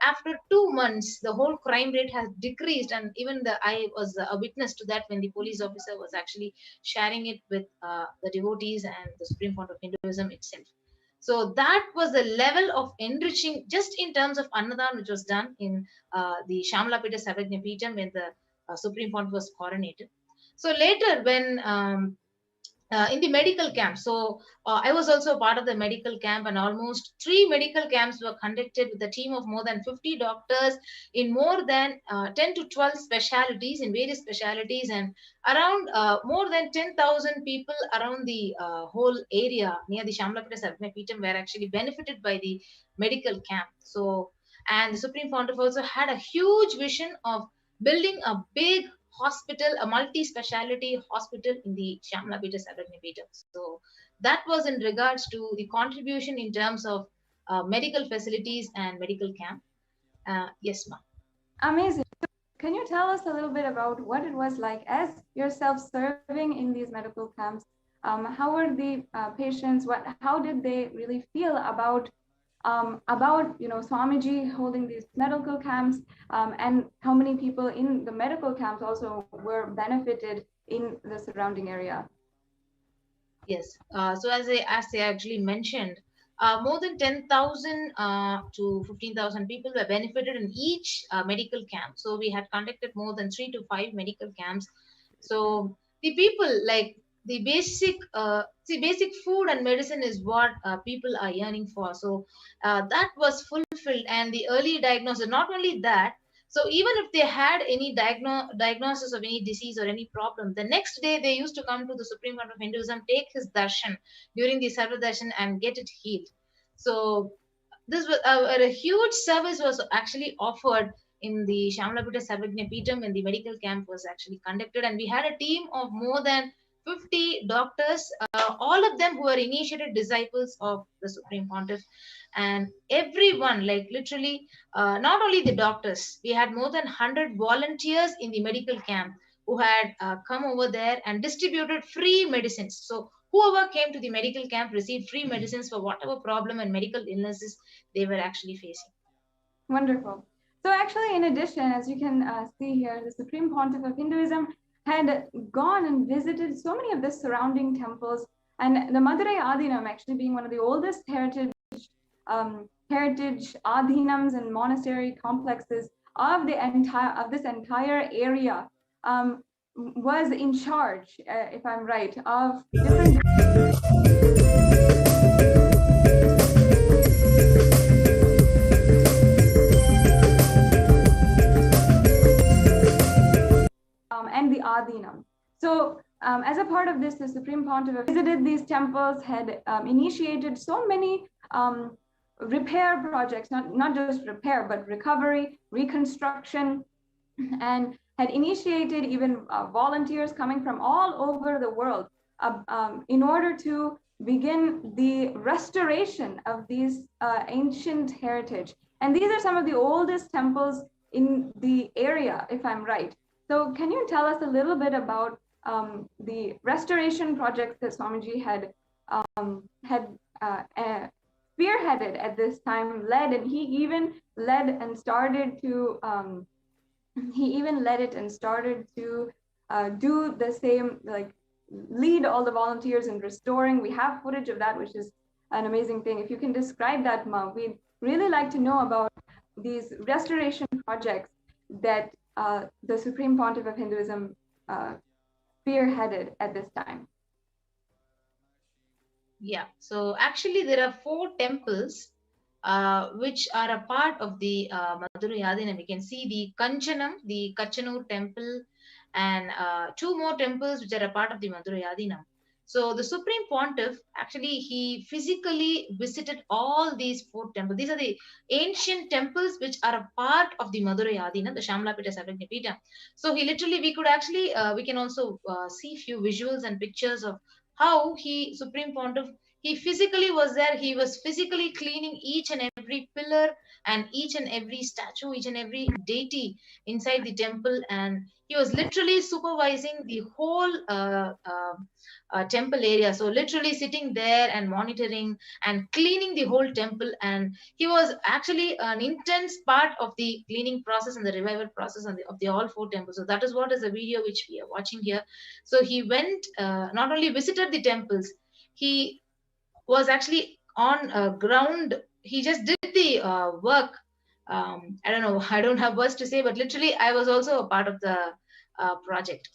after 2 months, the whole crime rate has decreased. And even I was a witness to that when the police officer was actually sharing it with the devotees and the Supreme Court of Hinduism itself. So that was the level of enriching just in terms of Annadan, which was done in the Shamlapeta Sarvajna Peetham when the Supreme Court was coronated. So later, when in the medical camp. So I was also part of the medical camp, and almost 3 medical camps were conducted with a team of more than 50 doctors in more than 10 to 12 specialities, in various specialities, and around more than 10,000 people around the whole area near the Shamlapeta Sarvajna Peetham were actually benefited by the medical camp. So, and the Supreme Pontiff also had a huge vision of building a big hospital, a multi-speciality hospital in the Shamlapeta Sarvajna Peetham. So that was in regards to the contribution in terms of medical facilities and medical camp. Yes, ma'am. Amazing. Can you tell us a little bit about what it was like as yourself serving in these medical camps? How were the patients? How did they really feel about Swamiji holding these medical camps, and how many people in the medical camps also were benefited in the surrounding area? Yes. So as I actually mentioned, more than 10,000 to 15,000 people were benefited in each medical camp. So we had conducted more than 3 to 5 medical camps. So the people, like the basic food and medicine is what people are yearning for. So that was fulfilled, and the early diagnosis. Not only that, so even if they had any diagnosis of any disease or any problem, the next day they used to come to the Supreme Court of Hinduism, take his darshan during the Sarva darshan and get it healed. So this was a huge service was actually offered in the Shamlapeta Sarvajna Peetham when the medical camp was actually conducted, and we had a team of more than 50 doctors, all of them who were initiated disciples of the Supreme Pontiff, and everyone, like literally, not only the doctors, we had more than 100 volunteers in the medical camp who had come over there and distributed free medicines. So whoever came to the medical camp received free medicines for whatever problem and medical illnesses they were actually facing. Wonderful. So actually, in addition, as you can see here, the Supreme Pontiff of Hinduism had gone and visited so many of the surrounding temples, and the Madurai Adhinam actually being one of the oldest heritage adhinams and monastery complexes of this entire area, was in charge, if I'm right, of different and the Adhinam. So as a part of this, the Supreme Pontiff visited these temples, had initiated so many repair projects, not just repair, but recovery, reconstruction, and had initiated even volunteers coming from all over the world in order to begin the restoration of these ancient heritage. And these are some of the oldest temples in the area, if I'm right. So can you tell us a little bit about the restoration projects that Swamiji had spearheaded at this time, led, and he even led and started to do the same, like lead all the volunteers in restoring. We have footage of that, which is an amazing thing. If you can describe that, Ma, we'd really like to know about these restoration projects that the Supreme Pontiff of Hinduism spearheaded at this time. Yeah, so actually there are 4 temples which are a part of the Madurai Adhinam. We can see the Kanchanam, the Kachanur temple, and 2 more temples which are a part of the Madurai Adhinam. So the Supreme Pontiff, actually, he physically visited all these 4 temples. These are the ancient temples which are a part of the Madurai Adhinam, the Shamlapeta Sarvajna Peetham. So he literally, we could actually, we can also see few visuals and pictures of how Supreme Pontiff, he physically was there. He was physically cleaning each and every pillar and each and every statue, each and every deity inside the temple. And he was literally supervising the whole temple area. So literally sitting there and monitoring and cleaning the whole temple. And he was actually an intense part of the cleaning process and the revival process of the all four temples. So that is what is the video which we are watching here. So he went, not only visited the temples, he was actually on ground. He just did the work. I don't know, I don't have words to say, but literally I was also a part of the project.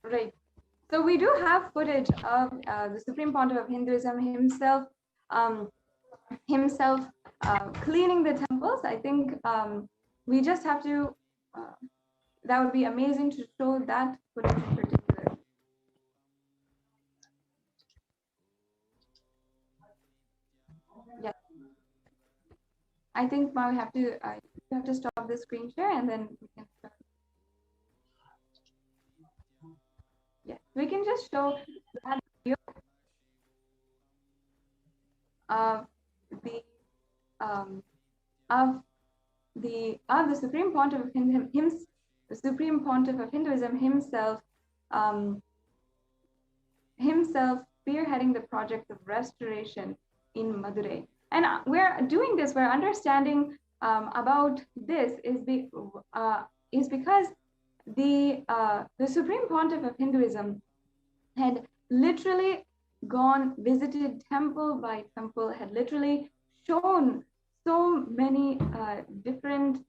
Right. So we do have footage of the Supreme Pontiff of Hinduism himself, cleaning the temples. I think we just have to. That would be amazing to show that footage in particular. Yes. I think now we have to stop the screen share and then we can start. Yes, we can just show that video of the Supreme Pontiff of the Supreme Pontiff of Hinduism himself, spearheading the project of restoration in Madurai. And we're doing this. We're understanding about this is because the Supreme Pontiff of Hinduism had literally visited temple by temple, had literally shown so many different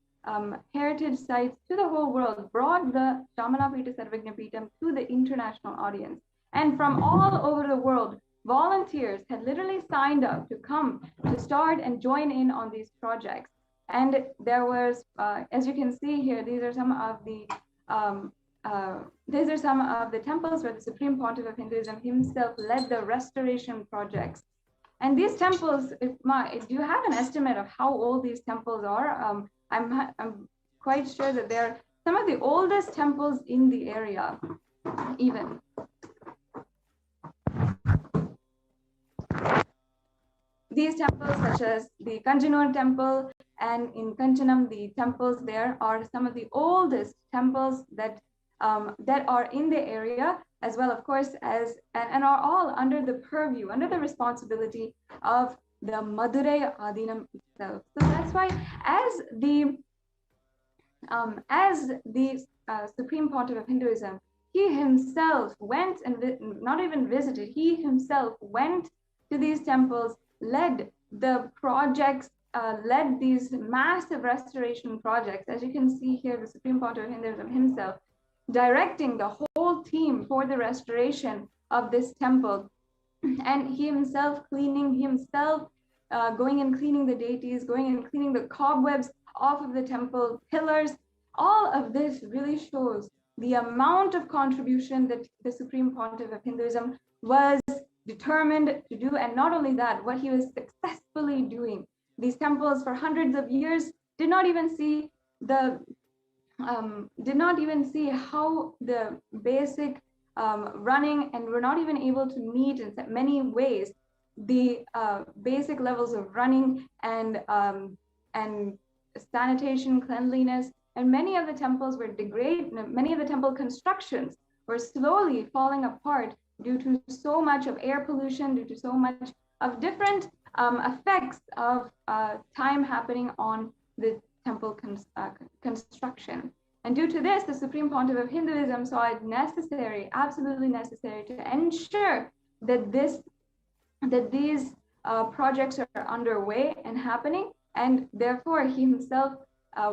heritage sites to the whole world, brought the Shamanapita Sarvagnapitam to the international audience. And from all over the world, volunteers had literally signed up to come to start and join in on these projects. And there was, as you can see here, these are some of the temples where the Supreme Pontiff of Hinduism himself led the restoration projects. And these temples, do you have an estimate of how old these temples are? I'm quite sure that they're some of the oldest temples in the area, even. These temples, such as the Kanjanur temple and in Kanchanam, the temples there are some of the oldest temples that are in the area, as well, of course, and are all under the purview, under the responsibility of the Madurai Adinam itself. So that's why, as the Supreme Pontiff of Hinduism, he himself went and not even visited, he himself went to these temples, led the projects, led these massive restoration projects. As you can see here, the Supreme Pontiff of Hinduism himself directing the whole team for the restoration of this temple, and he himself cleaning, going and cleaning the deities, going and cleaning the cobwebs off of the temple pillars. All of this really shows the amount of contribution that the Supreme Pontiff of Hinduism was determined to do, and not only that, what he was successfully doing. These temples for hundreds of years did not even see how the basic running, and were not even able to meet in many ways the basic levels of running and sanitation, cleanliness, and many of the temples were many of the temple constructions were slowly falling apart due to so much of air pollution, due to so much of different effects of time happening on the temple construction. And due to this, the Supreme Pontiff of Hinduism saw it necessary, absolutely necessary, to ensure that these projects are underway and happening, and therefore he himself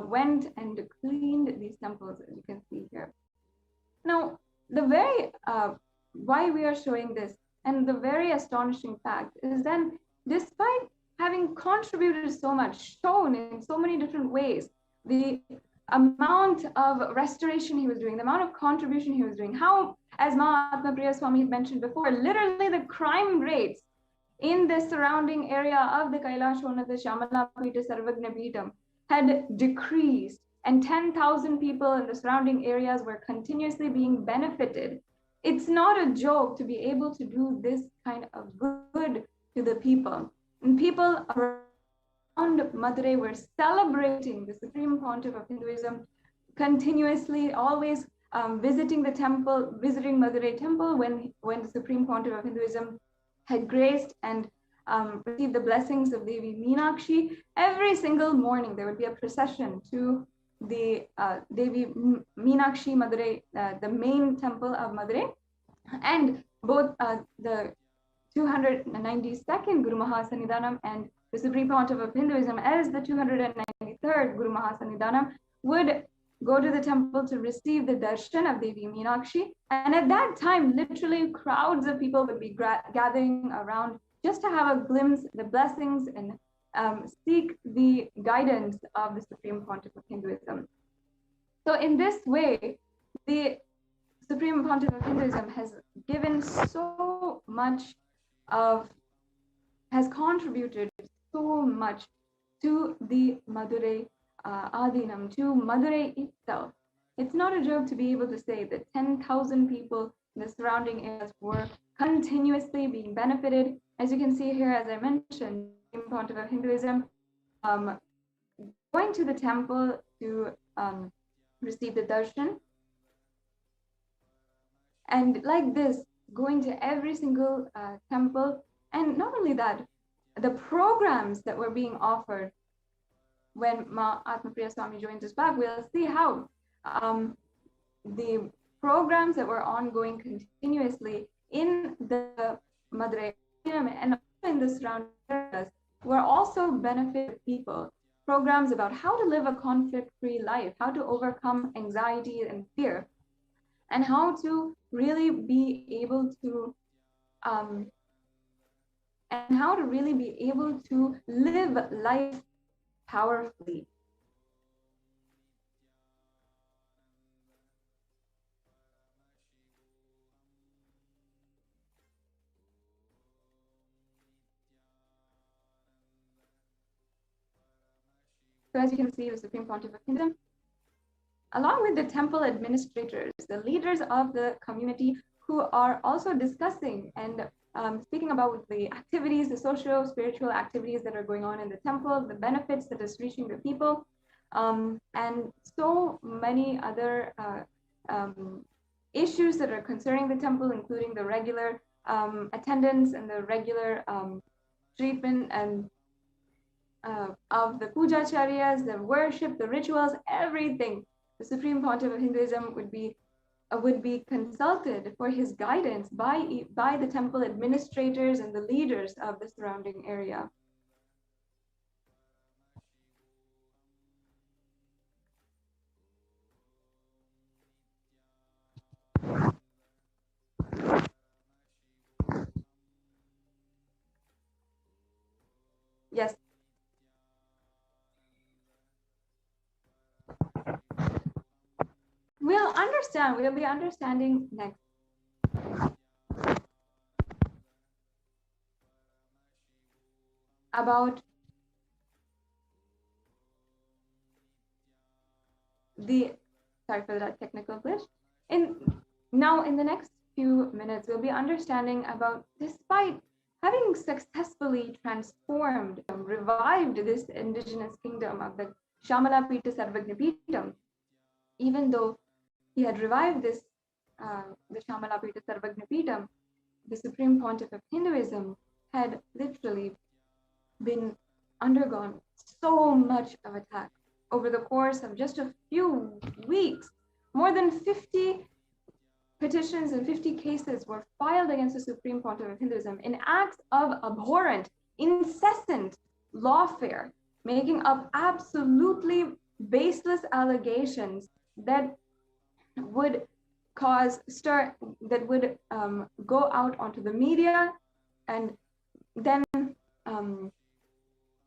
went and cleaned these temples, as you can see here. Now, the very why we are showing this, and the very astonishing fact is then, despite having contributed so much, shown in so many different ways, the amount of restoration he was doing, the amount of contribution he was doing, how, as Mahatma Priya Swami had mentioned before, literally the crime rates in the surrounding area of the Kailasa Shamanapita Sarvagnapitam had decreased, and 10,000 people in the surrounding areas were continuously being benefited. It's not a joke to be able to do this kind of good to the people. And people around Madurai were celebrating the Supreme Pontiff of Hinduism continuously, always visiting the temple, visiting Madurai temple when the Supreme Pontiff of Hinduism had graced and received the blessings of Devi Meenakshi. Every single morning there would be a procession to the Devi Meenakshi Madurai, the main temple of Madurai, and both the 292nd Guru Mahasanidhanam and the Supreme Pontiff of Hinduism as the 293rd Guru Mahasanidhanam would go to the temple to receive the darshan of Devi Meenakshi. And at that time, literally crowds of people would be gathering around just to have a glimpse, the blessings, and seek the guidance of the Supreme Pontiff of Hinduism. So in this way, the Supreme Pontiff of Hinduism has given so much has contributed so much to the Madurai Adinam, to Madurai itself. It's not a joke to be able to say that 10,000 people in the surrounding areas were continuously being benefited. As you can see here, as I mentioned, the Supreme Pontiff of Hinduism going to the temple to receive the darshan. And like this, going to every single temple. And not only that, the programs that were being offered when Ma Atmapriya Swami joins us back, we'll see how the programs that were ongoing continuously in the Madurai and in the surrounding areas were also benefit people. Programs about how to live a conflict-free life, how to overcome anxiety and fear, and how to really be able to live life powerfully. So as you can see, the Supreme Pontiff of Hinduism, along with the temple administrators, the leaders of the community, who are also discussing and speaking about the activities, the socio-spiritual activities that are going on in the temple, the benefits that is reaching the people, and so many other issues that are concerning the temple, including the regular attendance and the regular treatment and of the pujacharyas, the worship, the rituals, everything. The Supreme Pontiff of Hinduism would be consulted for his guidance by the temple administrators and the leaders of the surrounding area. Yes. We'll be understanding next. About sorry for that technical glitch. Now in the next few minutes, we'll be understanding about, despite having successfully transformed and revived this indigenous kingdom of the Shamala Pita Sarvagna Pitam, even though he had revived this, the Shamala Pita Sarvagna Pitam, the Supreme Pontiff of Hinduism had literally been undergone so much of attack over the course of just a few weeks. More than 50 petitions and 50 cases were filed against the Supreme Pontiff of Hinduism in acts of abhorrent, incessant lawfare, making up absolutely baseless allegations that would go out onto the media and then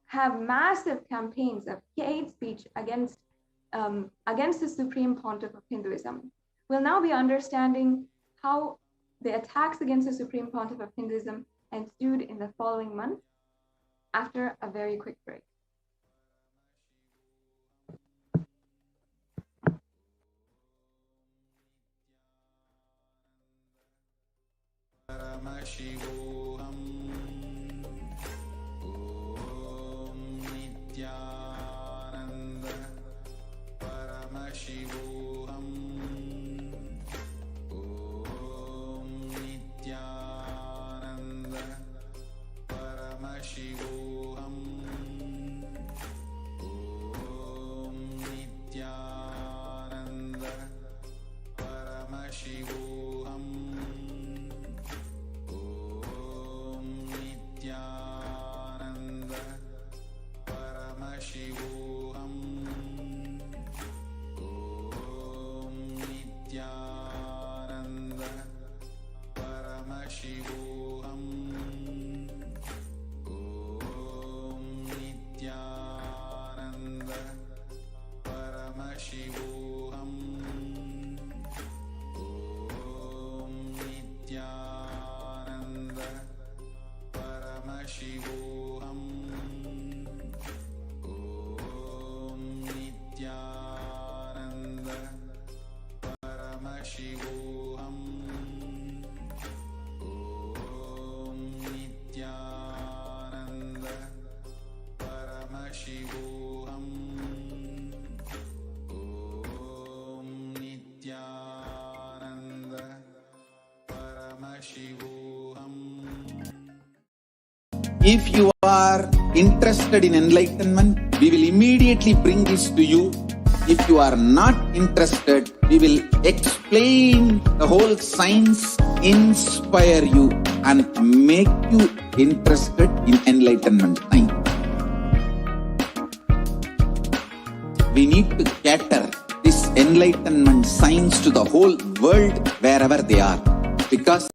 have massive campaigns of hate speech against the Supreme Pontiff of Hinduism. We'll now be understanding how the attacks against the Supreme Pontiff of Hinduism ensued in the following months after a very quick break. If you are interested in enlightenment, we will immediately bring this to you. If you are not interested, we will explain the whole science, inspire you, and make you interested in enlightenment science. We need to cater this enlightenment science to the whole world wherever they are, because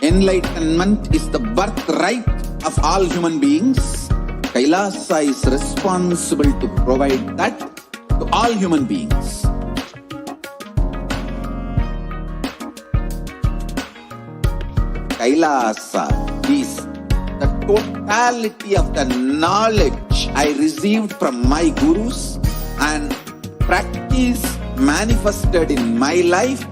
enlightenment is the birthright of all human beings. Kailasa is responsible to provide that to all human beings. Kailasa is the totality of the knowledge I received from my gurus and practice manifested in my life,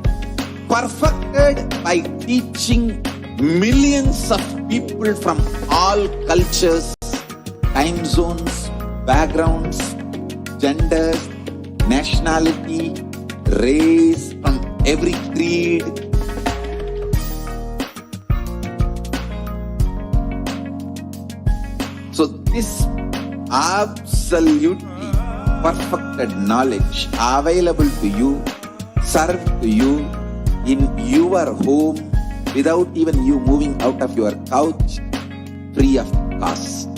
perfected by teaching millions of people from all cultures, time zones, backgrounds, genders, nationality, race, from every creed. So this absolutely perfected knowledge available to you, served to you in your home without even you moving out of your couch, free of cost.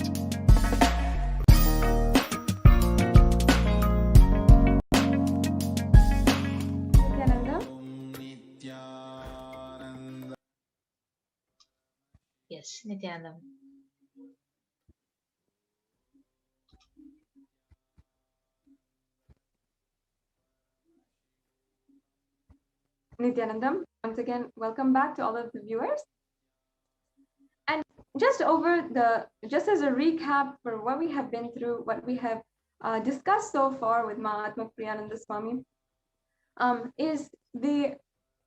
Yes, Nityanandam. Nityanandam, once again, welcome back to all of the viewers. And just as a recap for what we have been through, what we have discussed so far with Mahatma Priyananda Swami, is the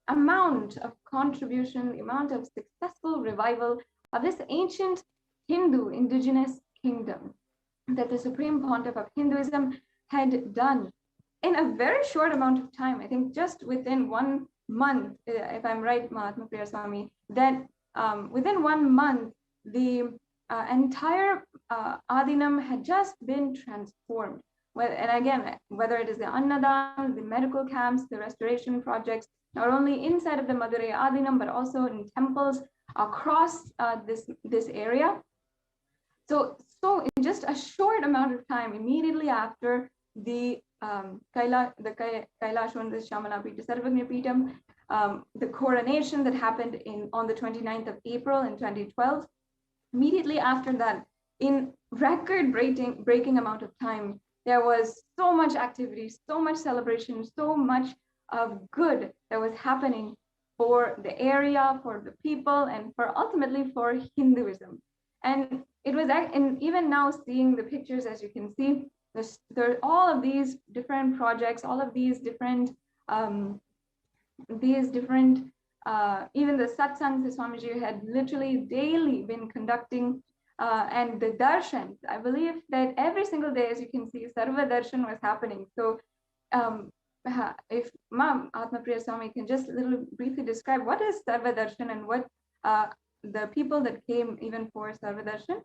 amount of contribution, the amount of successful revival of this ancient Hindu indigenous kingdom that the Supreme Pontiff of Hinduism had done in a very short amount of time. I think just within 1 month, if I'm right, Mahatma Priya Swami, that within 1 month, the entire Adinam had just been transformed. And again, whether it is the Annadan, the medical camps, the restoration projects, not only inside of the Madurai Adinam, but also in temples across this area. So in just a short amount of time, immediately after the Kailashwan, the Shamanapita Sarvagnapitam, the coronation that happened on the 29th of April in 2012, immediately after that, in record-breaking amount of time, there was so much activity, so much celebration, so much of good that was happening for the area, for the people, and ultimately for Hinduism. And it was, and even now seeing the pictures, as you can see, there are all of these different projects, all of these different, even the satsangs that Swamiji had literally daily been conducting, and the darshans. I believe that every single day, as you can see, Sarva Darshan was happening. So if Atma Priya Swami can just briefly describe what is Sarva Darshan and what the people that came even for Sarva Darshan.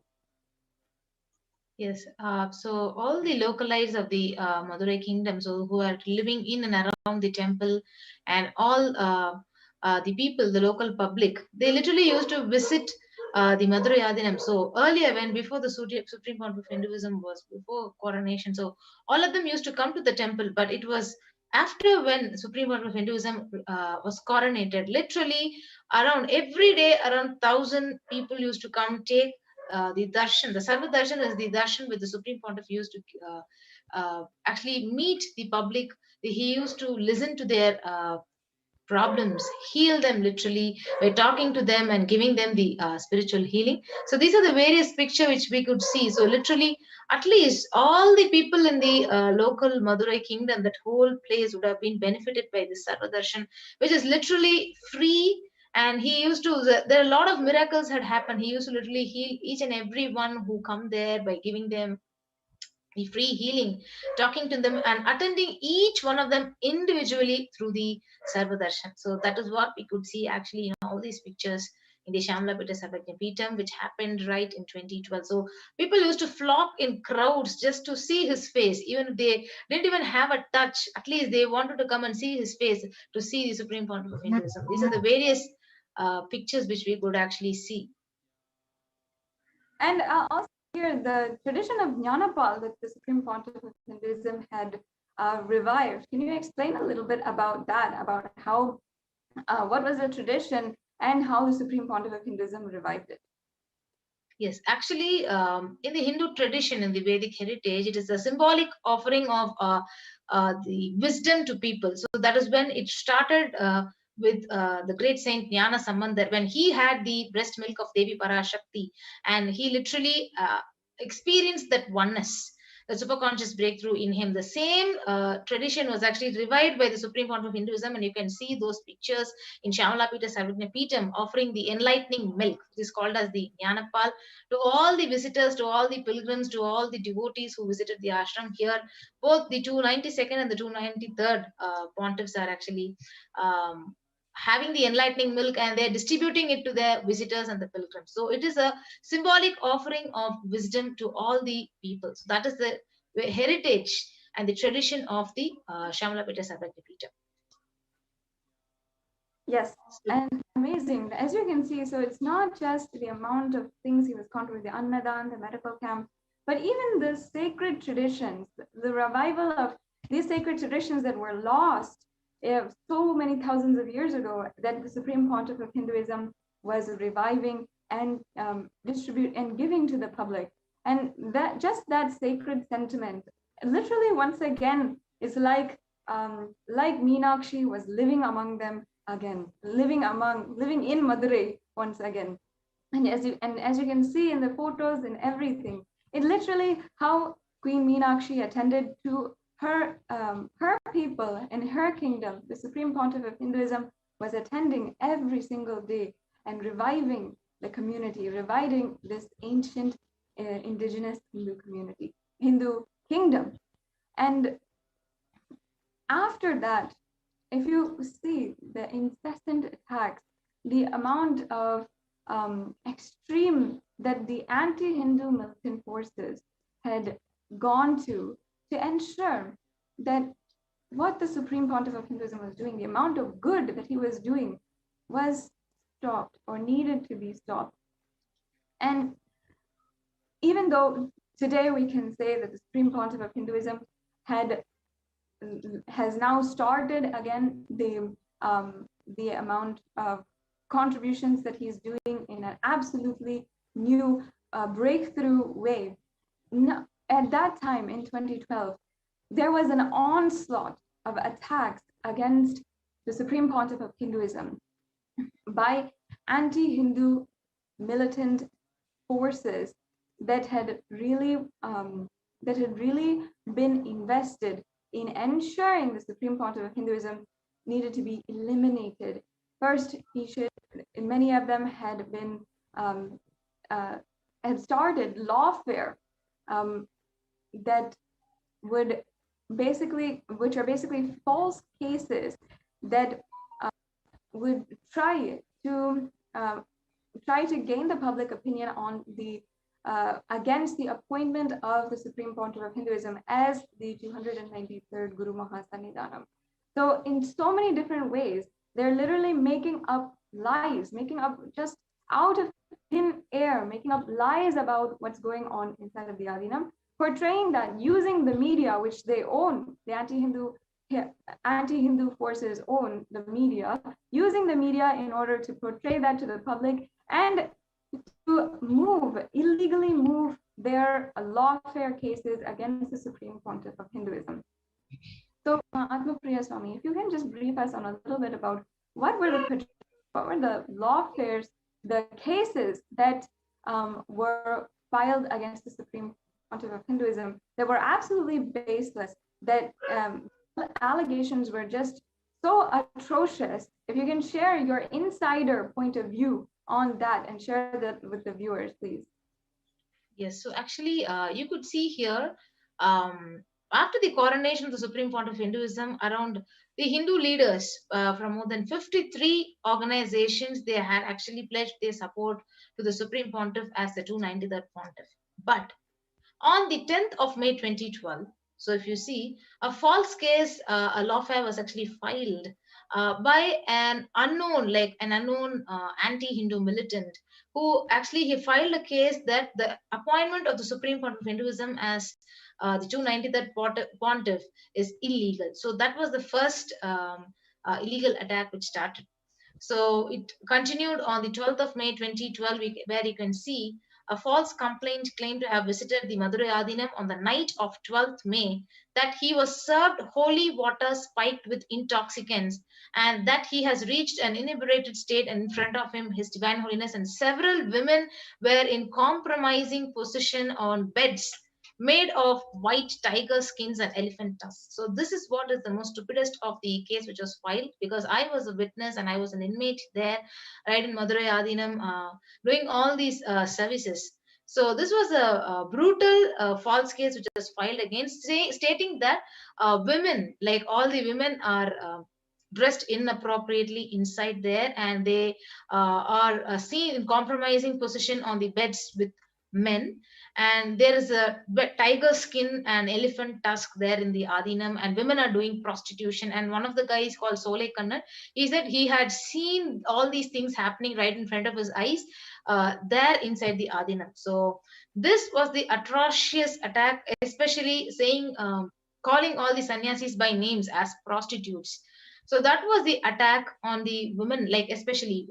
Yes, so all the localites of the Madurai kingdom, so who are living in and around the temple, and all the people, the local public, they literally used to visit the Madurai Adinam. So earlier, before the Supreme Court of Hinduism was before coronation, so all of them used to come to the temple, but it was after when Supreme Court of Hinduism was coronated, literally around every day, around 1,000 people used to come take the darshan. The Sarva Darshan is the darshan with the Supreme Pontiff used to actually meet the public. He used to listen to their problems, heal them literally by talking to them and giving them the spiritual healing. So these are the various pictures which we could see. So literally, at least all the people in the local Madurai kingdom, that whole place would have been benefited by this Sarva Darshan, which is literally free. And he used to, there are a lot of miracles had happened. He used to literally heal each and every one who come there by giving them the free healing, talking to them and attending each one of them individually through the Sarva Darshan. So that is what we could see actually in all these pictures in the Shamalapita Sarvajnapeetham, which happened right in 2012. So people used to flock in crowds just to see his face, even if they didn't even have a touch. At least they wanted to come and see his face to see the Supreme Pontiff of Hinduism. These are the various pictures which we could actually see. And also here, the tradition of Jnanapal that the Supreme Pontiff of Hinduism had revived. Can you explain a little bit about that, about how, what was the tradition and how the Supreme Pontiff of Hinduism revived it? Yes, actually, in the Hindu tradition, in the Vedic heritage, it is a symbolic offering of the wisdom to people. So that is when it started with the great saint Jnana Sambandar, when he had the breast milk of Devi Parashakti, and he literally experienced that oneness, the superconscious breakthrough in him. The same tradition was actually revived by the Supreme Pontiff of Hinduism, and you can see those pictures in Shamalapita Sarvajnapeetham offering the enlightening milk, which is called as the Jnanapal, to all the visitors, to all the pilgrims, to all the devotees who visited the ashram here. Both the 292nd and the 293rd pontiffs are actually having the enlightening milk, and they're distributing it to their visitors and the pilgrims. So it is a symbolic offering of wisdom to all the people. So that is the heritage and the tradition of the Shamalapita Sarvajnapeetham. Yes, and amazing. As you can see, so it's not just the amount of things he was contributing, the Annadan, the medical camp, but even the sacred traditions, the revival of these sacred traditions that were lost so many thousands of years ago, that the Supreme Pontiff of Hinduism was reviving and distribute and giving to the public. And that just that sacred sentiment, literally once again, is like Meenakshi was living among them again, living in Madurai once again. And as you can see in the photos and everything, it literally how Queen Meenakshi attended to her people in her kingdom. The Supreme Pontiff of Hinduism was attending every single day and reviving the community, reviving this ancient indigenous Hindu kingdom. And after that, if you see the incessant attacks, the amount of extreme that the anti-Hindu militant forces had gone to ensure that what the Supreme Pontiff of Hinduism was doing, the amount of good that he was doing, was stopped or needed to be stopped. And even though today we can say that the Supreme Pontiff of Hinduism has now started again the amount of contributions that he's doing in an absolutely new breakthrough way. No, at that time in 2012, there was an onslaught of attacks against the Supreme Pontiff of Hinduism by anti-Hindu militant forces that had really been invested in ensuring the Supreme Pontiff of Hinduism needed to be eliminated. First, many of them had been had started lawfare that would which are basically false cases that would try to gain the public opinion on the against the appointment of the Supreme Pontiff of Hinduism as the 293rd Guru Mahasannidhanam. So in so many different ways, they're literally making up lies, making up just out of thin air, making up lies about what's going on inside of the Adinam, portraying that using the media, which they own, the anti-Hindu forces own the media, using the media in order to portray that to the public and to illegally move their lawfare cases against the Supreme Pontiff of Hinduism. So, Atmapriya Swami, if you can just brief us on a little bit about what were the lawfares, the cases that were filed against the Supreme Pontiff of Hinduism that were absolutely baseless, that allegations were just so atrocious. If you can share your insider point of view on that and share that with the viewers, please. Yes, so actually you could see here after the coronation of the Supreme Pontiff of Hinduism, around the Hindu leaders from more than 53 organizations, they had actually pledged their support to the Supreme Pontiff as the 293rd Pontiff. But on the 10th of May 2012, so if you see, a false case, a lawfare was actually filed by an unknown anti-Hindu militant who actually he filed a case that the appointment of the Supreme Court of Hinduism as the 293rd Pontiff is illegal. So that was the first illegal attack which started. So it continued on the 12th of May 2012, where you can see a false complaint claimed to have visited the Madurai Adinam on the night of 12th May, that he was served holy water spiked with intoxicants, and that he has reached an inebriated state, and in front of him his divine holiness and several women were in compromising position on beds made of white tiger skins and elephant tusks. So this is what is the most stupidest of the case which was filed, because I was a witness and I was an inmate there, right in Madurai Adinam, doing all these services. So this was a brutal false case which was filed against, stating that women, like all the women, are dressed inappropriately inside there, and they are seen in compromising position on the beds with men, and there is a tiger skin and elephant tusk there in the Adinam, and women are doing prostitution. And one of the guys called Sole Kannan, he said he had seen all these things happening right in front of his eyes there inside the Adinam. So this was the atrocious attack, especially saying calling all the sannyasis by names as prostitutes. So that was the attack on the women, like especially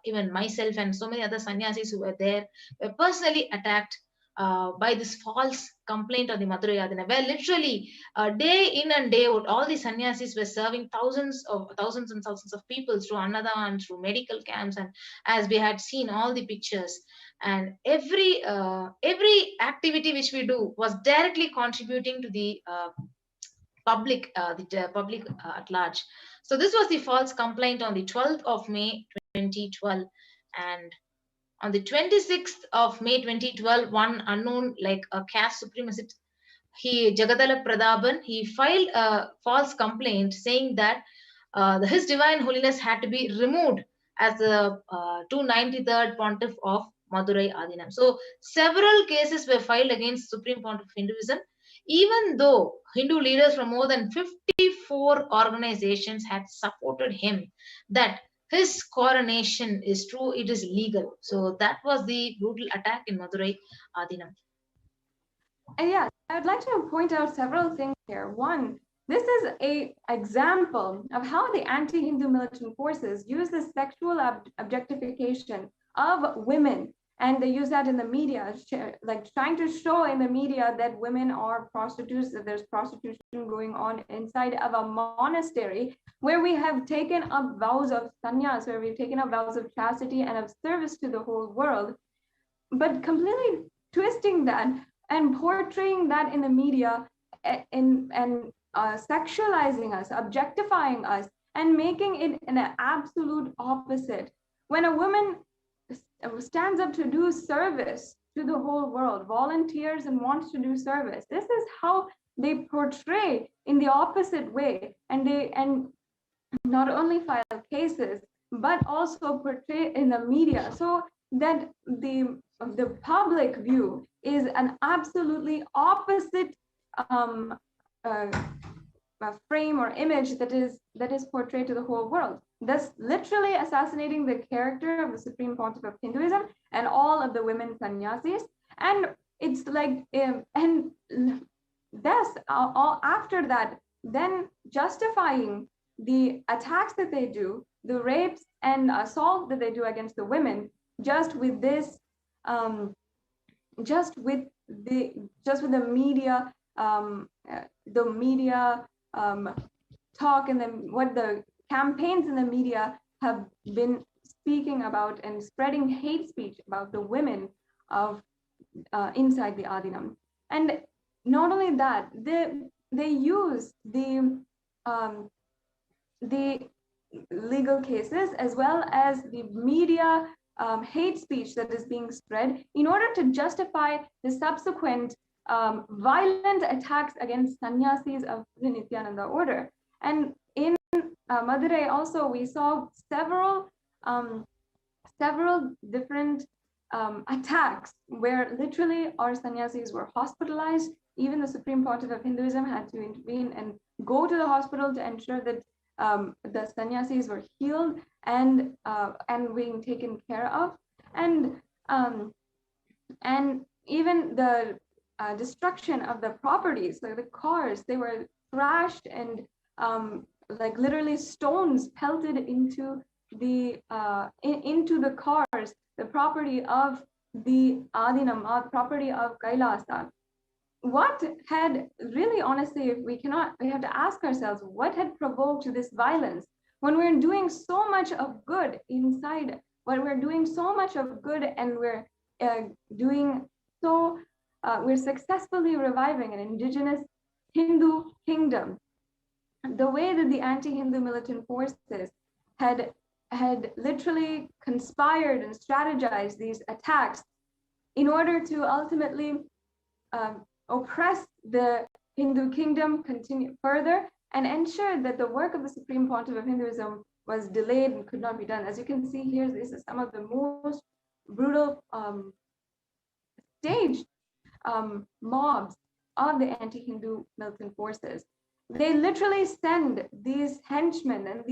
even myself and so many other sannyasis who were there were personally attacked by this false complaint on the Madurai Adinam, where literally day in and day out, all the sannyasis were serving thousands and thousands of people through Annadan, through medical camps, and as we had seen all the pictures. And every activity which we do was directly contributing to the public at large. So this was the false complaint on the 12th of May 2012, and on the 26th of May 2012, one unknown, like a caste supremacist, Jagadala Pradhaban, he filed a false complaint saying that His Divine Holiness had to be removed as the 293rd Pontiff of Madurai Adinam. So several cases were filed against Supreme Pontiff of Hinduism, even though Hindu leaders from more than 54 organizations had supported him, that his coronation is true, it is legal. So that was the brutal attack in Madurai Adinam. Yeah, I would like to point out several things here. One, this is an example of how the anti-Hindu militant forces use the sexual objectification of women, and they use that in the media, like trying to show in the media that women are prostitutes, that there's prostitution going on inside of a monastery where we have taken up vows of sannyas, where we've taken up vows of chastity and of service to the whole world, but completely twisting that and portraying that in the media and sexualizing us, objectifying us, and making it an absolute opposite. When a woman stands up to do service to the whole world, volunteers and wants to do service, this is how they portray in the opposite way, and not only file cases but also portray in the media, so that the public view is an absolutely opposite frame or image that is portrayed to the whole world, thus literally assassinating the character of the Supreme Pontiff of Hinduism and all of the women sannyasis. And it's like, and thus after that, then justifying the attacks that they do, the rapes and assault that they do against the women, just with this, just with the media, talk, and what the campaigns in the media have been speaking about and spreading hate speech about the women of inside the Adinam. And not only that, they use the legal cases as well as the media hate speech that is being spread in order to justify the subsequent violent attacks against sannyasis of the Nityananda order. And in Madurai also, we saw several different attacks where literally our sannyasis were hospitalized. Even the Supreme Pontiff of Hinduism had to intervene and go to the hospital to ensure that the sannyasis were healed and being taken care of. And even the destruction of the properties, like the cars, they were thrashed and like literally stones pelted into the cars, the property of the Adinam, property of Kailasa. What had really, honestly, if we have to ask ourselves, what had provoked this violence when we're doing so much of good inside, when we're doing so much of good and we're we're successfully reviving an indigenous Hindu kingdom. The way that the anti-Hindu militant forces had literally conspired and strategized these attacks in order to ultimately oppress the Hindu kingdom, continue further, and ensure that the work of the Supreme Pontiff of Hinduism was delayed and could not be done. As you can see here, this is some of the most brutal staged mobs of the anti-Hindu militant forces. They literally send these henchmen and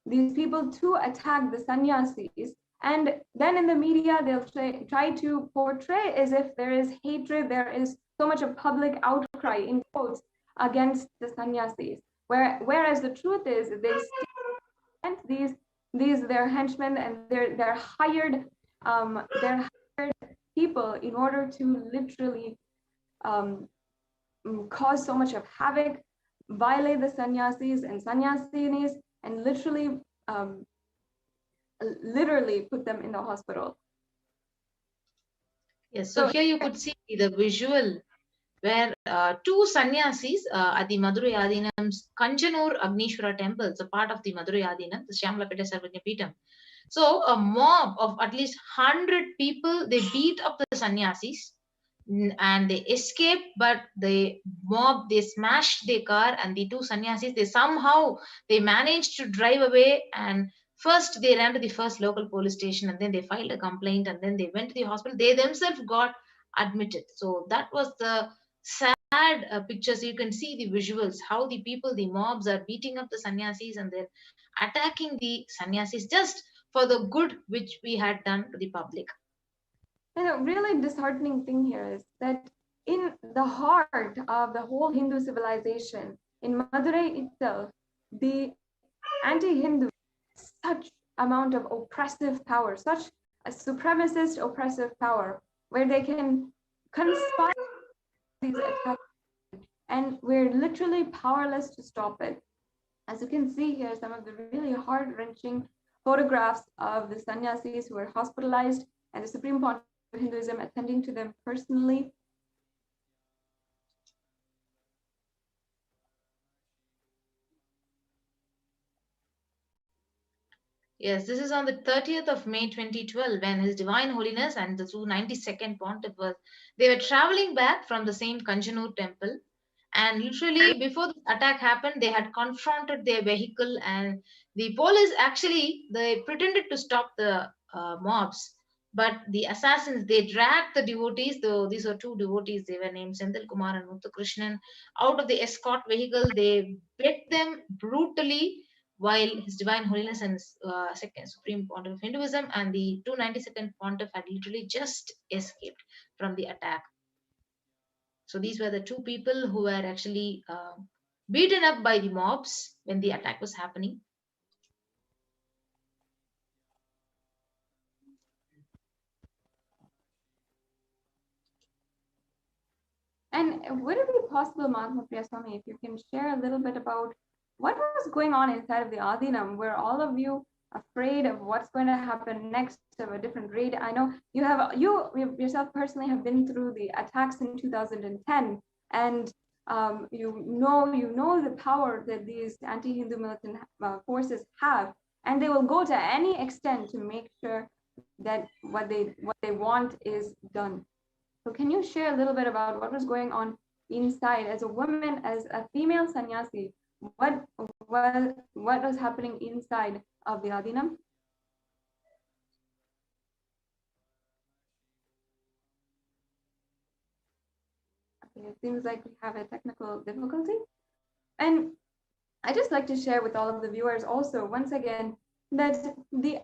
these people to attack the sannyasis, and then in the media they'll try to portray as if there is hatred, there is so much of public outcry in quotes against the sannyasis, whereas the truth is they sent these their henchmen and they're hired people in order to literally cause so much of havoc, violate the sannyasis and sannyasinis, and literally put them in the hospital. Yes, so here you could see the visual where two sannyasis at the Madurai Adinam's Kanjanur Agnishwara temple, it's a part of the Madurai Adinam, the Shyamlapeta Sarvajna Peetham. So a mob of at least 100 people, they beat up the sannyasis and they escaped, but the mob, they smashed their car, and the two sannyasis, they managed to drive away. And first they ran to the first local police station, and then they filed a complaint, and then they went to the hospital. They themselves got admitted. So that was the sad pictures. You can see the visuals, how the people, the mobs are beating up the sannyasis and they're attacking the sannyasis just for the good which we had done to the public. And a really disheartening thing here is that in the heart of the whole Hindu civilization, in Madurai itself, the anti-Hindu, such amount of oppressive power, such a supremacist oppressive power, where they can conspire these attacks, and we're literally powerless to stop it. As you can see here, some of the really heart-wrenching photographs of the sannyasis who were hospitalized and the Supreme Pontiff of Hinduism attending to them personally. Yes, this is on the 30th of May 2012 when His Divine Holiness and the 292nd Pontiff they were traveling back from the same Kanjanur temple, and literally before the attack happened, they had confronted their vehicle, and the police actually, they pretended to stop the mobs, but the assassins, they dragged the devotees, though these were two devotees, they were named Senthil Kumar and Muthu Krishnan, out of the escort vehicle. They beat them brutally, while His Divine Holiness and Second Supreme Pontiff of Hinduism and the 292nd Pontiff had literally just escaped from the attack. So these were the two people who were actually beaten up by the mobs when the attack was happening. And would it be possible, Mahatma Priya Swami, if you can share a little bit about what was going on inside of the Adinam? Were all of you afraid of what's going to happen next, of a different raid? I know you yourself personally have been through the attacks in 2010, and you know the power that these anti-Hindu militant forces have, and they will go to any extent to make sure that what they want is done. So can you share a little bit about what was going on inside as a woman, as a female sannyasi? What was happening inside of the Adinam? Okay, it seems like we have a technical difficulty. And I just like to share with all of the viewers also, once again, that the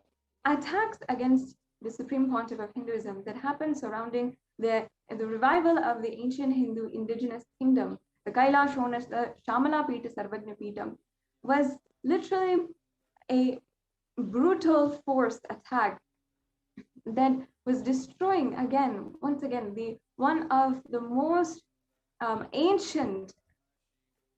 attacks against the Supreme Pontiff of Hinduism that happened surrounding the revival of the ancient Hindu indigenous kingdom, the Kailasa known as the Shamala Pita Sarvagna Pitam, was literally a brutal forced attack that was destroying once again, one of the most ancient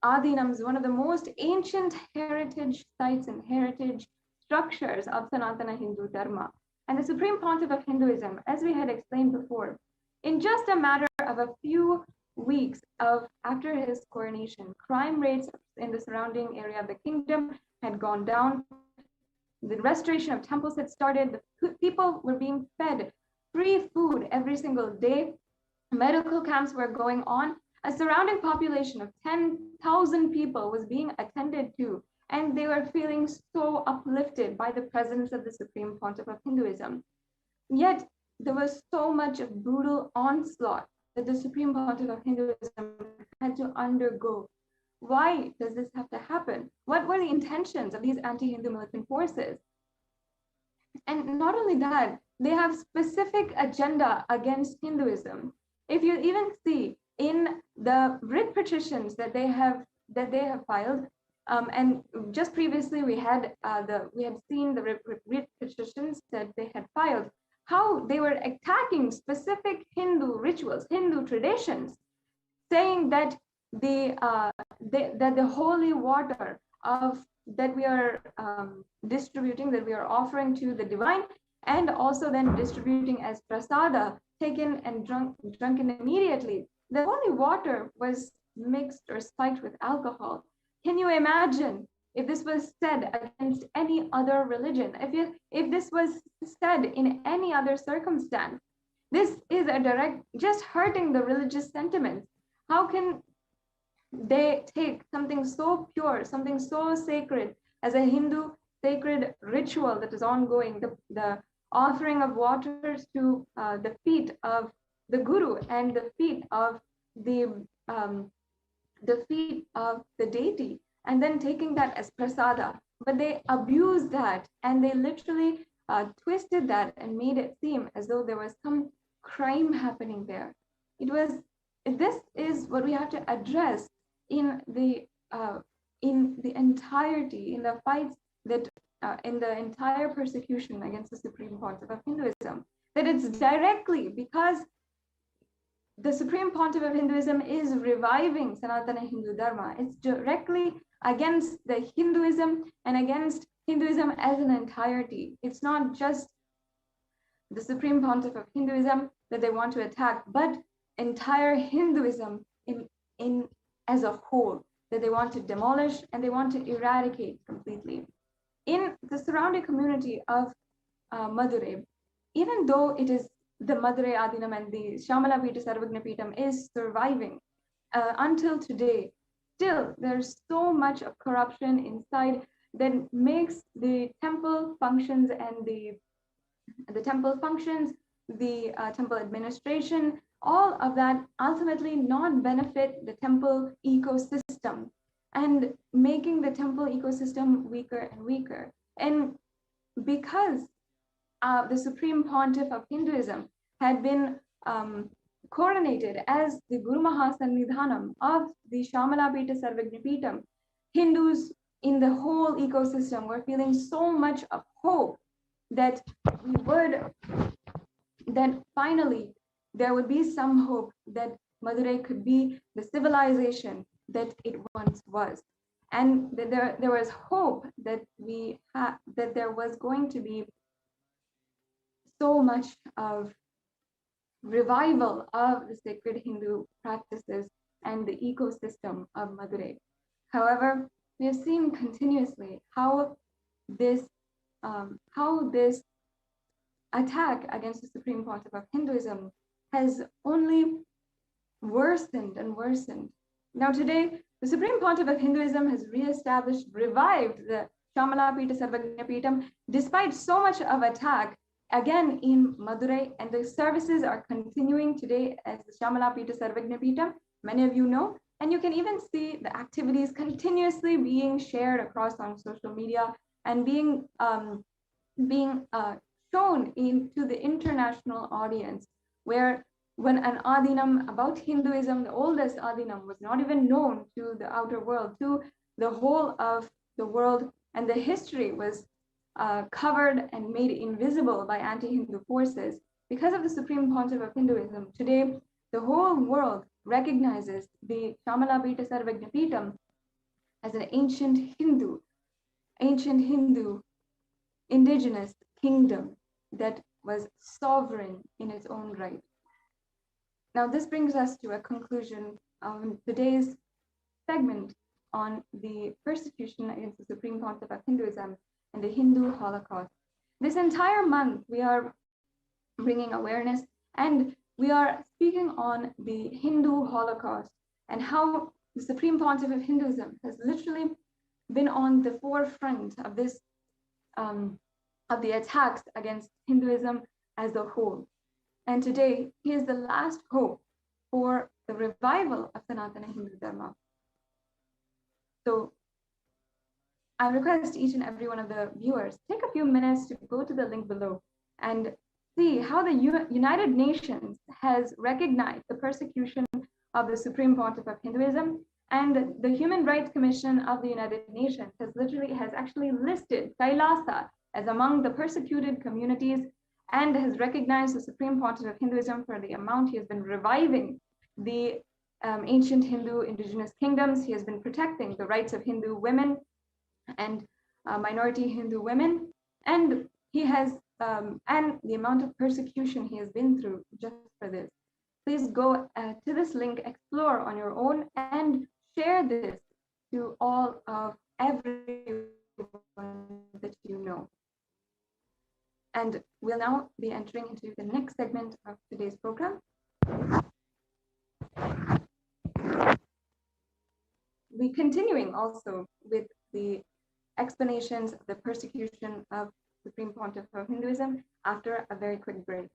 Adinams, one of the most ancient heritage sites and heritage structures of Sanatana Hindu Dharma. And the Supreme Pontiff of Hinduism, as we had explained before, in just a matter of a few weeks after his coronation, crime rates in the surrounding area of the kingdom had gone down. The restoration of temples had started. The people were being fed free food every single day. Medical camps were going on. A surrounding population of 10,000 people was being attended to, and they were feeling so uplifted by the presence of the Supreme Pontiff of Hinduism. Yet there was so much of brutal onslaught that the Supreme Pontiff of Hinduism had to undergo. Why does this have to happen? What were the intentions of these anti-Hindu militant forces? And not only that, they have specific agenda against Hinduism. If you even see in the writ petitions that they have filed, and just previously we had seen the writ petitions that they had filed, how they were attacking specific Hindu rituals, Hindu traditions, saying that the holy water that we are distributing, that we are offering to the divine, and also then distributing as prasada, taken and drunken immediately, the holy water was mixed or spiked with alcohol. Can you imagine if this was said against any other religion? If this was said in any other circumstance, this is a direct, just hurting the religious sentiments. How can they take something so pure, something so sacred as a Hindu sacred ritual that is ongoing, the offering of waters to the feet of the Guru and the feet of the deity, and then taking that as prasada? But they abused that, and they literally twisted that and made it seem as though there was some crime happening there. This is what we have to address in the entirety, in the fights that in the entire persecution against the Supreme Pontiff of Hinduism, that it's directly because the Supreme Pontiff of Hinduism is reviving Sanatana Hindu Dharma. It's directly against the Hinduism and against Hinduism as an entirety. It's not just the Supreme Pontiff of Hinduism that they want to attack, but entire Hinduism in as a whole, that they want to demolish and they want to eradicate completely. In the surrounding community of Madurai, even though it is the Madurai Adinam and the Shamala Pita Sarvagna Pitam is surviving until today, still there's so much of corruption inside that makes the temple functions and the temple functions, the temple administration, all of that ultimately not benefit the temple ecosystem and making the temple ecosystem weaker and weaker. And because the Supreme Pontiff of Hinduism had been coronated as the Guru Mahasannidhanam of the Shamala Pita Sarvagna Pitam, Hindus in the whole ecosystem were feeling so much of hope that finally there would be some hope that Madurai could be the civilization that it once was, and that there was hope that that there was going to be so much of revival of the sacred Hindu practices and the ecosystem of Madurai. However, we have seen continuously how this attack against the Supreme Pontiff of Hinduism has only worsened and worsened. Now today, the Supreme Pontiff of Hinduism has revived the Shamalapita Sarvagnapitam despite so much of attack, again in Madurai, and the services are continuing today as the Shamalapita Sarvagnapitam. Many of you know, and you can even see the activities continuously being shared across on social media and being shown into the international audience, where when an Adinam about Hinduism, the oldest Adinam, was not even known to the outer world, to the whole of the world, and the history was covered and made invisible by anti-Hindu forces. Because of the Supreme Pontiff of Hinduism, today the whole world recognizes the Shamalapita Sarvagnapitam as an ancient Hindu indigenous kingdom that was sovereign in its own right. Now, this brings us to a conclusion of today's segment on the persecution against the Supreme Pontiff of Hinduism and the Hindu Holocaust. This entire month, we are bringing awareness and we are speaking on the Hindu Holocaust and how the Supreme Pontiff of Hinduism has literally been on the forefront of this, of the attacks against Hinduism as a whole. And today, he is the last hope for the revival of Sanatana Hindu Dharma. So I request each and every one of the viewers, take a few minutes to go to the link below and see how the United Nations has recognized the persecution of the Supreme Pontiff of Hinduism, and the Human Rights Commission of the United Nations has actually listed Kailasa as among the persecuted communities and has recognized the Supreme Pontiff of Hinduism for the amount he has been reviving the ancient Hindu indigenous kingdoms. He has been protecting the rights of Hindu women and minority Hindu women, and he has and the amount of persecution he has been through just for this. Please go to this link, explore on your own, and share this to all of everyone that you know. And we'll now be entering into the next segment of today's program. We're continuing also with the explanations of the persecution of Supreme Pontiff of Hinduism after a very quick break.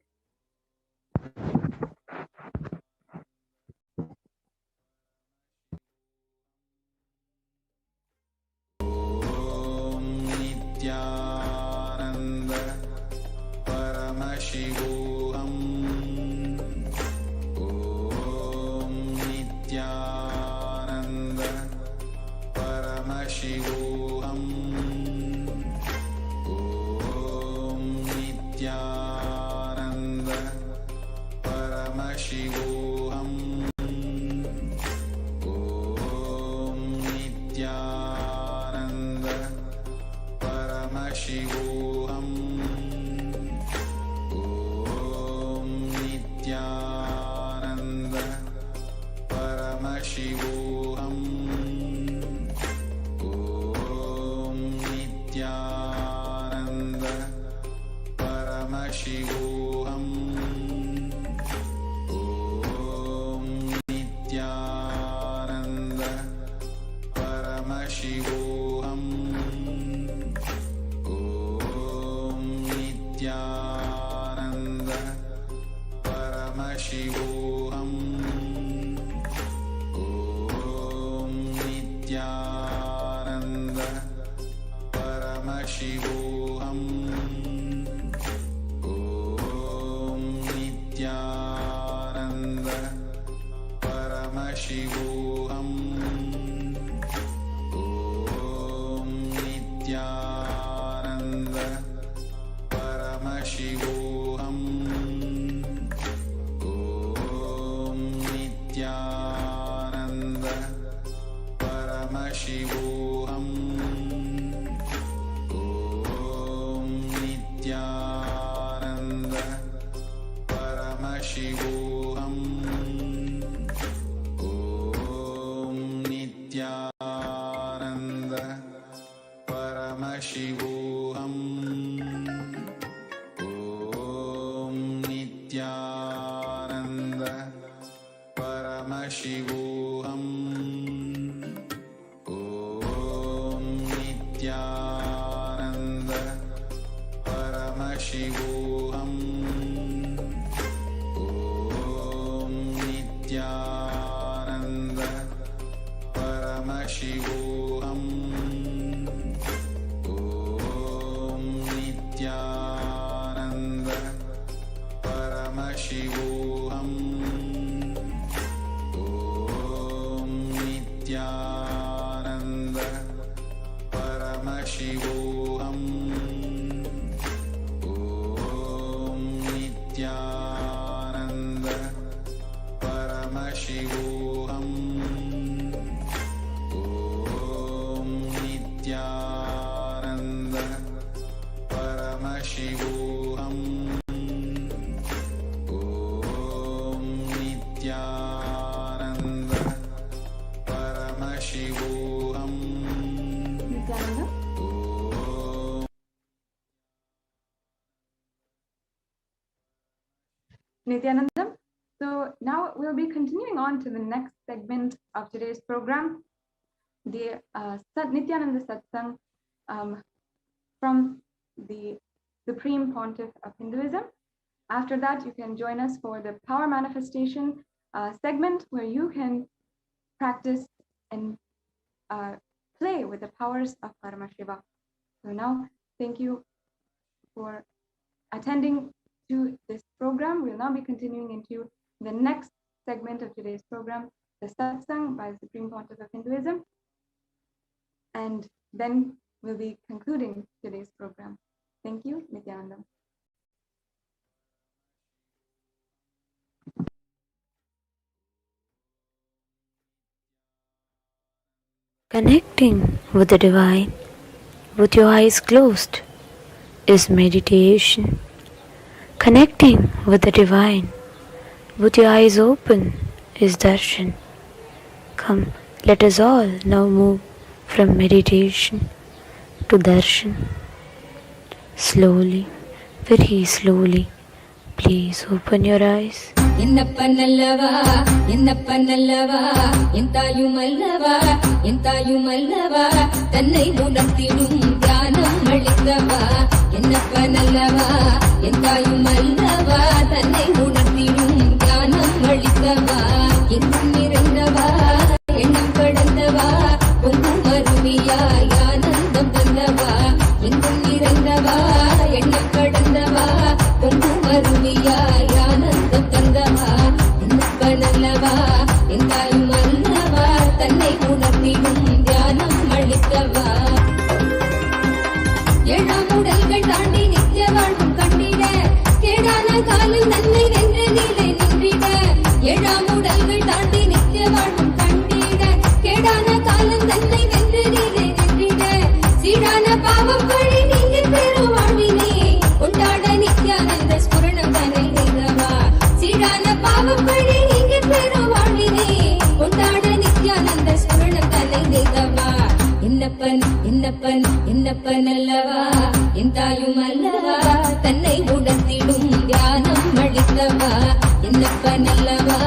Nityananda Shivoham. Om Nityananda Paramashivoham. Om Nityananda Paramashivoham. Om Nityananda Paramashivoham. Nityananda. Nityanandam. So now we'll be continuing on to the next segment of today's program, the Nityananda Satsang from the Supreme Pontiff of Hinduism. After that, you can join us for the Power Manifestation segment, where you can practice and play with the powers of Paramashiva. So now, thank you for attending to this program. We'll now be continuing into the next segment of today's program, the Satsang by the Supreme Pontiff of Hinduism. And then we'll be concluding today's program. Thank you, Nityananda. Connecting with the divine with your eyes closed is meditation. Connecting with the divine with your eyes open is darshan. Come, let us all now move from meditation to darshan. Slowly, very slowly, please open your eyes. என்னப்பனல்லவா என்னப்பனல்லவா என் தாயுமல்லவா தன்னை உணர்த்திடும் தியானம் அளித்தவா என்னப்பனல்லவா என் தாயுமல்லவா தன்னை உணர்த்திடும் தியானம் அளித்தவா எங்கும் நிறைந்தவா எண்ணம் கடந்தவா பொங்கும் அருவியாய் ஆனந்தம் தந்தவா எங்கும் நிறைந்தவா எண்ணம் கடந்தவா பொங்கும் அருவியாய் ஆனந்தம் தந்தவா என்னப்பனல்லவா என் தாயுமல்லவா தன்னை உணர்த்திடும் தியானம் அளித்தவா ஏழாம் உடல்கள் தாண்டி நித்திய வாழ்வும் கண்டிட கேடான காலில் நன்மை வென்று நீலை நின்றிட ஏழாம் உடல்கள் தாண்டி நித்திய வாழ்வும் கண்டிட கேடான காலம் நன்மை வென்று நீலை நின்றிட சீடான பாவம் வழி நீங்க பெரும் வாழ்வினே கொண்டாட நித்யானந்த ஸ்புரணம் தன்னை செய்தவா சீடான பாவம் வழி நீங்க பெரும் வாழ்வினே கொண்டாட நித்யானந்த ஸ்புரணம் தன்னை செய்தவா என்னப்பன் அல்லவா என் தாயும் அல்லவா தன்னை உணர்த்திடும் தியானம் அளித்தவா என்னப்பன் அல்லவா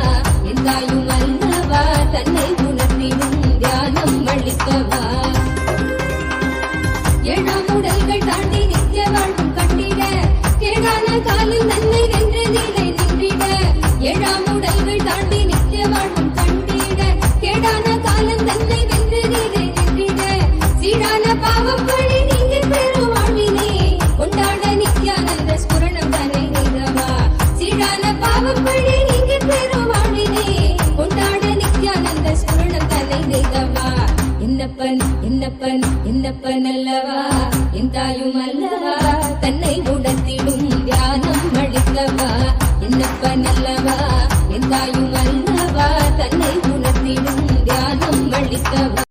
என் தாயும் அல்லவா தன்னை உணர்த்திடும் தியானம் அளித்தவா ஏழாம் உடல்கள் தாண்டி நித்திய வாழ்வும் கண்டிட கேடான காலில் நன்மை வென்று நீலை நின்றிட ஏழாம் உடல்கள் தாண்டி நித்திய வாழ்வும் கண்டிட கேடான காலம் நன்மை வென்று நீலை நின்றிட சீடான பாவம் வழி நீங்க பெரும் வாழ்வினே கொண்டாட நித்யானந்த ஸ்புரணம் தன்னை செய்தவா சீடான பாவம் வழி நீங்க பெரும் வாழ்வினே கொண்டாட நித்யானந்த ஸ்புரணம் தன்னை செய்தவா என்னப்பன் அல்லவா என் தாயும் அல்லவா தன்னை உணர்த்திடும் தியானம் அளித்தவா என்னப்பன் அல்லவா என் தாயும் அல்லவா தன்னை உணர்த்திடும் தியானம் அளித்தவா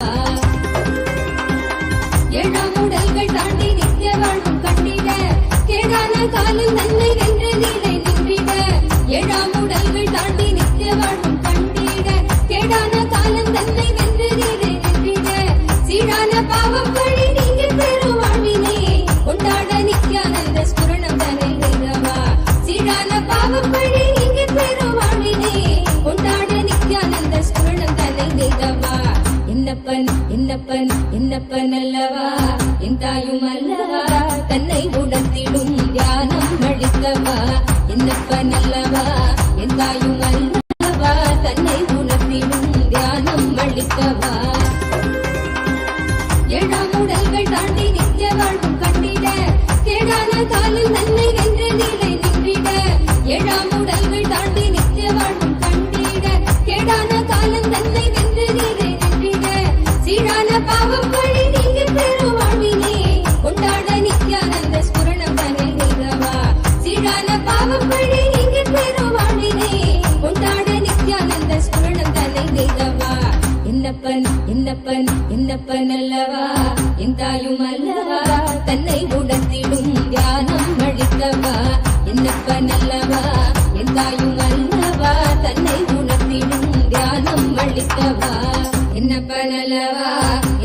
ஏழாம் உடல்கள் தாண்டி நித்திய வாழ்வும் கண்டிட கேடான காலில் நன்மை வென்று நீலை நின்றிட ஏழாம் உடல்கள் தாண்டி நித்திய வாழ்வும் கண்டிட கேடான காலம் நன்மை வென்று நீலை நின்றிட சீடான பாவம் வழி நீங்க பெரும் வாழ்வினே கொண்டாட நித்யானந்த ஸ்புரணம் தன்னை செய்தவா சீடான பாவம் வழி நீங்க பெரும் வாழ்வினே கொண்டாட நித்யானந்த ஸ்புரணம் தன்னை செய்தவா என்னப்பன் அல்லவா என் தாயும் அல்லவா தன்னை உணர்த்திடும் தியானம் அளித்தவா என்னப்பன் அல்லவா என் தாயும் அல்லவா தன்னை உணர்த்திடும் தியானம் அளித்தவா ஏழாம் உடல்கள் தாண்டி நித்திய வாழ்வும் கண்டிட கேடான காலில் நன்மை வென்று நீலை நின்றிட ஏழாம் உடல்கள் தாண்டி நித்திய வாழ்வும் கண்டிட கேடான காலம் நன்மை வென்று நீலை நின்றிட சீடான பாவம் வழி நீங்க பெரும் வாழ்வினே தன்னை உணர்த்திடும் ஞானம் அளித்தவா என்னப்ப நல்லவா என் தாயும் அல்லவா தன்னை உணர்த்திடும் ஞானம் அளித்தவா என்னப்ப நல்லவா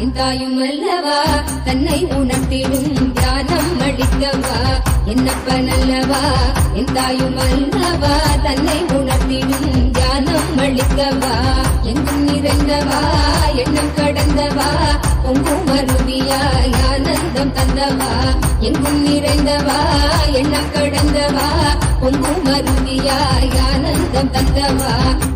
என் தாயும் அல்லவா தன்னை உணர்த்திடும் ஞானம் அளித்தவா என்னப்ப நல்லவா என் தாயும் அல்லவா தன்னை உணர்த்திடும் ஞானம் அளிக்கவா எங்கும் நிறைந்தவா எண்ணம் கடந்தவா பொங்கும் அருவியாய் ஆனந்தம் தந்தவா எங்கும் நிறைந்தவா எண்ணம் கடந்தவா பொங்கும் அருவியாய் ஆனந்தம் தந்தவா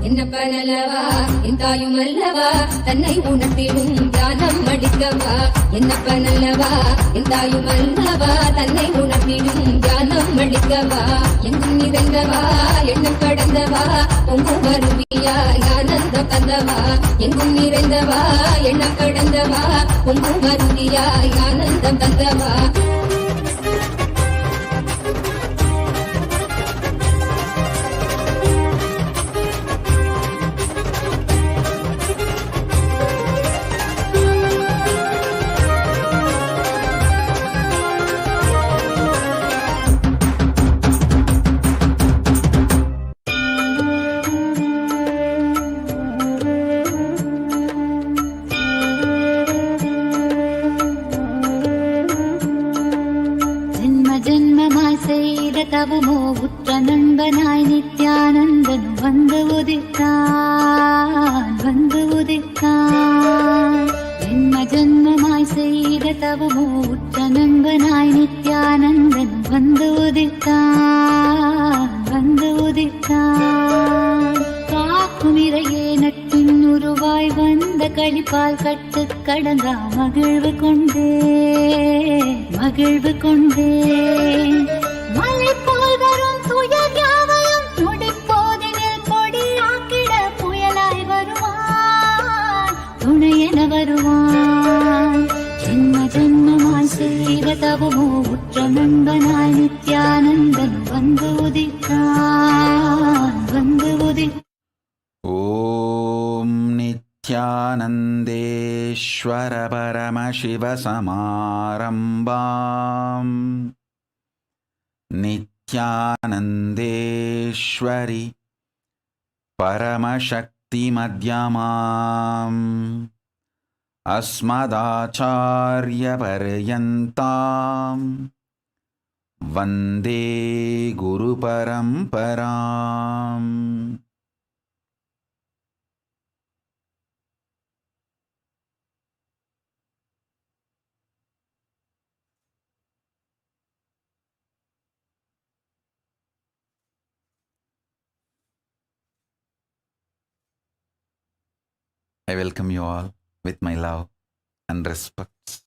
என்னப்ப நல்லவா என் தாயும் அல்லவா தன்னை உணர்த்திடும் ஞானம் அளிக்கவா என்னப்ப நல்லவா என் தாயும் அல்லவா தன்னை உணர்த்திடும் ஞானம் அளிக்கவா எங்கும் நிறைந்தவா எண்ணம் கடந்தவா பொங்கும் அருவியாய் ஆனந்தம் தந்தவா எங்கும் நிறைந்தவா எண்ணம் கடந்தவா பொங்கும் அருவியாய் ஆனந்தம் தந்தவா தவமோ உற்ற நண்பனாய் நித்யானந்தன் வந்து உதித்தான் ஜென்ம ஜென்மமாய் செய்த தவமோ உற்ற நண்பனாய் நித்யானந்தன் வந்து உதித்தான் காக்கும் இறையே நட்பின் உருவாய் வந்த கழிப்பால் கட்டு கடந்தா மகிழ்வு கொண்டே மலை போல் வரும் துயர் யாவையும் துடிப்போதினில் கொடியாக்கிட புயலாய் வருவான் துணையென வருவான் ஜென்ம ஜென்மமாய் செய்த தவமோ உற்ற நண்பனாய் நித்யானந்தன் வந்து உதித்தான் ஓம் நித்யானந்தேஸ்வர பரமசிவ சமாரம்பாம் நித்யானந்தேஸ்வரி பரமசக்தி மத்யமாம் அஸ்மதாச்சார்ய பர்யந்தாம் வந்தே குரு பரம்பராம். I welcome you all with my love and respect.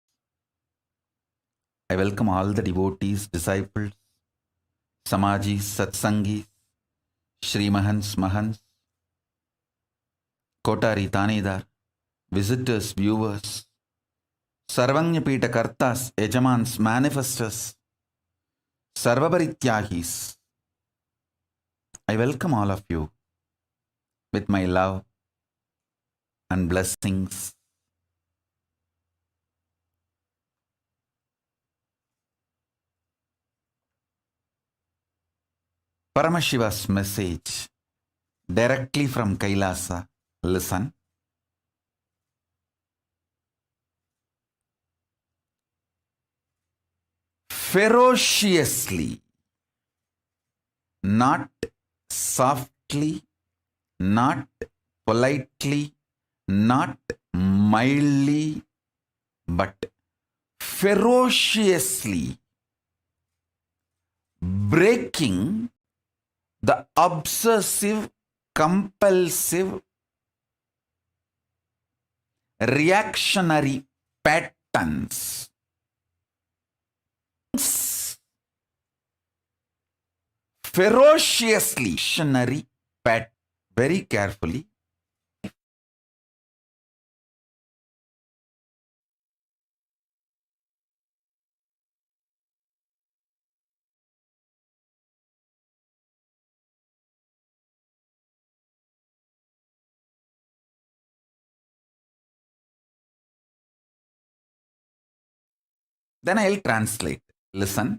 I welcome all the devotees, disciples, Samajis, Satsangis, Shri Mahans, Mahans, Kotari, Tanedar, visitors, viewers, Sarvanyapita Kartas, Ejamans, manifestors, Sarvabarityahis. I welcome all of you with my love and blessings. Paramashiva's message directly from Kailasa. Listen. Ferociously, not softly, not politely, not mildly, but ferociously breaking the obsessive, compulsive, reactionary patterns. Ferociously, reactionary pattern. Very carefully. Then I'll translate. Listen.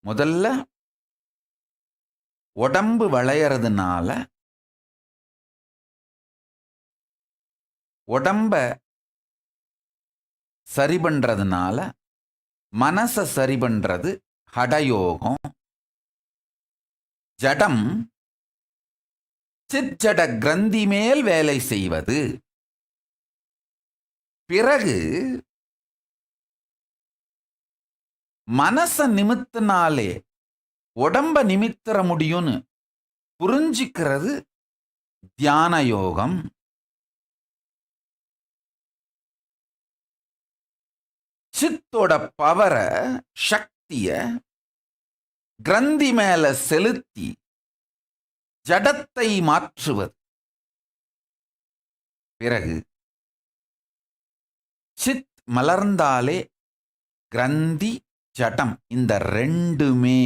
முதல்ல உடம்பு வளையறதுனால உடம்ப சரி பண்றதுனால மனச சரி பண்றது ஹடயோகம். ஜடம் சிற்ஜட கிரந்தி மேல் வேலை செய்வது. பிறகு மனச நிமித்தினாலே உடம்ப நிமித்திர முடியும்னு புரிஞ்சிக்கிறது தியான யோகம். சித்தோட பவரை, சக்திய கிரந்தி மேல செலுத்தி ஜடத்தை மாற்றுவது. பிறகு சித் மலர்ந்தாலே கிரந்தி ஜடம் இந்த ரெண்டுமே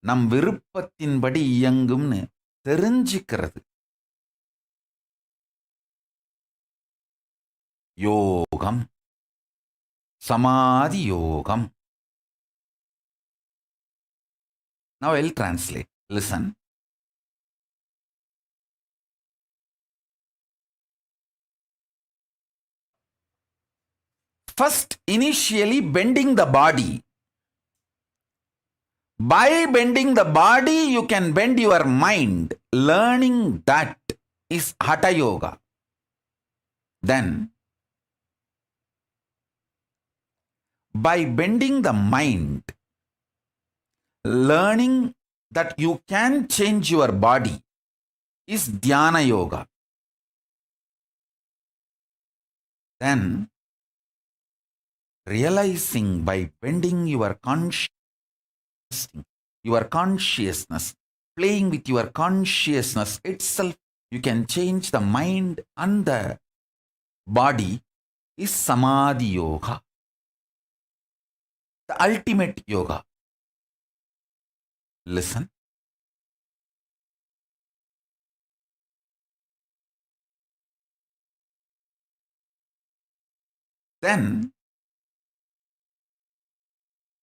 நம் விருப்பத்தின்படி இயங்கும்னு தெரிஞ்சுக்கிறது யோகம், சமாதி யோகம். Now I'll translate. Listen. First, initially bending the body. By bending the body, you can bend your mind. Learning that is Hatha Yoga. Then, by bending the mind, learning that you can change your body is Dhyana Yoga. Then, realizing by bending your consciousness, playing with your consciousness itself, you can change the mind and the body is Samadhi Yoga, the ultimate yoga. Listen. Then,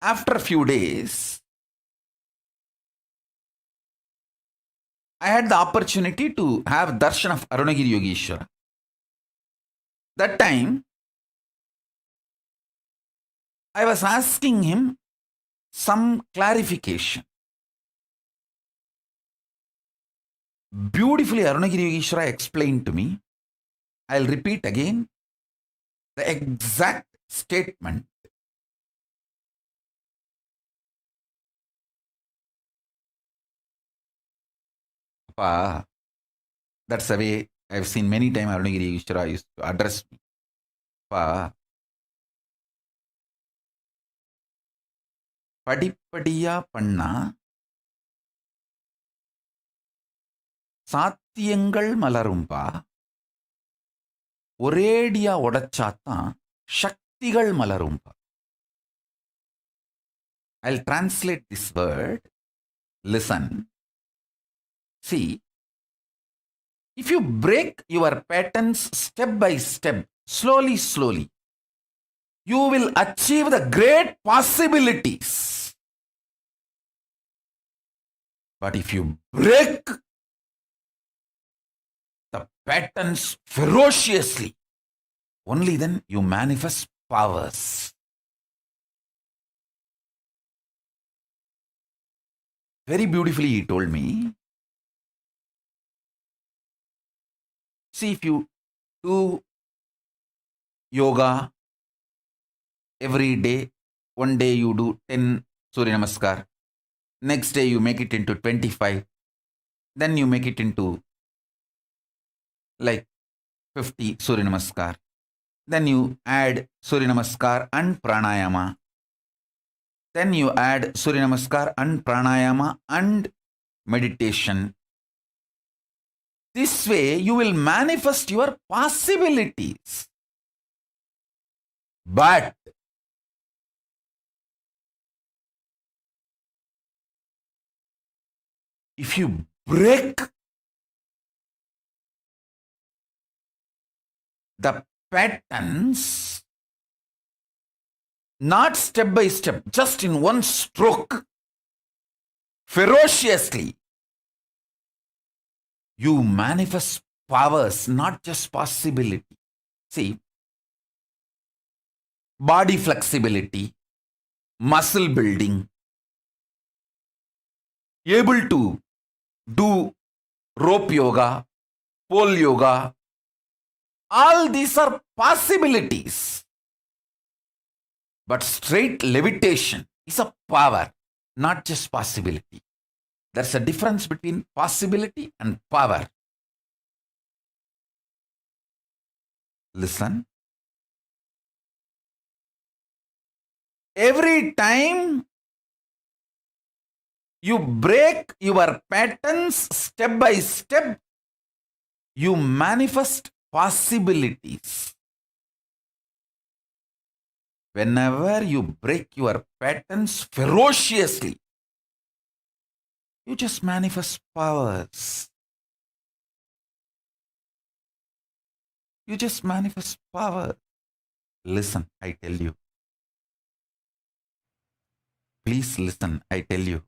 after a few days, I had the opportunity to have darshan of Arunagiri Yogeshwara. That time, I was asking him some clarification. Beautifully, Arunagiri Yogeshwara explained to me. I'll repeat again the exact statement. That's the way I've seen many times Arunagiri Yogeshwara used to address me. படிப்படியா பண்ணா சாத்தியங்கள் மலரும்பா. ஒரேடியா உடைச்சாதான் சக்திகள் மலரும்பா. I'll translate this word. Listen. See, if you break your patterns step by step, slowly, slowly, you will achieve the great possibilities. But if you break the patterns ferociously, only then you manifest powers. Very beautifully he told me. See, if you do yoga every day, one day you do 10 Surya Namaskar, next day you make it into 25, then you make it into like 50 Surya Namaskar, then you add Surya Namaskar and Pranayama, then you add Surya Namaskar and Pranayama and meditation. This way you will manifest your possibilities. But if you break the patterns, not step by step, just in one stroke, ferociously, you manifest powers, not just possibility. See, body flexibility, muscle building, able to do rope yoga, pole yoga, all these are possibilities. But straight levitation is a power, not just possibility. There's a difference between possibility and power. Listen. Every time you break your patterns step by step, you manifest possibilities. Whenever you break your patterns ferociously, you just manifest powers. You just manifest power. Listen, I tell you. Please listen, I tell you.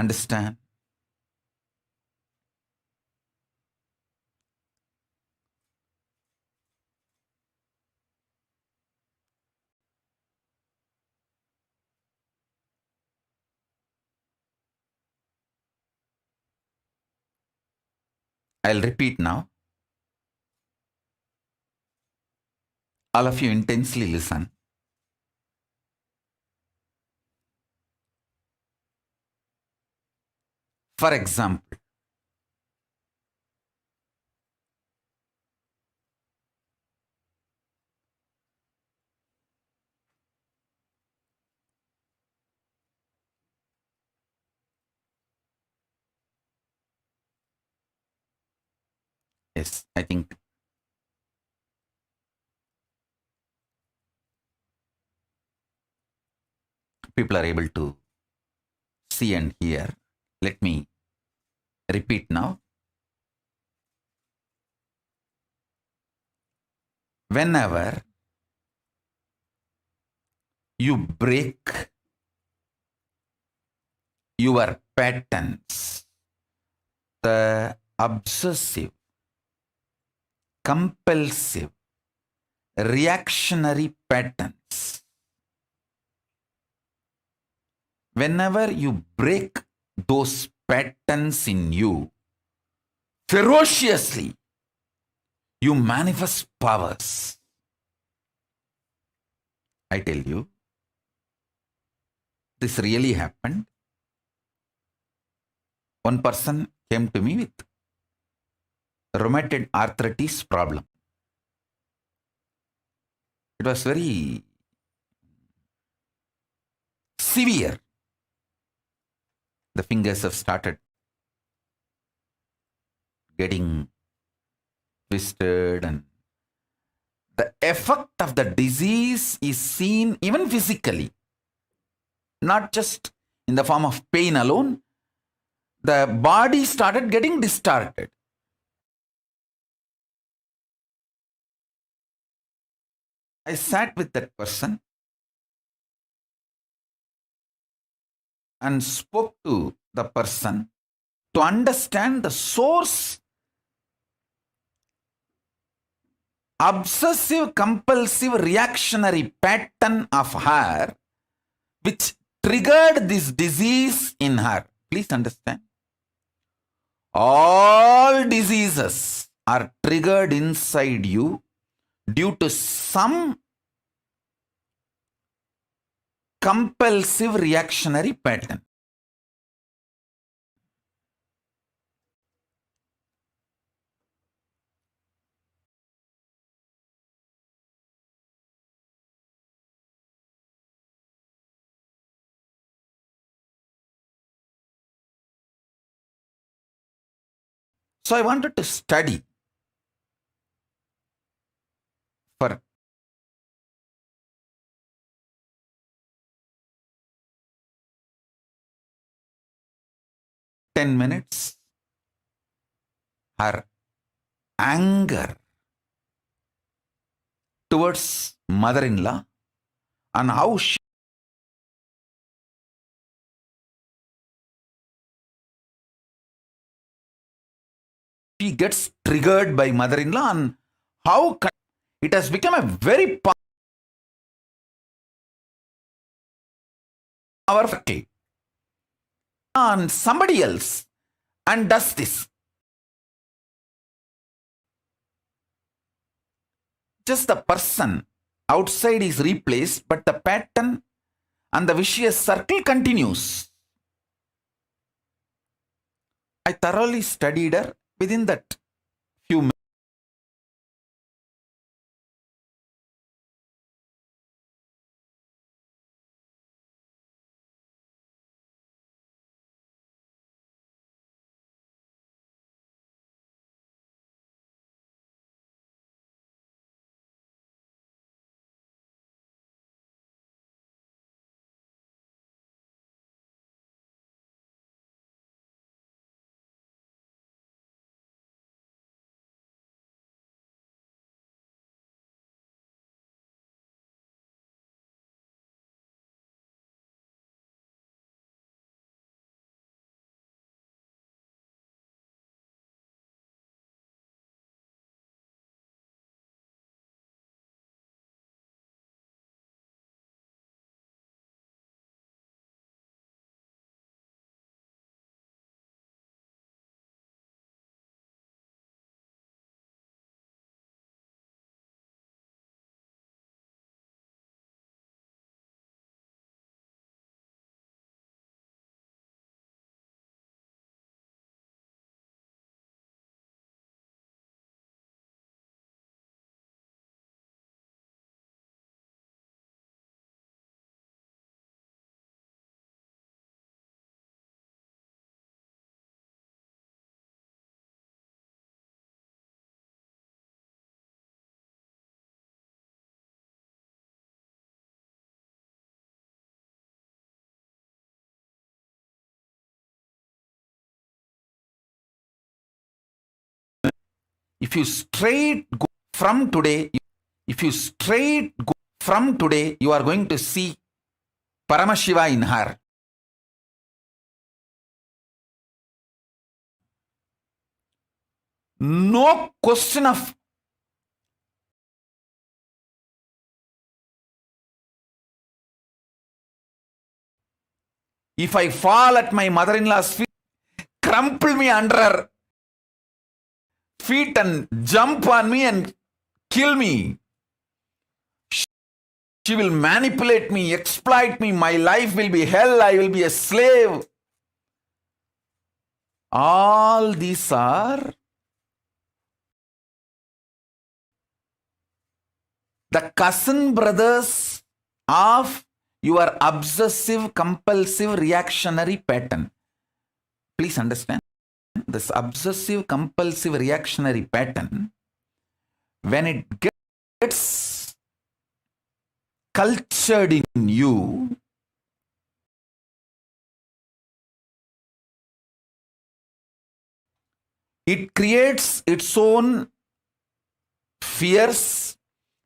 Understand? I'll repeat now. All of you intensely listen. For example, yes, I think people are able to see and hear. Let me repeat now. Whenever you break your patterns, the obsessive, compulsive, reactionary patterns, whenever you break those patterns in you ferociously, you manifest powers. I tell you, this really happened. One person came to me with rheumatoid arthritis problem. It was very severe. The fingers have started getting twisted, and the effect of the disease is seen even physically, not just in the form of pain alone. The body started getting distorted. I sat with that person and spoke to the person to understand the source. Obsessive compulsive reactionary pattern of her which triggered this disease in her. Please understand. All diseases are triggered inside you due to some compulsive reactionary pattern. So I wanted to study for 10 minutes her anger towards mother-in-law and how she gets triggered by mother-in-law and how it has become a very powerful on somebody else and does this. Just the person outside is replaced, but the pattern and the vicious circle continues. I thoroughly studied her within that few minutes. If you straight go from today, you are going to see Paramashiva in her. No question of if I fall at my mother-in-law's feet, crumple me under her feet and jump on me and kill me. She will manipulate me, exploit me. My life will be hell. I will be a slave. All these are the cousin brothers of your obsessive compulsive reactionary pattern. Please understand, this obsessive compulsive reactionary pattern, when it gets cultured in you, it creates its own fears,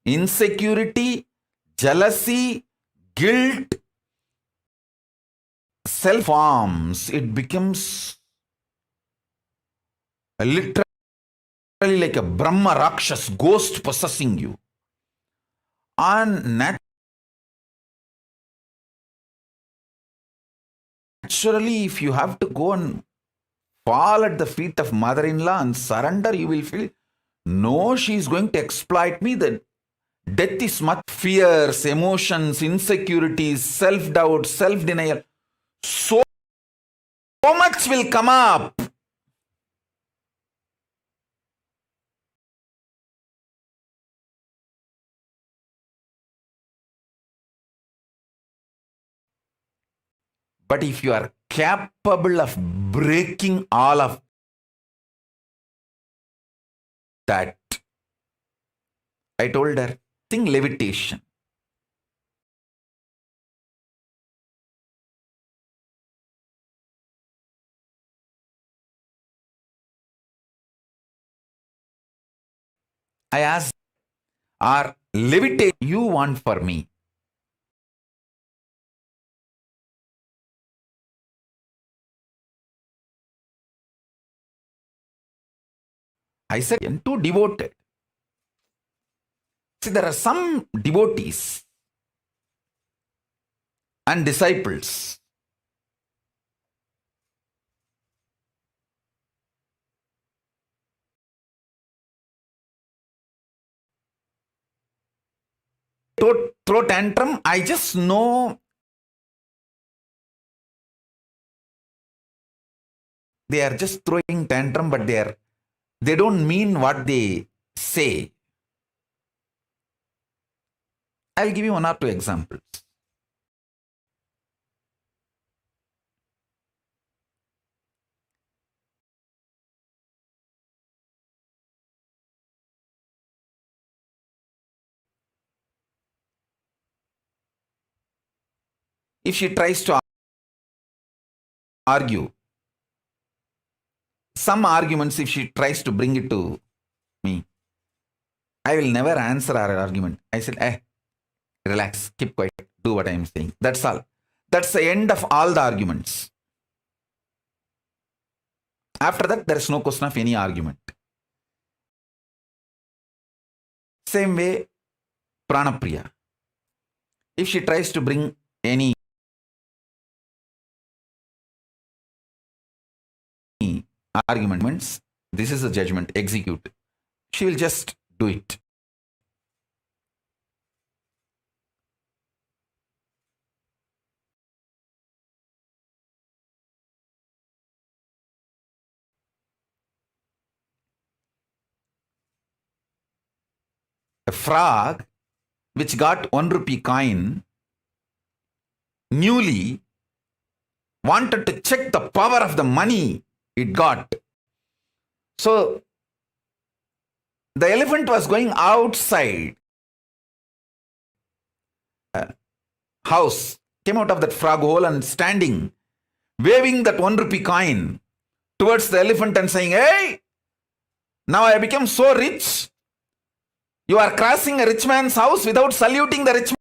insecurity, jealousy, guilt, self forms. It becomes literally like a Brahma Rakshas ghost possessing you. And naturally, if you have to go and fall at the feet of mother-in-law and surrender, you will feel, no, she is going to exploit me. The death is much fears, emotions, insecurities, self-doubt, self-denial. So much will come up. But if you are capable of breaking all of that, I told her, think levitation. I asked, or levitate you want for me? I said, I'm too devoted. See, there are some devotees and disciples. Throw tantrum, I just know they are just throwing tantrum, but they don't mean what they say. I'll give you one or two examples. If she tries to argue, some arguments, if she tries to bring it to me, I will never answer her argument. I said, relax, keep quiet, do what I am saying. That's all. That's the end of all the arguments. After that, there is no question of any argument. Same way, Pranapriya. If she tries to bring any arguments, this is a judgment, execute. She will just do it. A frog which got 1 rupee coin newly wanted to check the power of the money it got. So the elephant was going outside house, came out of that frog hole and standing, waving that 1 rupee coin towards the elephant and saying, hey, now I become so rich. You are crossing a rich man's house without saluting the rich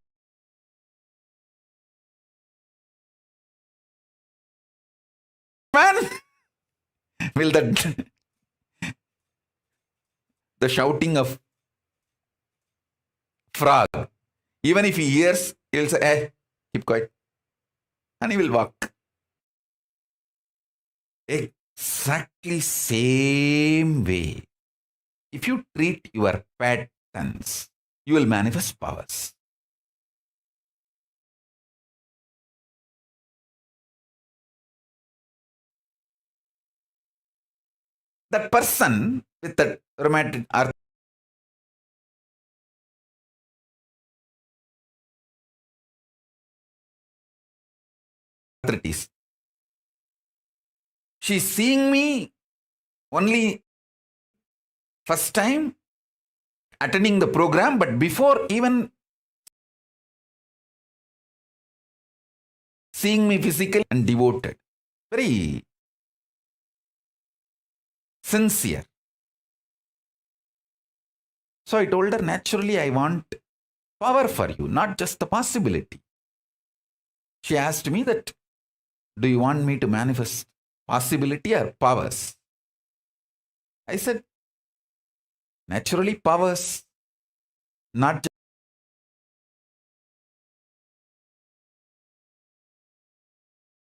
man. Will that the shouting of frog, even if he hears, he will say, hey, keep quiet. And he will walk. Exactly same way. If you treat your patterns, you will manifest powers. That person with that rheumatoid arthritis, she's seeing me only first time attending the program, but before even seeing me physically and devoted, very sincere. So I told her, naturally, I want power for you, not just the possibility. She asked me that, do you want me to manifest possibility or powers? I said, naturally, powers, not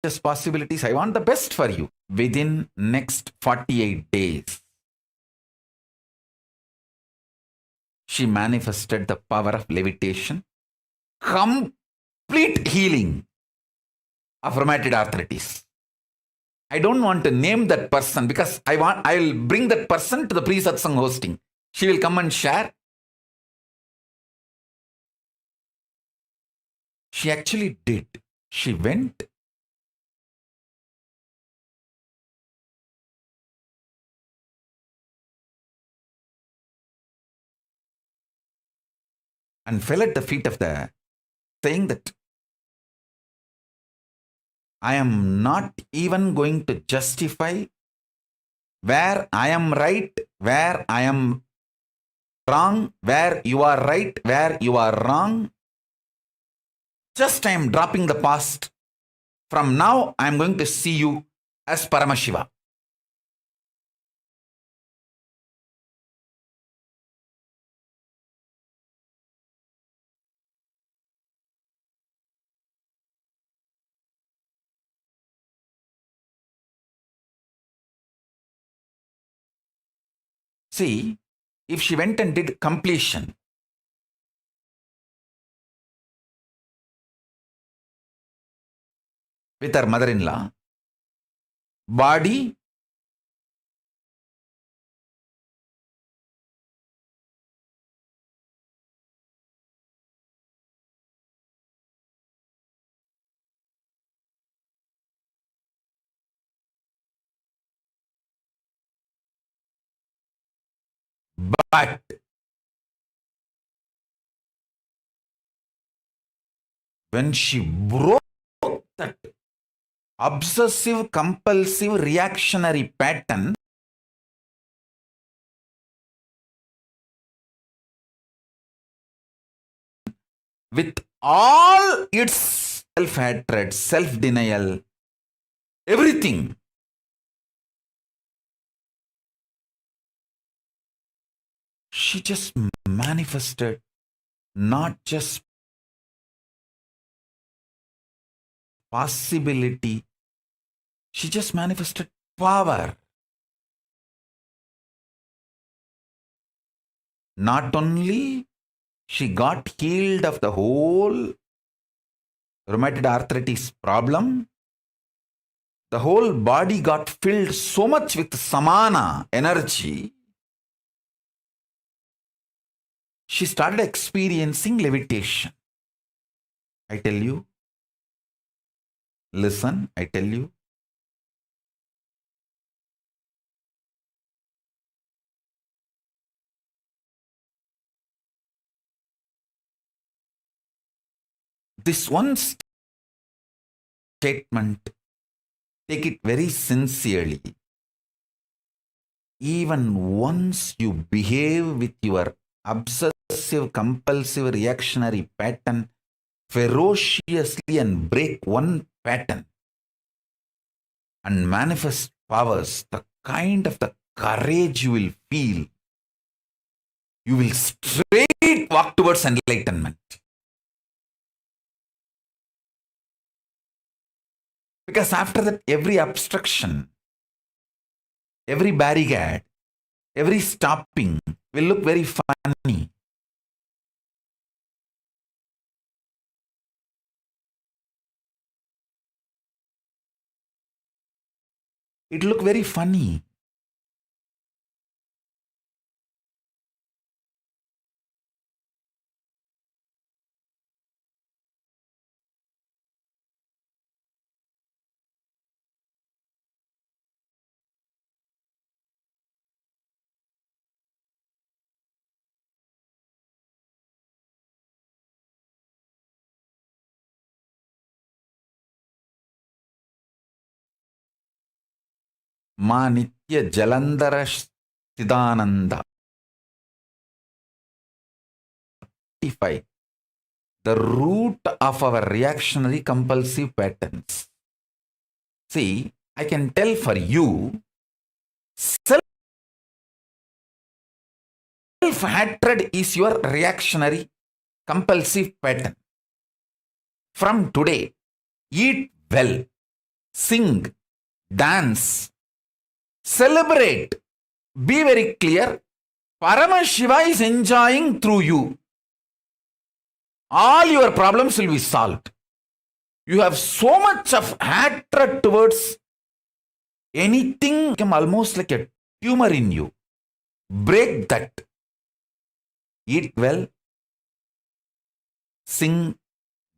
just possibilities. I want the best for you. Within next 48 days, she manifested the power of levitation, complete healing of rheumatoid arthritis. I don't want to name that person because I will bring that person to the pre-satsang hosting. She will come and share. She actually did. She went and fell at the feet of the, saying that I am not even going to justify where I am right, where I am wrong, where you are right, where you are wrong. Just I am dropping the past. From now, I am going to see you as Paramashiva. See, if she went and did completion, with her mother-in-law, body, but when she broke that obsessive compulsive reactionary pattern, with all its self-hatred, self-denial, everything, she just manifested not just possibility, she just manifested power. Not only she got healed of the whole rheumatoid arthritis problem, the whole body got filled so much with samana energy, she started experiencing levitation. I tell you, listen, I tell you, this one statement, take it very sincerely. Even once you behave with your obsessive, compulsive, reactionary pattern ferociously and break one pattern and manifest powers, the kind of the courage you will feel, you will straight walk towards enlightenment. Because after that, every obstruction, every barricade, every stopping will look very funny. It look very funny. Ma Nitya Jalandhara Siddhananda. 55. The root of our reactionary compulsive patterns. See, I can tell for you, self-hatred is your reactionary compulsive pattern. From today, eat well, sing, dance, celebrate. Be very clear. Paramashiva is enjoying through you. All your problems will be solved. You have so much of hatred towards anything, become almost like a tumor in you. Break that. Eat well, sing,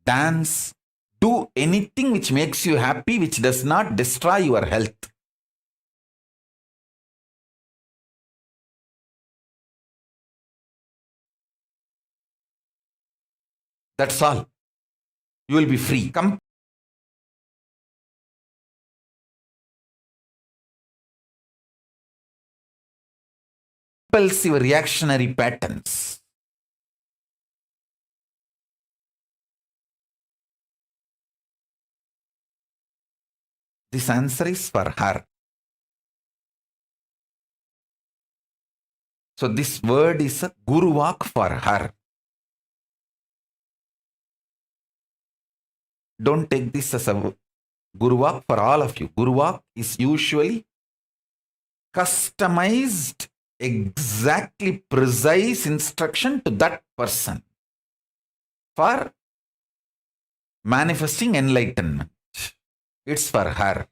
dance, do anything which makes you happy, which does not destroy your health. That's all. You will be free. Compulsive reactionary patterns. This answer is for her. So this word is a Guru Vak for her. Don't take this as a Guru Vak for all of you. Guru Vak is usually customized, exactly precise instruction to that person for manifesting enlightenment. It's for her.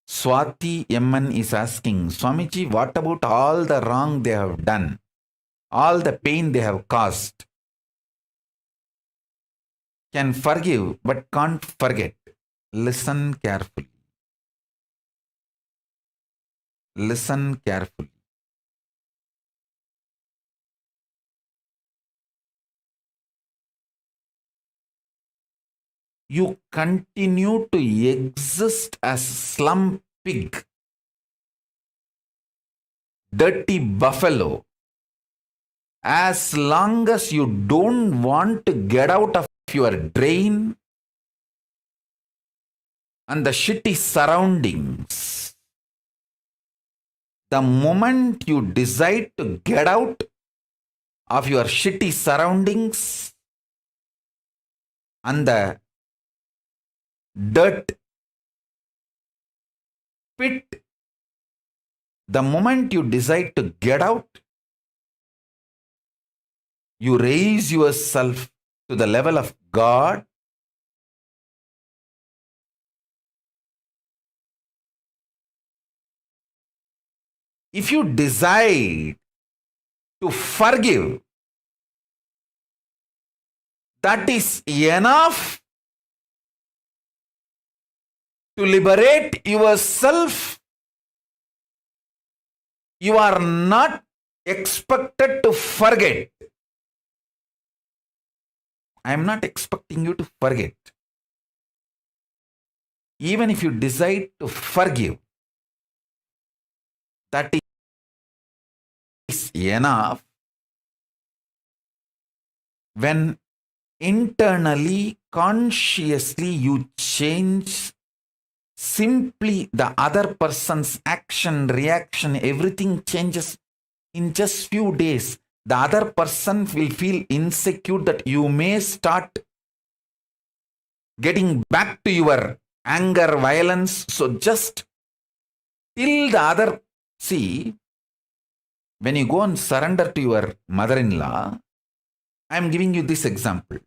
Swati Yamman is asking, Swamiji, what about all the wrong they have done? All the pain they have caused? Can forgive but can't forget. Listen carefully. Listen carefully. You continue to exist as slum pig, dirty buffalo, as long as you don't want to get out of your drain and the shitty surroundings. The moment you decide to get out of your shitty surroundings and the dirt pit, the moment you decide to get out, you raise yourself to the level of God. If you decide to forgive, that is enough to liberate yourself. You are not expected to forget. I am not expecting you to forget. Even if you decide to forgive, that is enough. When internally, consciously you change, simply the other person's action, reaction, everything changes in just few days. The other person will feel insecure that you may start getting back to your anger, violence. So just till the other, see, when you go and surrender to your mother-in-law, I am giving you this example.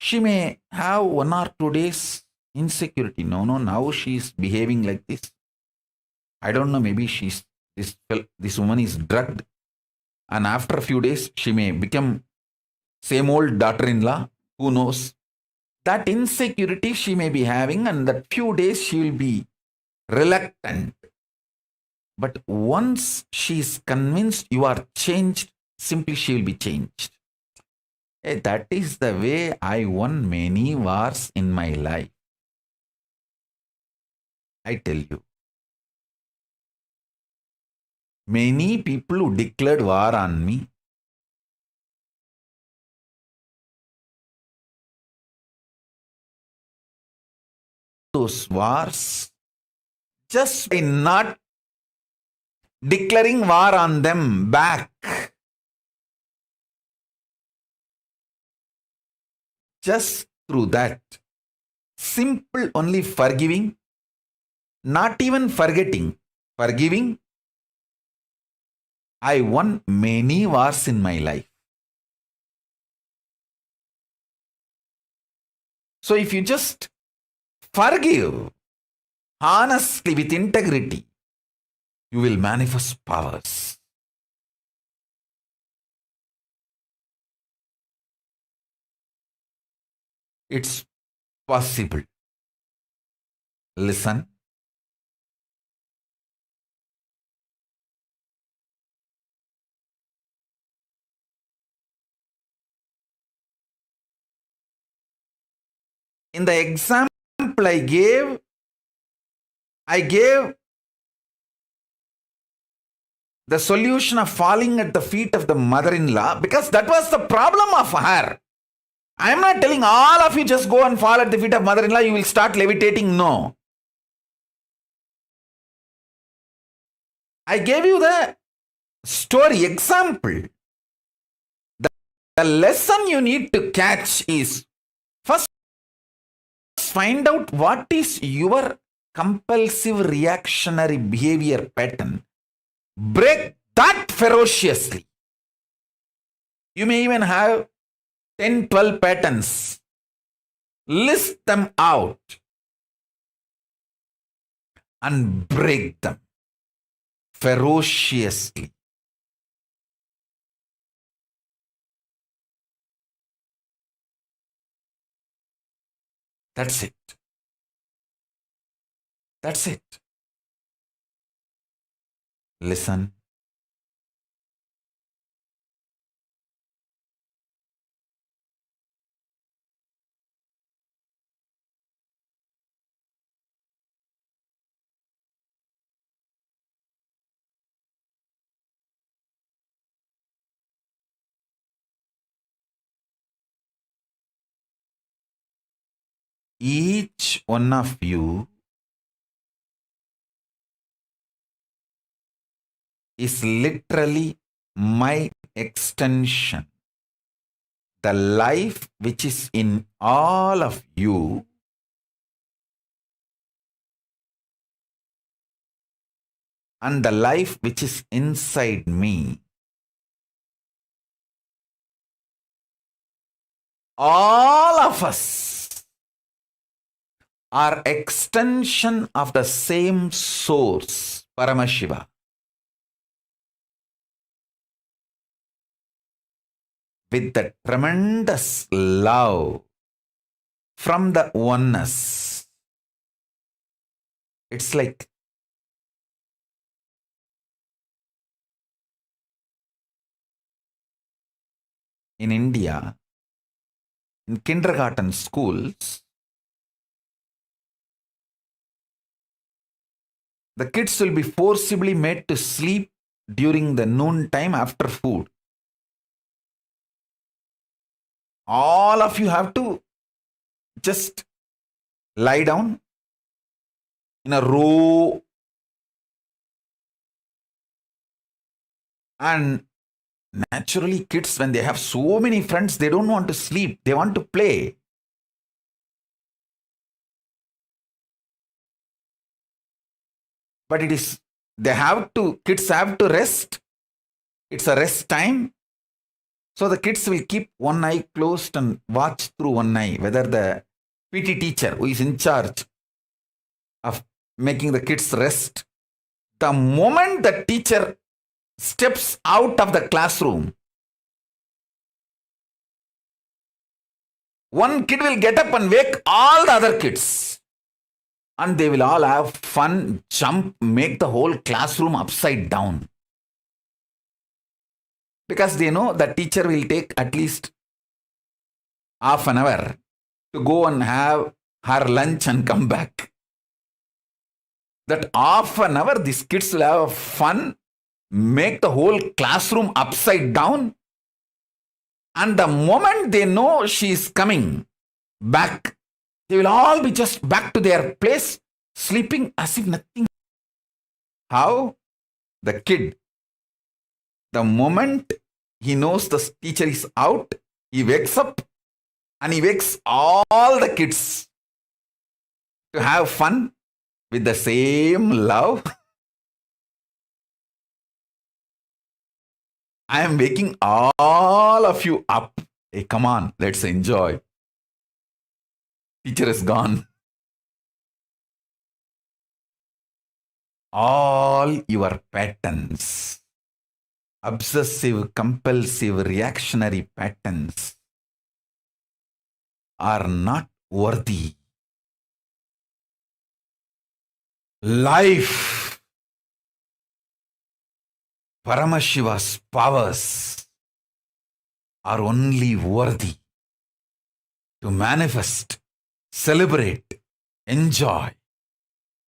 She may have 1 or 2 days insecurity. No, now she is behaving like this. I don't know, maybe this woman is drugged. And after a few days, she may become same old daughter-in-law. Who knows? That insecurity she may be having, and that few days she will be reluctant. But once she is convinced you are changed, simply she will be changed. That is the way I won many wars in my life. I tell you. Many people who declared war on me, those wars, just by not declaring war on them back, just through that simple only forgiving, not even forgetting, forgiving, I won many wars in my life. So if you just forgive honestly with integrity, you will manifest powers. It's possible. Listen. In the example I gave the solution of falling at the feet of the mother-in-law because that was the problem of her. I am not telling all of you just go and fall at the feet of mother-in-law, you will start levitating. No. I gave you the story example. The lesson you need to catch is first find out what is your compulsive reactionary behavior pattern. Break that ferociously. You may even have 10, 12 patterns. List them out and break them ferociously. That's it. That's it. Listen. Each one of you is literally my extension. The life which is in all of you and the life which is inside me, all of us are extension of the same source, Paramashiva. With the tremendous love from the oneness. It's like in India, in kindergarten schools, the kids will be forcibly made to sleep during the noon time after food. All of you have to just lie down in a row and naturally kids, when they have so many friends, they don't want to sleep, they want to play. But kids have to rest. It's a rest time. So the kids will keep one eye closed and watch through one eye whether the PT teacher who is in charge of making the kids rest, the moment the teacher steps out of the classroom, one kid will get up and wake all the other kids. And they will all have fun, jump, make the whole classroom upside down. Because they know the teacher will take at least half an hour to go and have her lunch and come back. That half an hour, these kids will have fun, make the whole classroom upside down. And the moment they know she is coming back, they will all be just back to their place, sleeping as if nothing. How? The kid, the moment he knows the teacher is out, he wakes up and he wakes all the kids to have fun with the same love. I am waking all of you up. Hey, come on, let's enjoy. Teacher is gone. All your patterns, obsessive, compulsive, reactionary patterns, are not worthy. Life, Paramashiva's powers are only worthy to manifest, celebrate, enjoy.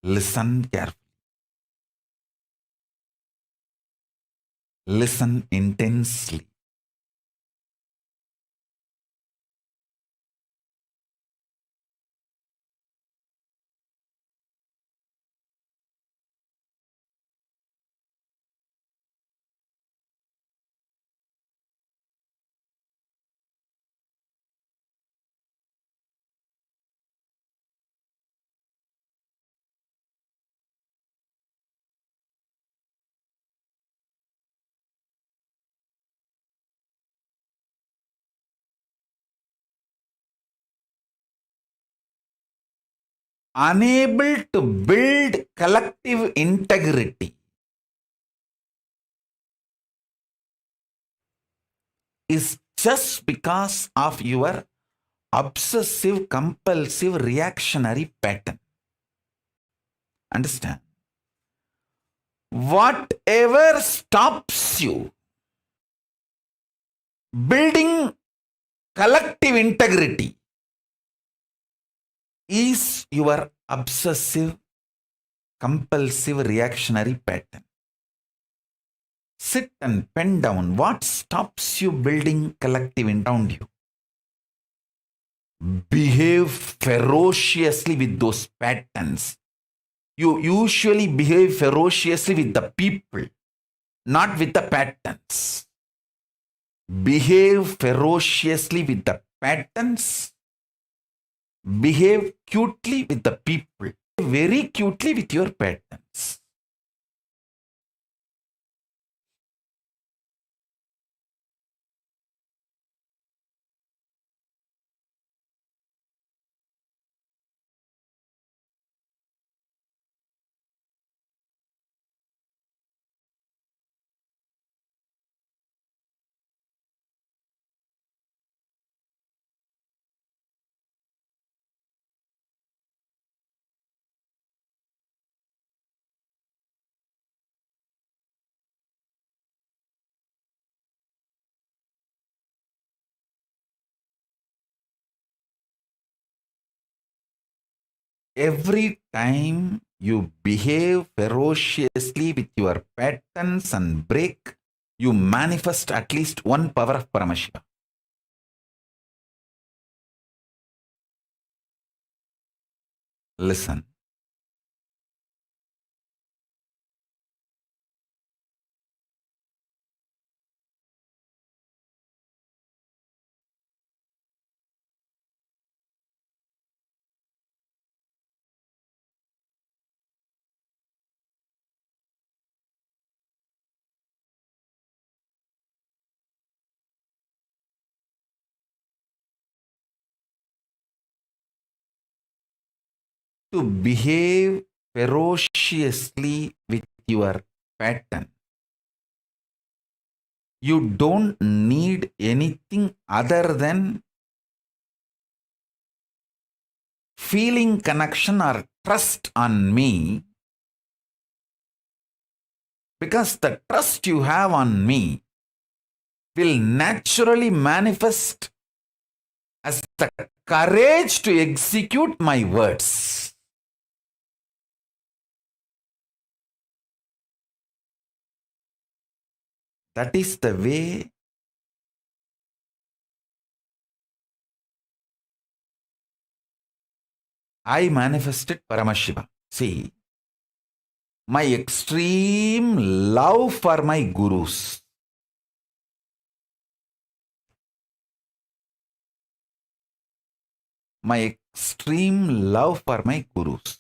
Listen carefully. Listen intensely. Unable to build collective integrity is just because of your obsessive, compulsive, reactionary pattern. Understand? Whatever stops you building collective integrity is your obsessive, compulsive, reactionary pattern. Sit and pen down what stops you building collective around you. Behave ferociously with those patterns. You usually behave ferociously with the people, not with the patterns. Behave ferociously with the patterns. Behave cutely with the people. Very cutely with your patterns. Every time you behave ferociously with your patterns and break, you manifest at least one power of Paramashiva. Listen. To behave ferociously with your pattern, you don't need anything other than feeling connection or trust on me, because the trust you have on me will naturally manifest as the courage to execute my words. That is the way I manifested Paramashiva. See, my extreme love for my gurus. My extreme love for my gurus.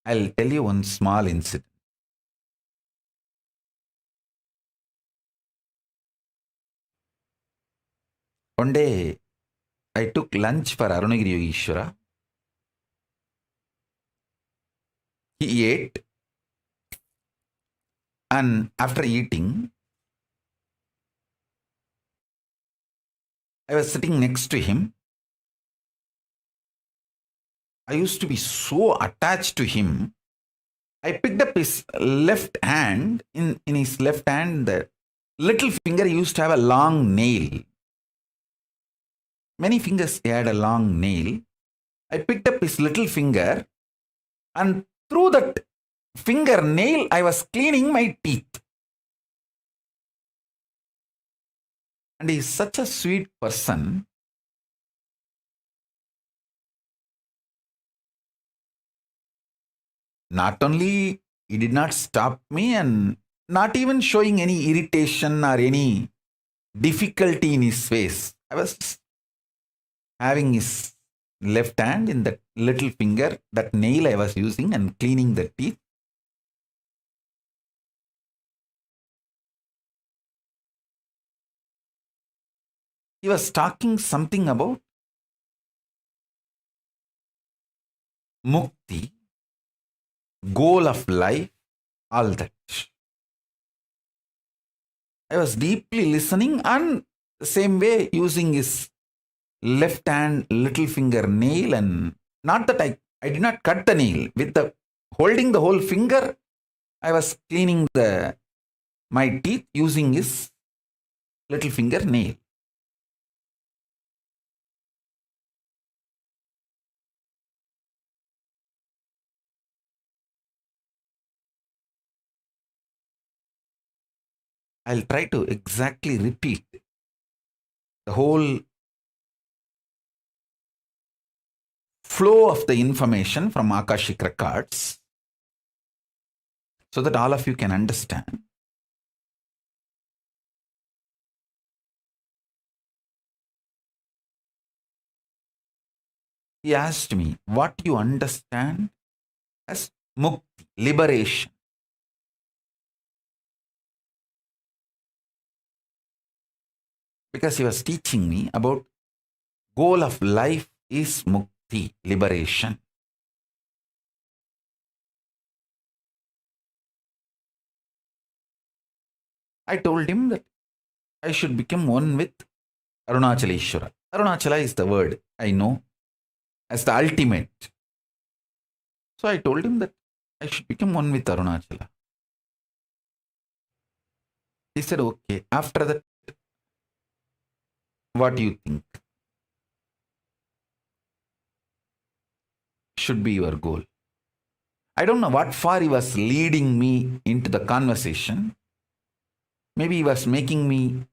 I'll tell you one small incident. One day, I took lunch for Arunagiri Yogeshwara. He ate, and after eating, I was sitting next to him. I used to be so attached to him. I picked up his left hand. In his left hand, the little finger used to have a long nail. Many fingers had a long nail. I picked up his little finger, and through that fingernail, I was cleaning my teeth. And he is such a sweet person. Not only he did not stop me, and not even showing any irritation or any difficulty in his face. I was having his left hand in that little finger, that nail I was using, and cleaning the teeth. He was talking something about mukti, goal of life, all that. I was deeply listening, and the same way using his left hand little finger nail, and not that I did not cut the nail. With the holding the whole finger, I was cleaning my teeth using his little finger nail. I'll try to exactly repeat the whole flow of the information from Akashic records so that all of you can understand. He asked me, what you understand as mukti, liberation. Because he was teaching me about goal of life is mukti, liberation. I told him that I should become one with Arunachaleshwara. Arunachala is the word I know as the ultimate. So I told him that I should become one with Arunachala. He said, okay, after that, what do you think should be your goal? I don't know what far he was leading me into the conversation. Maybe he was making me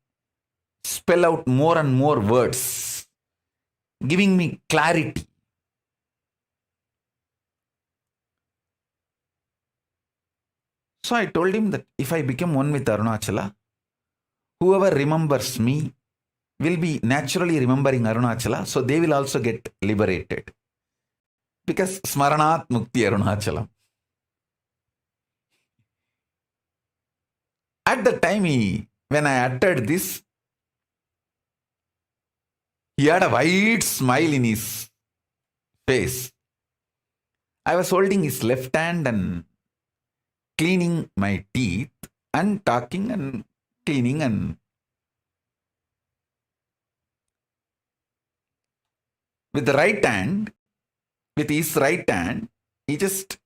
spell out more and more words, giving me clarity. So I told him that if I become one with Arunachala, whoever remembers me will be naturally remembering Arunachala, so they will also get liberated. Because Smaranat Mukti Arunachalam. At the time when I uttered this, he had a wide smile in his face. I was holding his left hand, and cleaning my teeth and talking and cleaning, and with the right hand, with his right hand, he just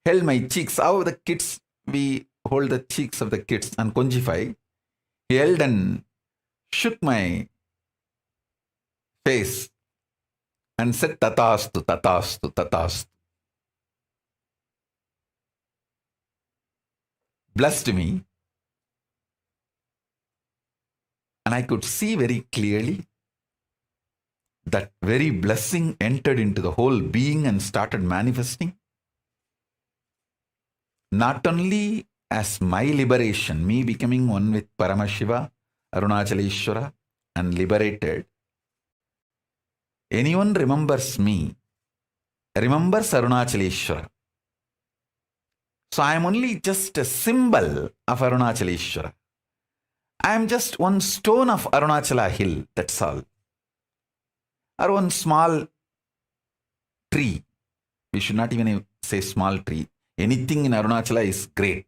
held my cheeks. How the kids, we hold the cheeks of the kids and conjify. He held and shook my face and said, Tatastu, Tatastu, Tatastu. Blessed me. And I could see very clearly that very blessing entered into the whole being and started manifesting. Not only as my liberation, me becoming one with Paramashiva, Arunachaleshwara, and liberated. Anyone remembers me, remembers Arunachaleshwara. So I am only just a symbol of Arunachaleshwara. I am just one stone of Arunachala hill, that's all. Or one small tree. We should not even say small tree. Anything in Arunachala is great,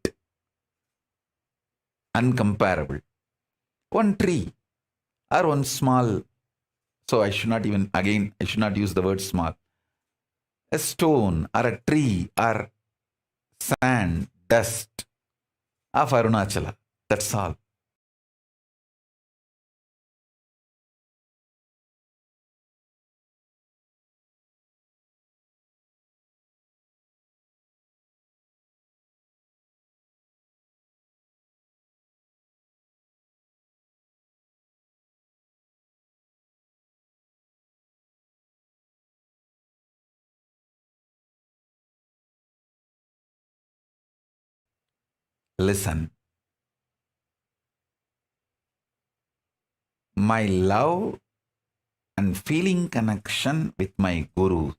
uncomparable. One tree or one small, so I should not use the word small. A stone or a tree or sand, dust of Arunachala, that's all. Listen. My love and feeling connection with my Guru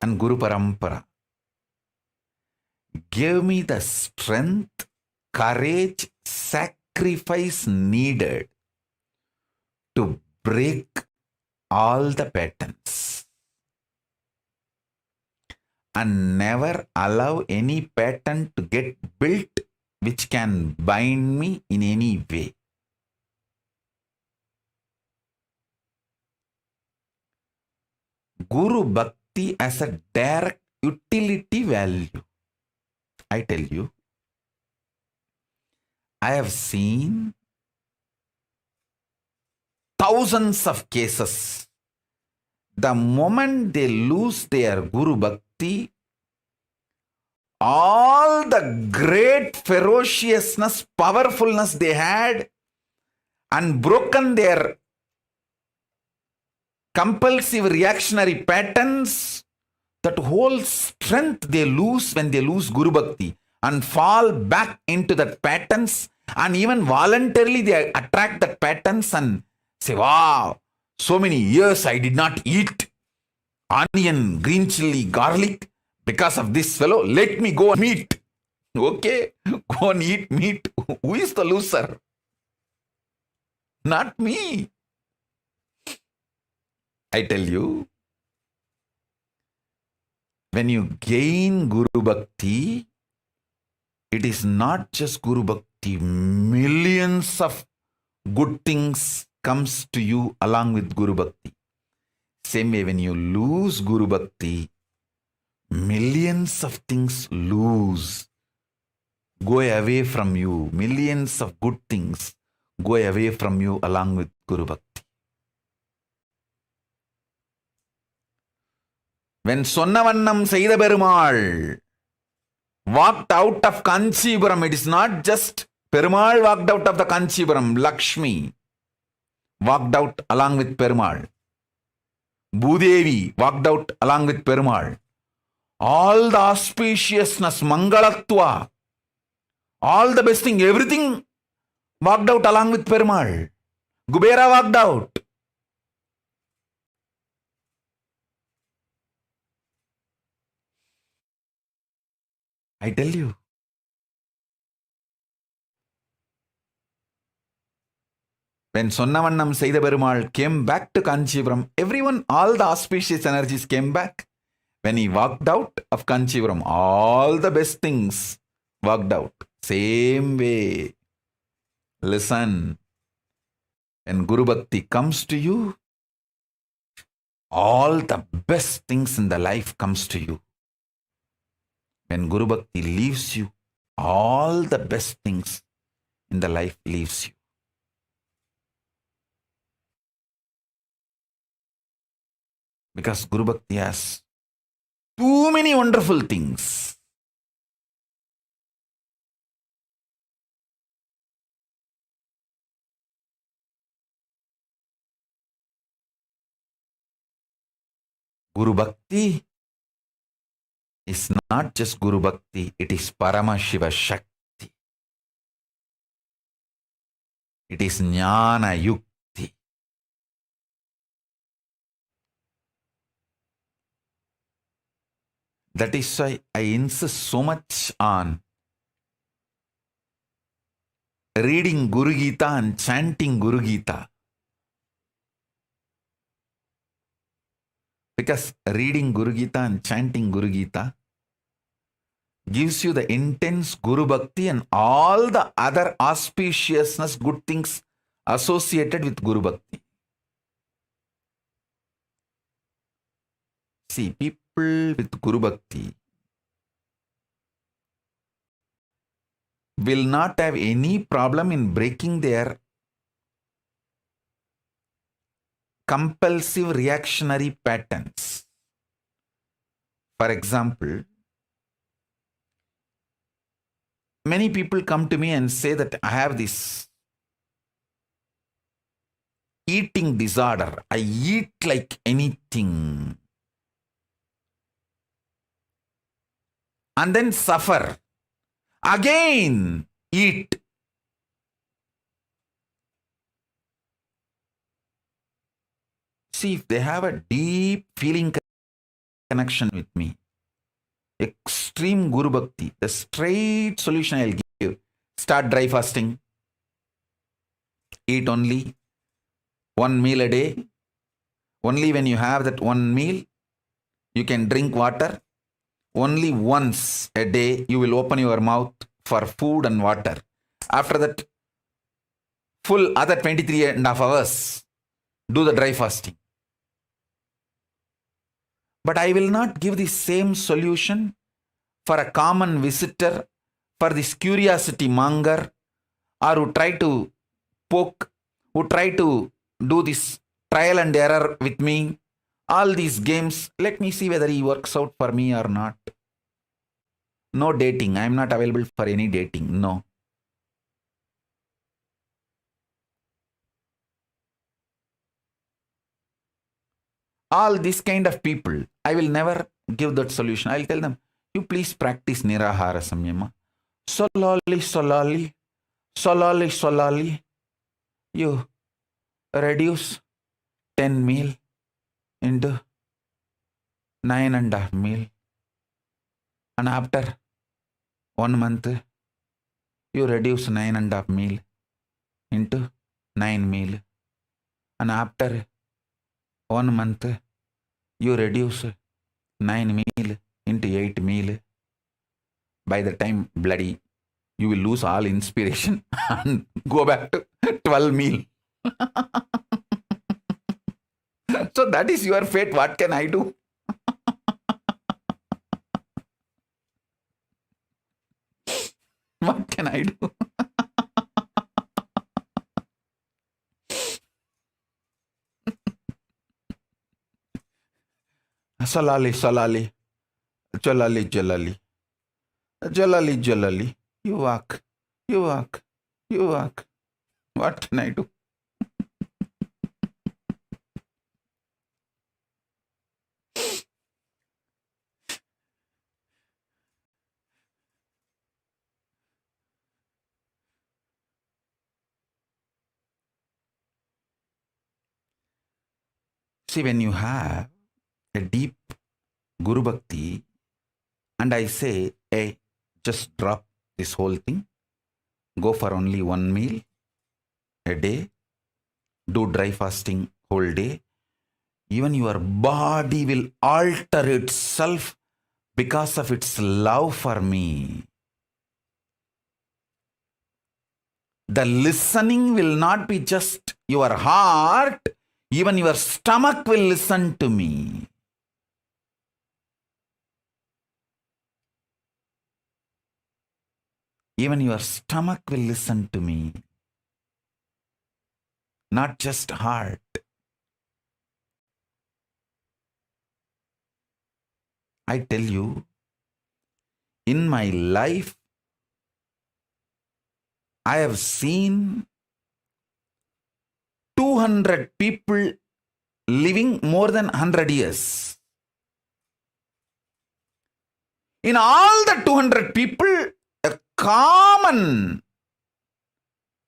and Guru Parampara gave me the strength, courage, sacrifice needed to break all the patterns and never allow any pattern to get built which can bind me in any way. Guru Bhakti as a direct utility value. I tell you, I have seen thousands of cases. The moment they lose their Guru Bhakti, all the great ferociousness, powerfulness they had, and broken their compulsive reactionary patterns, that whole strength they lose when they lose Guru Bhakti and fall back into that patterns, and even voluntarily they attract that patterns and say, wow, so many years I did not eat onion, green chili, garlic because of this fellow. Let me go and eat. Okay, go and eat meat. Who is the loser? Not me. I tell you, when you gain Guru Bhakti, it is not just Guru Bhakti. Millions of good things comes to you along with Guru Bhakti. Same way, when you lose Guru Bhakti, millions of things go away from you. Millions of good things go away from you along with Guru Bhakti. When Sonnavannam Seida Perumal walked out of Kanchipuram, it is not just Perumal walked out of the Kanchipuram, Lakshmi walked out along with Perumal. Bhudevi walked out along with Perumal. All the auspiciousness, Mangalatva, all the best thing, everything walked out along with Perumal. Kubera walked out. I tell you. When Sonnavannam Seida Perumal came back to Kanchipuram, everyone, all the auspicious energies came back. When he walked out of Kanchipuram, all the best things worked out. Same way. Listen. When Guru Bhakti comes to you, all the best things in the life comes to you. When Guru Bhakti leaves you, all the best things in the life leaves you. Because Guru Bhakti has too many wonderful things. Guru Bhakti is not just Guru Bhakti, it is Parama Shiva Shakti. It is Jnana Yukti. That is why I insist so much on reading Guru Gita and chanting Guru Gita. Because reading Guru Gita and chanting Guru Gita gives you the intense Guru Bhakti and all the other auspiciousness, good things associated with Guru Bhakti. See, people with Guru Bhakti will not have any problem in breaking their compulsive reactionary patterns. For example, many people come to me and say that I have this eating disorder. I eat like anything. And then suffer. Again, eat. See, if they have a deep feeling connection with me, extreme Guru Bhakti, the straight solution I'll give: start dry fasting, eat only one meal a day. Only when you have that one meal, you can drink water. Only once a day, you will open your mouth for food and water. After that, full other 23.5 hours, do the dry fasting. But I will not give the same solution for a common visitor, for this curiosity monger, or who try to poke, who try to do this trial and error with me. All these games, let me see whether he works out for me or not. No dating. I am not available for any dating. No. All this kind of people, I will never give that solution. I will tell them, you please practice Nirahara Samyama. Slowly, you reduce 10 meal into 9.5 meal. And after 1 month, you reduce 9.5 meal into 9 meal. And after 1 month, you reduce 9 meal into 8 meal. By the time, bloody, you will lose all inspiration and go back to 12 meal. So that is your fate. What can I do? What can I do? Salali, Jalali. You walk. What can I do? See, when you have a deep Guru Bhakti, and I say, hey, just drop this whole thing, go for only 1 meal a day, do dry fasting whole day, even your body will alter itself because of its love for me. The listening will not be just your heart, even your stomach will listen to me. Even your stomach will listen to me, not just heart. I tell you, in my life, I have seen 200 people living more than 100 years. In all the 200 people, a common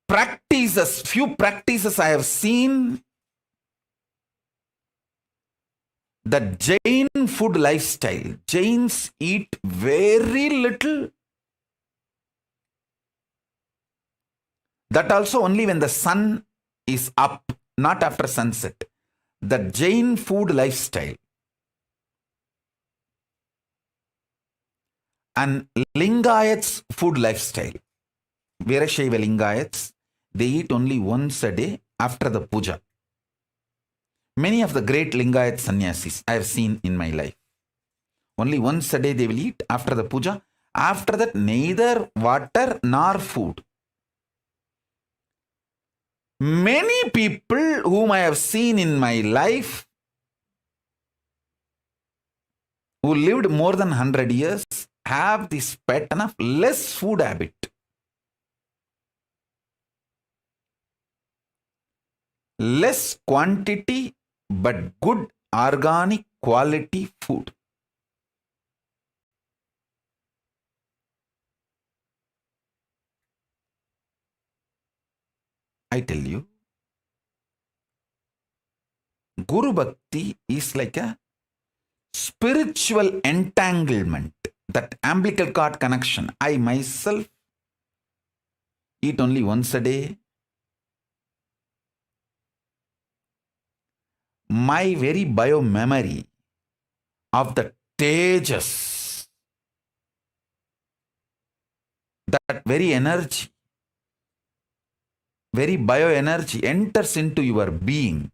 few practices I have seen. The Jain food lifestyle. Jains eat very little. That also only when the sun is up, not after sunset. The Jain food lifestyle. And Lingayats food lifestyle. Virashaiva Lingayats, they eat only once a day after the puja. Many of the great Lingayat sannyasis I have seen in my life. Only once a day they will eat after the puja. After that, neither water nor food. Many people whom I have seen in my life who lived more than 100 years have this pattern of less food habit. Less quantity but good organic quality food. I tell you, Guru Bhakti is like a spiritual entanglement, that umbilical cord connection. I myself eat only once a day. My very bio-memory of the tejas, that very energy, very bioenergy enters into your being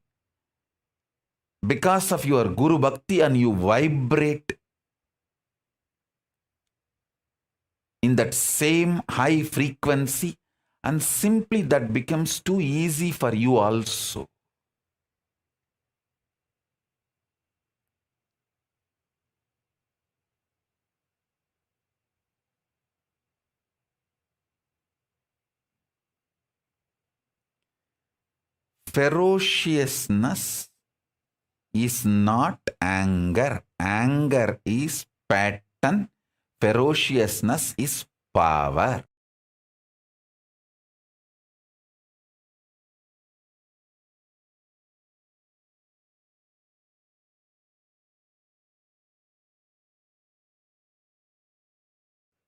because of your Guru Bhakti, and you vibrate in that same high frequency, and simply that becomes too easy for you also. Ferociousness is not anger. Anger is pattern. Ferociousness is power.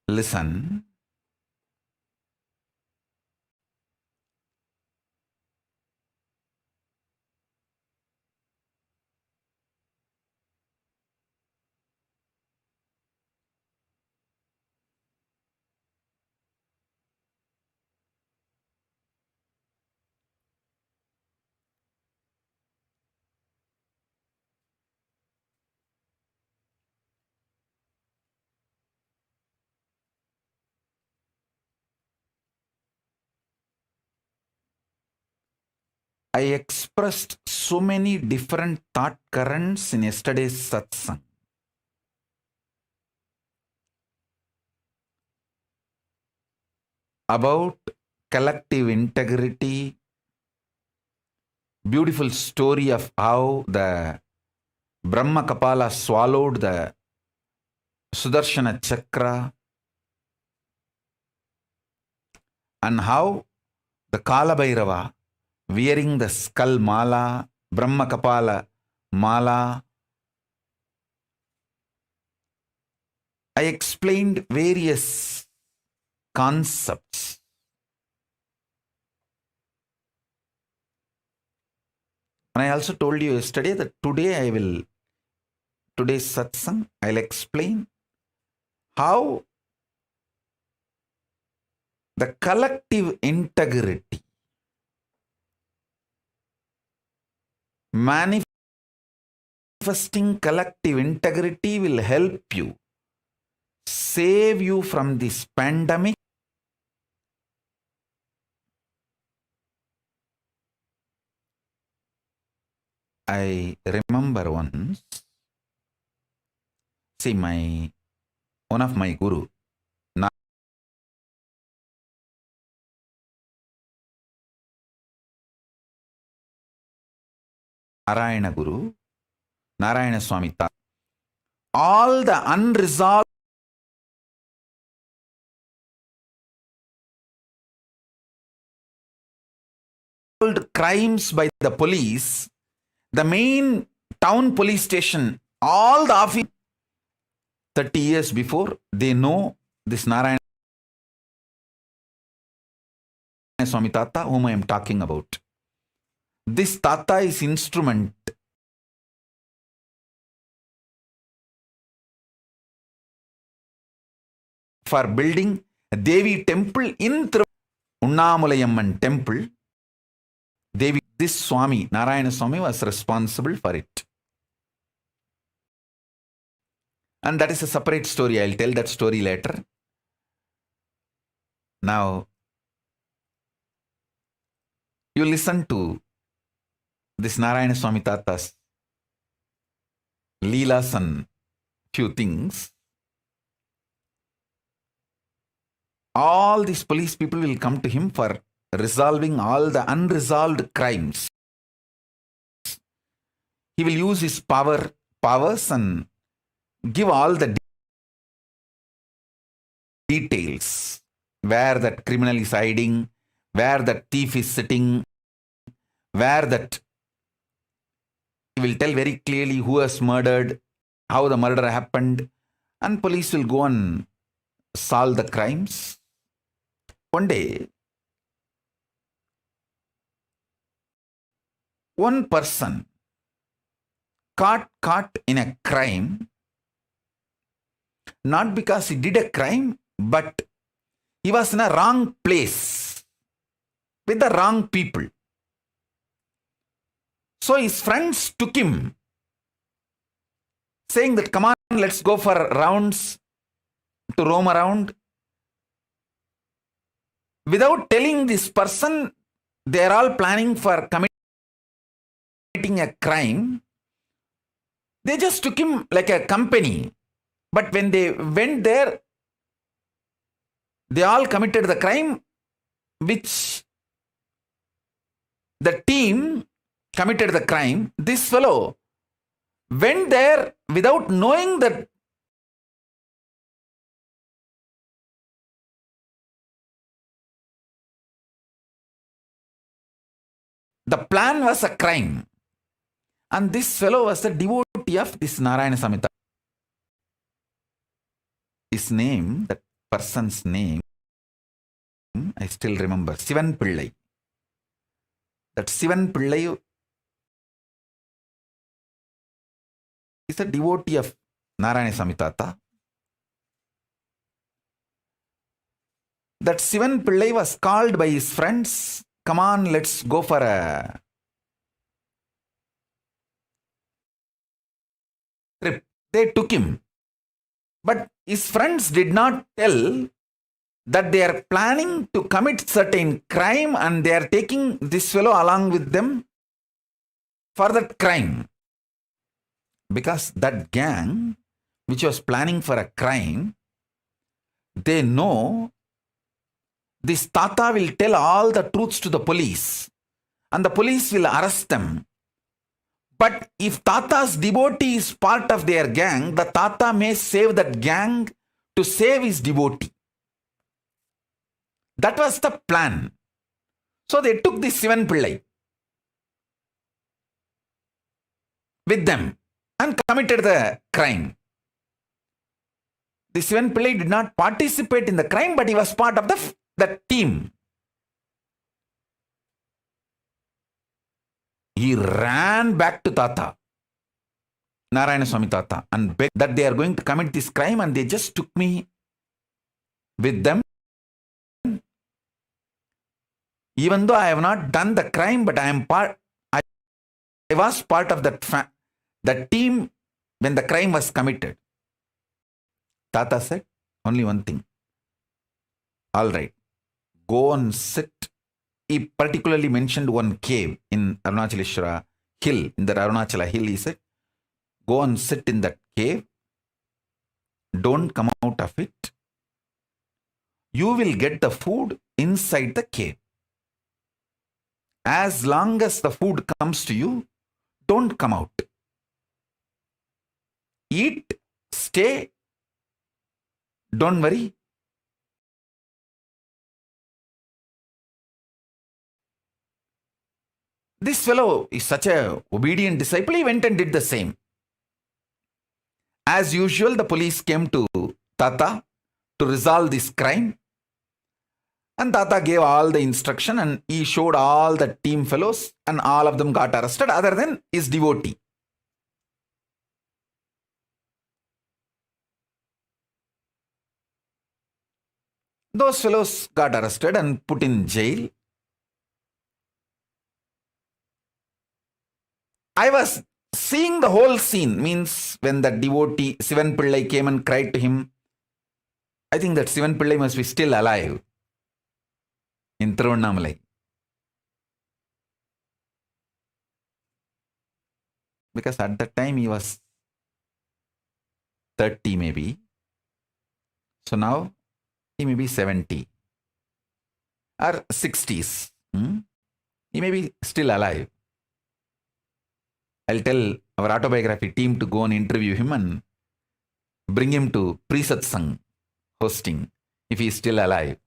Listen. I expressed so many different thought currents in yesterday's satsang. About collective integrity, beautiful story of how the Brahma Kapala swallowed the Sudarshana Chakra, and how the Kala Bhairava wearing the skull mala, Brahma Kapala mala. I explained various concepts. And I also told you yesterday that today's satsang, I'll explain how the collective integrity, manifesting collective integrity will help you, save you from this pandemic. I remember once, see, one of my guru, Narayana Guru, Narayana Swami Tata, all the unresolved crimes by the police, the main town police station, all the officers 30 years before, they know this Narayana Swami Tata whom I am talking about. This Tata is instrument for building a Devi temple in Unnamulayamman temple. Devi, this Swami, Narayana Swami, was responsible for it. And that is a separate story. I'll tell that story later. Now, you listen to this Narayana Swami Tata's Leelas and few things. All these police people will come to him for resolving all the unresolved crimes. He will use his powers and give all the details, where that criminal is hiding, where that thief is sitting, where that he will tell very clearly who has murdered, how the murder happened, and police will go and solve the crimes. One day, one person caught in a crime, not because he did a crime, but he was in a wrong place with the wrong people. So his friends took him, saying that, come on, let's go for rounds to roam around. Without telling this person, they are all planning for committing a crime. They just took him like a company. But when they went there, they all committed the crime, which the team committed the crime. This fellow went there without knowing that the plan was a crime. And this fellow was a devotee of this Narayana Swami Tata. His name, that person's name, I still remember, Sivan Pillai. That Sivan Pillai is a devotee of Narayana Swami Tata. That Sivan Pillai was called by his friends, come on, let's go for a trip. They took him. But his friends did not tell that they are planning to commit certain crime and they are taking this fellow along with them for that crime. Because that gang, which was planning for a crime, they know this Tata will tell all the truths to the police and the police will arrest them. But if Tata's devotee is part of their gang, the Tata may save that gang to save his devotee. That was the plan. So they took this Sivan Pillai with them and committed the crime. The Sivan Pillai did not participate in the crime, but he was part of the team. He ran back to Tata, Narayana Swami Tata, and begged that they are going to commit this crime and they just took me with them Even though I have not done the crime, but I was part of that team when the crime was committed. Tata said only one thing. All right, go and sit. He particularly mentioned one cave in Arunachaleshwara hill. In the Arunachala hill, he said, go and sit in that cave. Don't come out of it. You will get the food inside the cave. As long as the food comes to you, don't come out. Eat, stay, don't worry. This fellow is such a obedient disciple. He went and did the same. As usual, the police came to Tata to resolve this crime. And Tata gave all the instruction and he showed all the team fellows and all of them got arrested other than his devotee. Those fellows got arrested and put in jail. I was seeing the whole scene, means when the devotee Sivan Pillai came and cried to him. I think that Sivan Pillai must be still alive in Tiruvannamalai. Because at that time he was 30 maybe. So now he may be 70 or 60s. He may be still alive. I'll tell our autobiography team to go and interview him and bring him to Pre-Satsang hosting if he is still alive.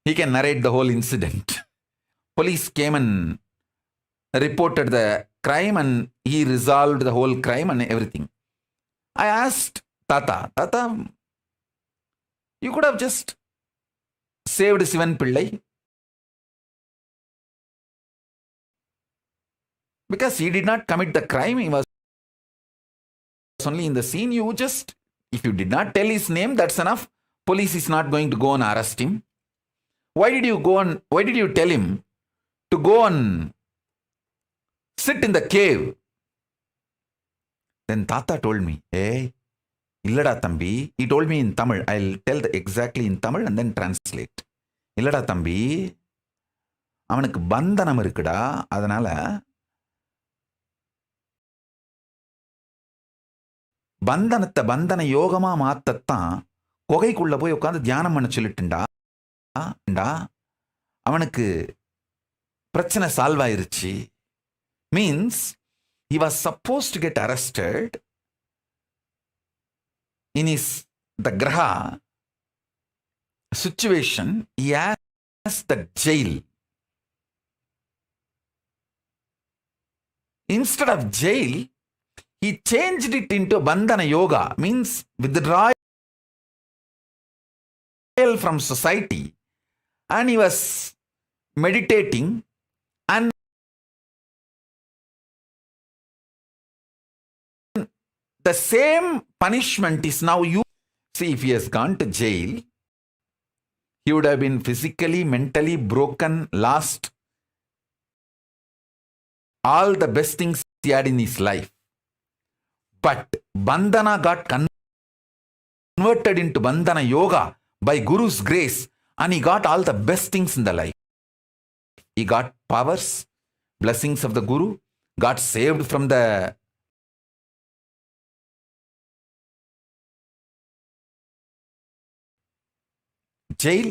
He can narrate the whole incident. Police came and reported the crime and he resolved the whole crime and everything. I asked Tata, you could have just saved Sivan Pillai. Because he did not commit the crime, he was only in the scene. You just, if you did not tell his name, that's enough. Police is not going to go and arrest him. Why did you tell him to go and sit in the cave? Then Tata told me, hey, illada thambi. He told me in Tamil. I'll tell exactly in Tamil and then translate. Illada thambi, அவனுக்கு பந்தனம் இருக்குடா, அதனால பந்தனத்தை பந்தன யோகமா மாத்தத்தான் குகைக்குள்ள போய் உட்காந்து தியானம் பண்ண சொல்லிட்டுண்டா. அவனுக்கு பிரச்சனை சால்வ் ஆயிருச்சு. Means he was supposed to get arrested in the graha situation. He asked the jail. Instead of jail, he changed it into bandhana yoga, means withdrawal from society, and he was meditating, and the same punishment is now used. See, if he has gone to jail, he would have been physically, mentally broken, lost all the best things he had in his life. But bandhana got converted into bandhana yoga by Guru's grace, and he got all the best things in the life. He got powers, blessings of the Guru, got saved from the jail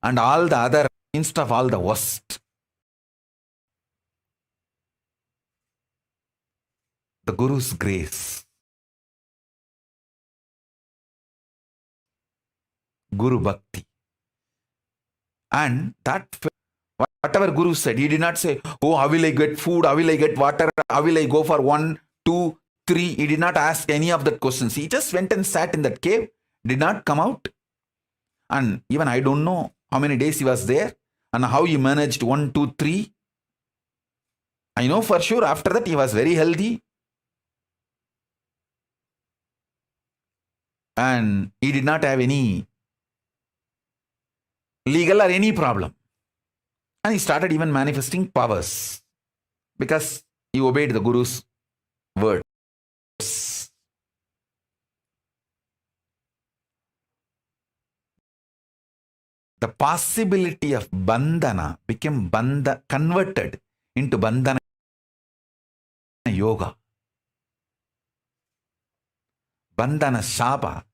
and all the other, instead of all the worst. The Guru's grace. Guru Bhakti. And that, whatever Guru said, he did not say, oh, how will I get food? How will I get water? How will I go for 1, 2, 3? He did not ask any of that questions. He just went and sat in that cave, did not come out. And even I don't know how many days he was there and how he managed 1, 2, 3. I know for sure after that he was very healthy. And he did not have any legal or any problem. And he started even manifesting powers because he obeyed the Guru's words. The possibility of bandhana became converted into bandhana yoga. Bandhana shapa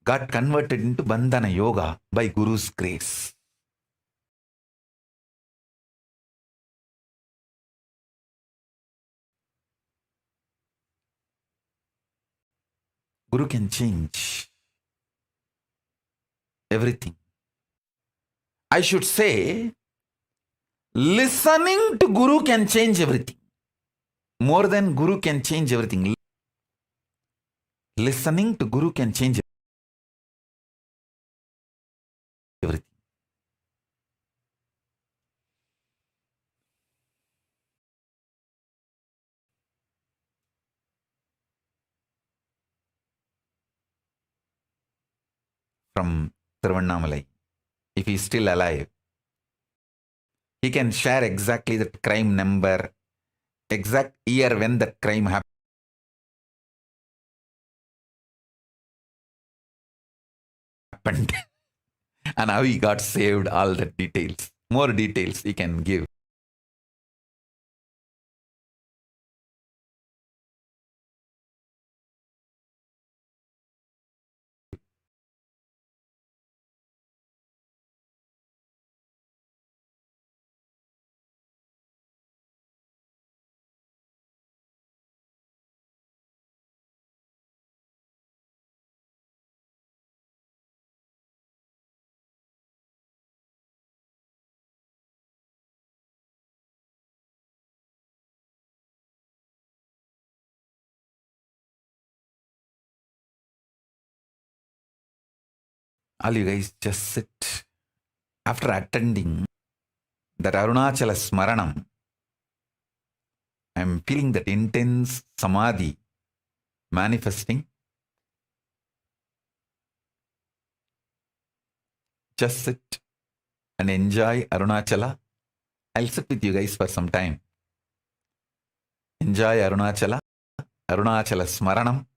got converted into bandhana yoga by Guru's grace. Guru can change everything. I should say, listening to Guru can change everything. More than Guru can change everything. Listening to Guru can change everything. From Tiruvannamalai, if he is still alive, he can share exactly the crime number, exact year when the crime happened, and how he got saved, all the details. More details he can give. All you guys just sit. After attending that Arunachala Smaranam, I am feeling that intense samadhi manifesting. Just sit and enjoy Arunachala. I'll sit with you guys for some time. Enjoy Arunachala, Arunachala Smaranam,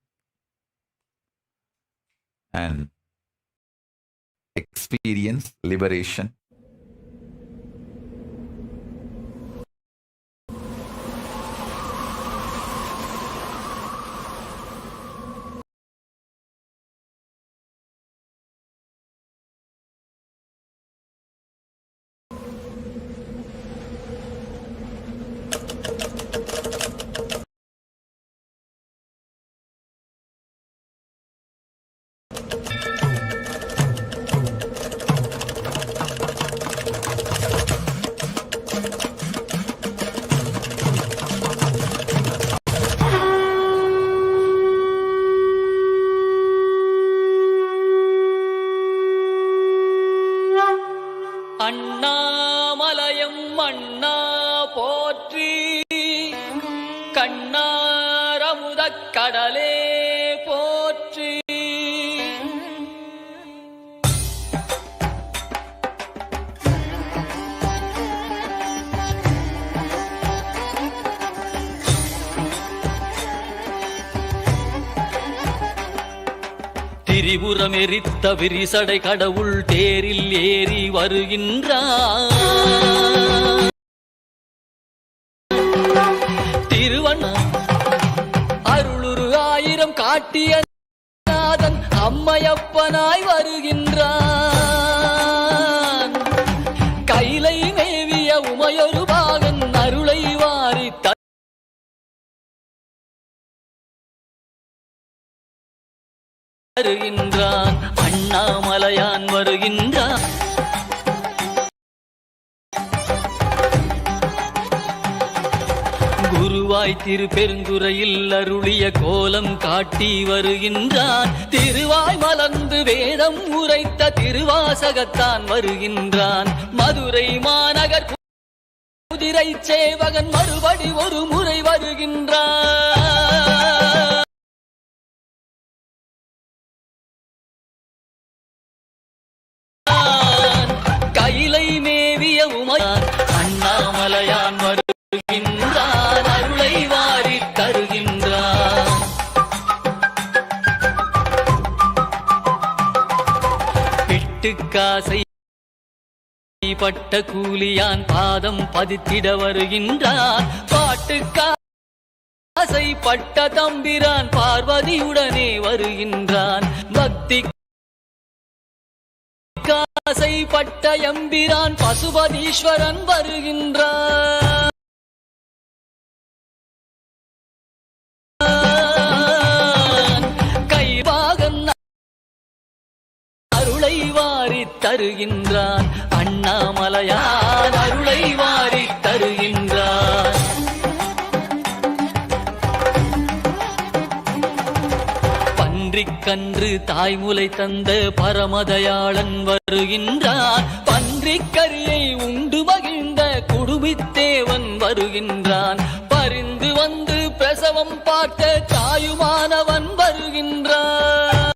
and experience liberation. அண்ணாமலையம் அண்ணா போற்றி, கண்ணாரமுதக் கடலே போற்றி. திரிபுரம் எரித்த விரிசடை கடவுள் தேரில் ஏறி வருகின்றார். திருவண்ணா அருளுரு ஆயிரம் காட்டிய நாதன் அம்மையப்பனாய் வருகின்றான். கைலை மேவிய உமையொரு பாகன் அருளை வாரி வருகின்றான். அண்ணாமலையான் வருகின்றான். குருவாய் திருப்பெருந்துறையில் அருளிய கோலம் காட்டி வருகின்றான். திருவாய் மலர்ந்து வேதம் உரைத்த திருவாசகத்தான் வருகின்றான். மதுரை மாநகர் குதிரை சேவகன் மறுபடி ஒரு முறை வருகின்றான். அருளை வாரி தருகின்றான். பிட்டுக்காசை பட்ட கூலியான் பாதம் பதித்திட வருகின்றான். பாட்டுக்காசை பட்ட தம்பிரான் பார்வதியுடனே வருகின்றான். பக்தி காசை பட்ட எம்பிரான் பசுபதீஸ்வரன் வருகின்றான். கைவாகன் அருளை வாரி தருகின்றான். அண்ணாமலையான் அருளை வாரி தருகின்றான். பன்றிக்கன்று தாய்முலை தந்த பரமதயாளன் வருகின்றான். பன்றிக்கரியை உண்டு மகிழ்ந்த குடுமித்தேவன் வருகின்றான். பரிந்து வந்து பிரசவம் பார்த்த தாயுமானவன் வருகின்றான்.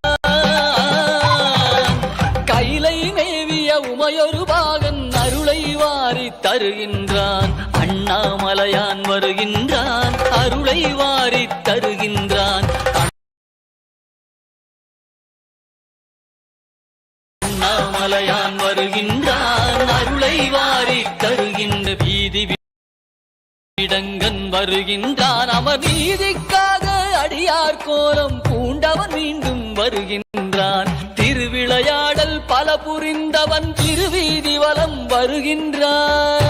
கைலை மேவிய உமையொரு பாகன் அருளை வாரி தருகின்றான். அண்ணாமலையான் வருகின்றான். அருளை வாரி தருகின்றான். அண்ணாமலையான் வருகின்றான். அருளை வாரி தருகின்ற வீதி இடங்கன் வருகின்றான். அமர் நீதிக்காக அடியார் கோலம் பூண்டவன் மீண்டும் வருகின்றான். திருவிளையாடல் பல புரிந்தவன் திருவீதி வலம் வருகின்றான்.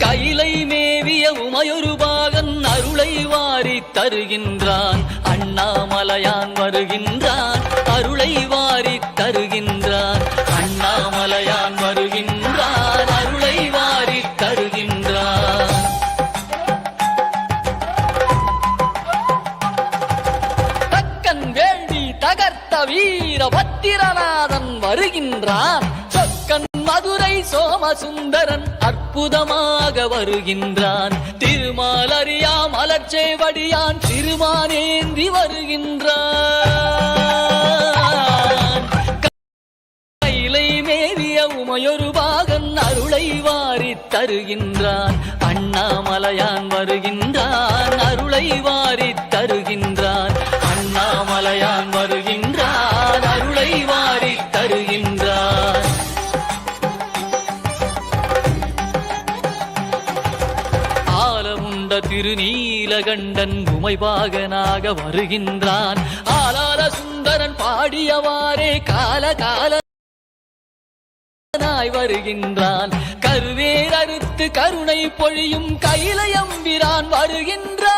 கைலை மேவிய உமையொரு பாகன் அருளை வாரி தருகின்றான். அண்ணாமலையான் வருகின்றான். அருளை வாரி தருகின்றான். அண்ணாமலையான் வருகின்றான். அருளை வாரி தருகின்றான். தக்கன் வேள்வி தகர்த்த வீர பத்திரநாதன் வருகின்றான். சொக்கன் மதுரை சோமசுந்தரன் அற்புதமாக வருகின்றான். திருமாலறியா மலர்ச்சேவடியான் திருமானேந்தி வருகின்றான். கைலை மேவிய உமையொரு பாகன் அருளை வாரி தருகின்றான். அண்ணாமலையான் வருகின்றான். அருளை வாரி தருகின்றான். அண்ணாமலையான் வருகின்றான். அருளை வாரி தருகின்றான். ஆலமுண்ட திருநீலகண்டன் உமைபாகனாக வருகின்றான். ஆலால சுந்தரன் பாடியவாறே கால வருகின்றான். கருவேர் அறுத்து கருணை பொழியும் கைலையம்பிரான் வருகின்றான்.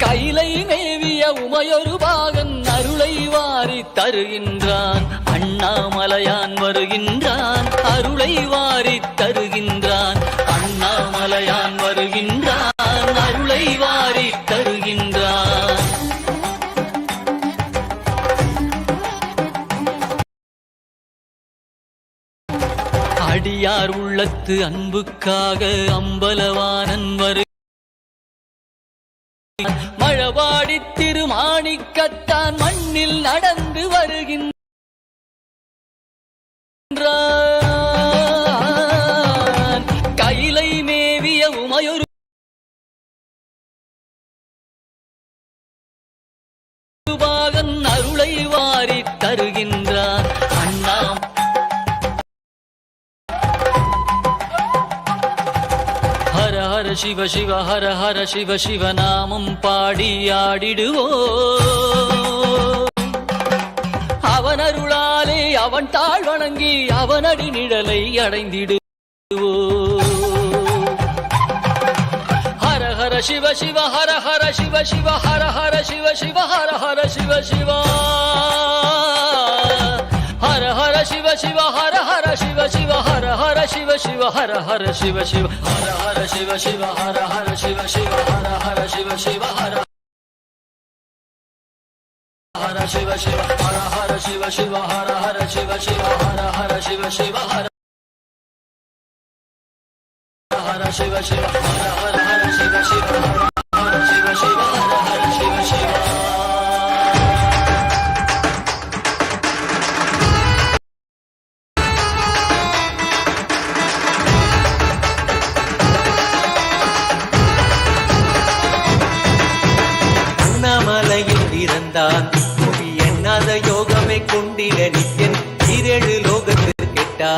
கைலை மேவிய உமையொரு பாகன் அருளை வாரி தருகின்றான். அண்ணாமலையான் வருகின்றான். அருளை வாரி தருகின்றான். அண்ணாமலையான் வருகின்றான். அருளை வாரி தருகின்றான். அடியார் உள்ளத்து அன்புக்காக அம்பலவானன் மழபாடி திருமாணிக்கத்தான் மண்ணில் நடந்து வருகின்றான். கைலை மேவிய உமையொரு பாகன் அருளை வாரி தருகின்றான். அண்ணாம் ஹர ஹர சிவ சிவ ஹர ஹர சிவ சிவ நாமம் பாடி ஆடிடுவோ. அவன் அருளாலே அவன் தாழ் வணங்கி அவனடி நிழலை அடைந்திடுவோ. ஹர ஹர சிவ சிவ ஹர ஹர சிவ சிவ ஹர ஹர சிவ சிவ ஹர ஹர சிவ சிவ ஹர ஹர சிவ சிவ ஹர ஹர சிவ சிவ ஹர ஹர சிவ சிவ ஹர ஹர சிவ சிவ ஹர ஹர சிவ சிவ ஹர ஹர சிவ சிவ ஹர ஹர சிவ சிவ ஹர ஹர சிவ சிவ ஹர ஹர சிவ சிவ ஹர ஹர சிவ சிவ ஹர ஹர சிவ சிவ ஹர ஹர சிவ சிவ ஹர ஹர ஹர சிவ சிவ ஹர ஹர சிவ சிவ ஹர ஹர சிவ சிவ. யோகமே கொண்டிட நித்யன் ஈரேழு லோகத்திற்கெட்டா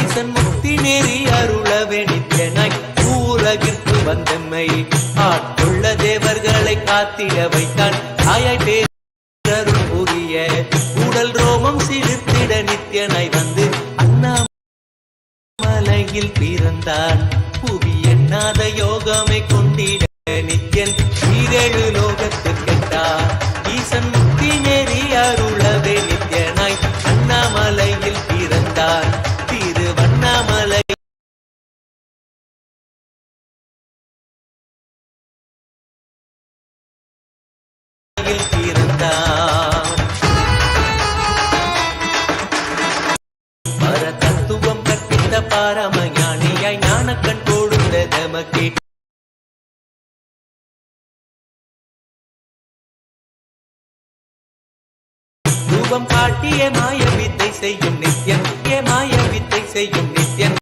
ஈசன் முக்தி நேரி அருளவே நித்யனாய் ஊரகிற்கு வந்தம்மை ஆட்கொள்ள தேவர்களை காத்திட வைத்தான் தாயாய் பேரருள் புரிய உடல் ரோமம் சிலிர்த்திட நித்யனாய் வந்து அண்ணாமலையில் பிறந்தான் புவி எண்ணாத யோகமே கொண்டிட நித்யன் ஈரேழு லோகத்திற்கெட்டா ஈசன் முக்தி நேரி அருளவே நித்யனாய் அண்ணாமலையில் பிறந்தான் திருவண்ணாமலை பிறந்தான் பர தத்துவம் கற்பித்த பாரம ஞானியாய் ஞானக்கண் கொடுத்த தமக்கே ரூபம் காட்டிய மாய வித்தை செய்யும் நித்யன் மாய வித்தை செய்யும் நித்யன்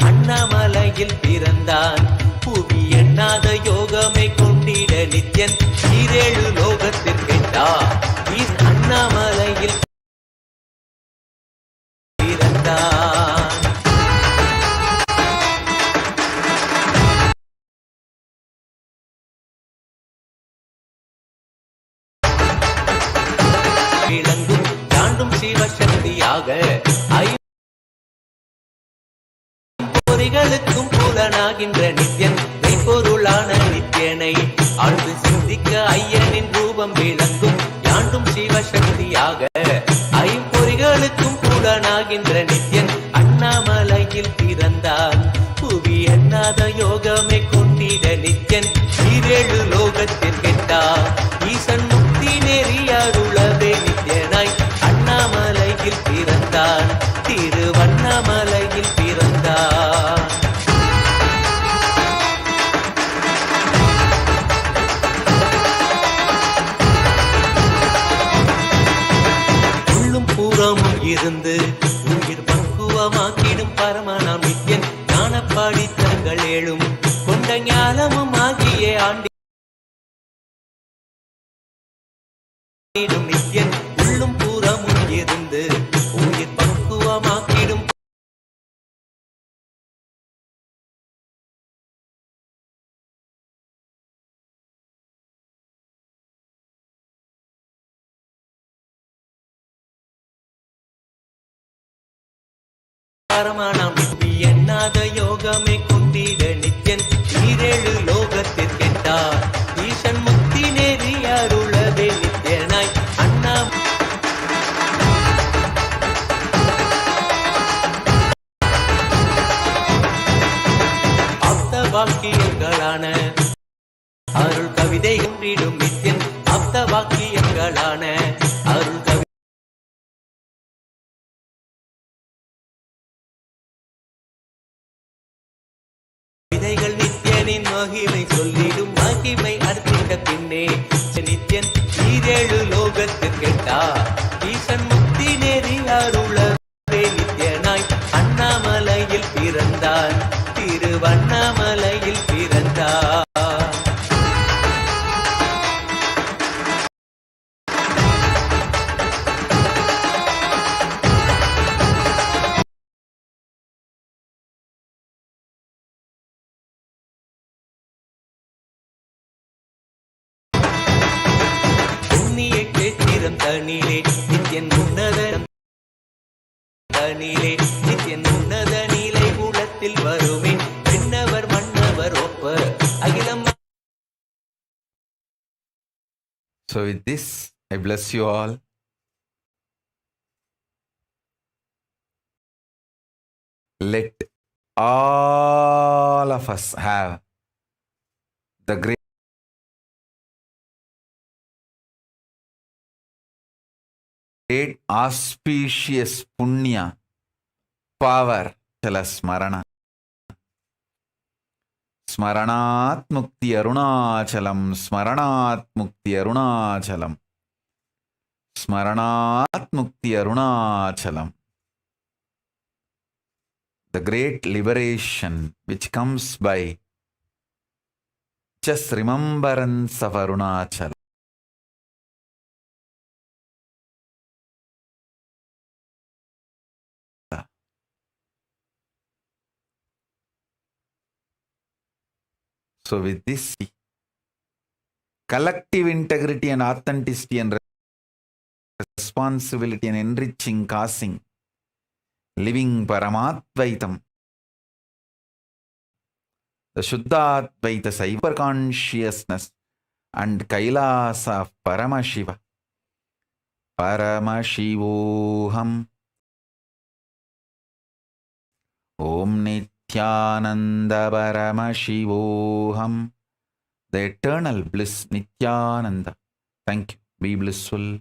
அண்ணாமலையில் பிறந்தான் புவி எண்ணாத யோகமே கொண்டிட நித்யன் ஈரேழு லோகத்திற்கெட்டா அண்ணாமலையில் பிறந்தான் விளங்கும் தாண்டும் சிவசக்தியாக பொறிகளுக்கும் புலனாகின்ற நித்யன் மெய்ப்பொருளான நித்யனை ஆழ்ந்து சிந்திக்க ஐயனின் ரூபம் விளங்கும் யாண்டும் சிவசக்தியாக ஐம்பொறிகளுக்கும் புலனாகின்ற நித்யன் அண்ணாமலையில் பிறந்தான் புவி எண்ணாத யோகமே கொண்டிட நித்யன் ஈரேழு லோகத்திற்கெட்டா ஈசன் முக்தி நெறி அருளவே நித்யனாய் அண்ணாமலையில் பிறந்தான் திருவண்ணாமலையில் பிறந்தான் உள்ளும் பூரமும் இருந்து உயிர் பக்குவமாக்கிடும் பரமனாம் நித்யன் ஞானப்பாடி தங்கள் ஏழும் கொண்ட ஞானமும் ஆகிய ஆண்டி நித்யன் உள்ளும் பூரமும் இருந்து உயிர் பக்குவமாக்கிடும் பரமானாம் எண்ணாத யோகமே கொண்டிட நித்யன் ஈரேழு லோகத்திற்கெட்டா ஈசன் முக்தி நேரி அருளவே நித்யனாய் அண்ணா ஆப்த வாக்கியங்களான அருள் கவிதை ஒன்றிடும் நித்யன் ஆப்த வாக்கியங்களான அருள் கவிதைகள் நித்யனின் மகிமை சொல்லிடும் மகிமை அர்ப்பித்த பின்னே நித்யன் ஈரேழு லோகத்திற்கெட்டா ஈசன் முக்தி நேரி அருளவே நித்யனாய் அண்ணாமலையில் பிறந்தான் திருவண்ணாமலையில் பிறந்தான் தனிலே நித்யன் உன்னத தனிலே நித்யன் உன்னத நீலை கூடத்தில் வருமே விண்ணவர் மன்னவர் ஒப்ப அகிலம். So with this, I bless you all. Let all of us have the great auspicious punya power chala smarana. Smaranat mukti arunachalam, smaranat mukti arunachalam, smaranat mukti arunachalam. The great liberation which comes by just remembrance of Arunachala. So with this collective integrity and authenticity and responsibility and enriching, causing, living Paramattvaitam, the Shuddhaadvaita cyber consciousness and Kailasa of Paramashiva. Paramashivoham Om Nityananda Paramashivoham. The eternal bliss Nityananda. Thank you. Be blissful.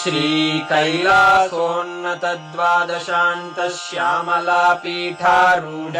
श्रीकैलासोन्नतद्वादशान्तश्यामला पीठारूढ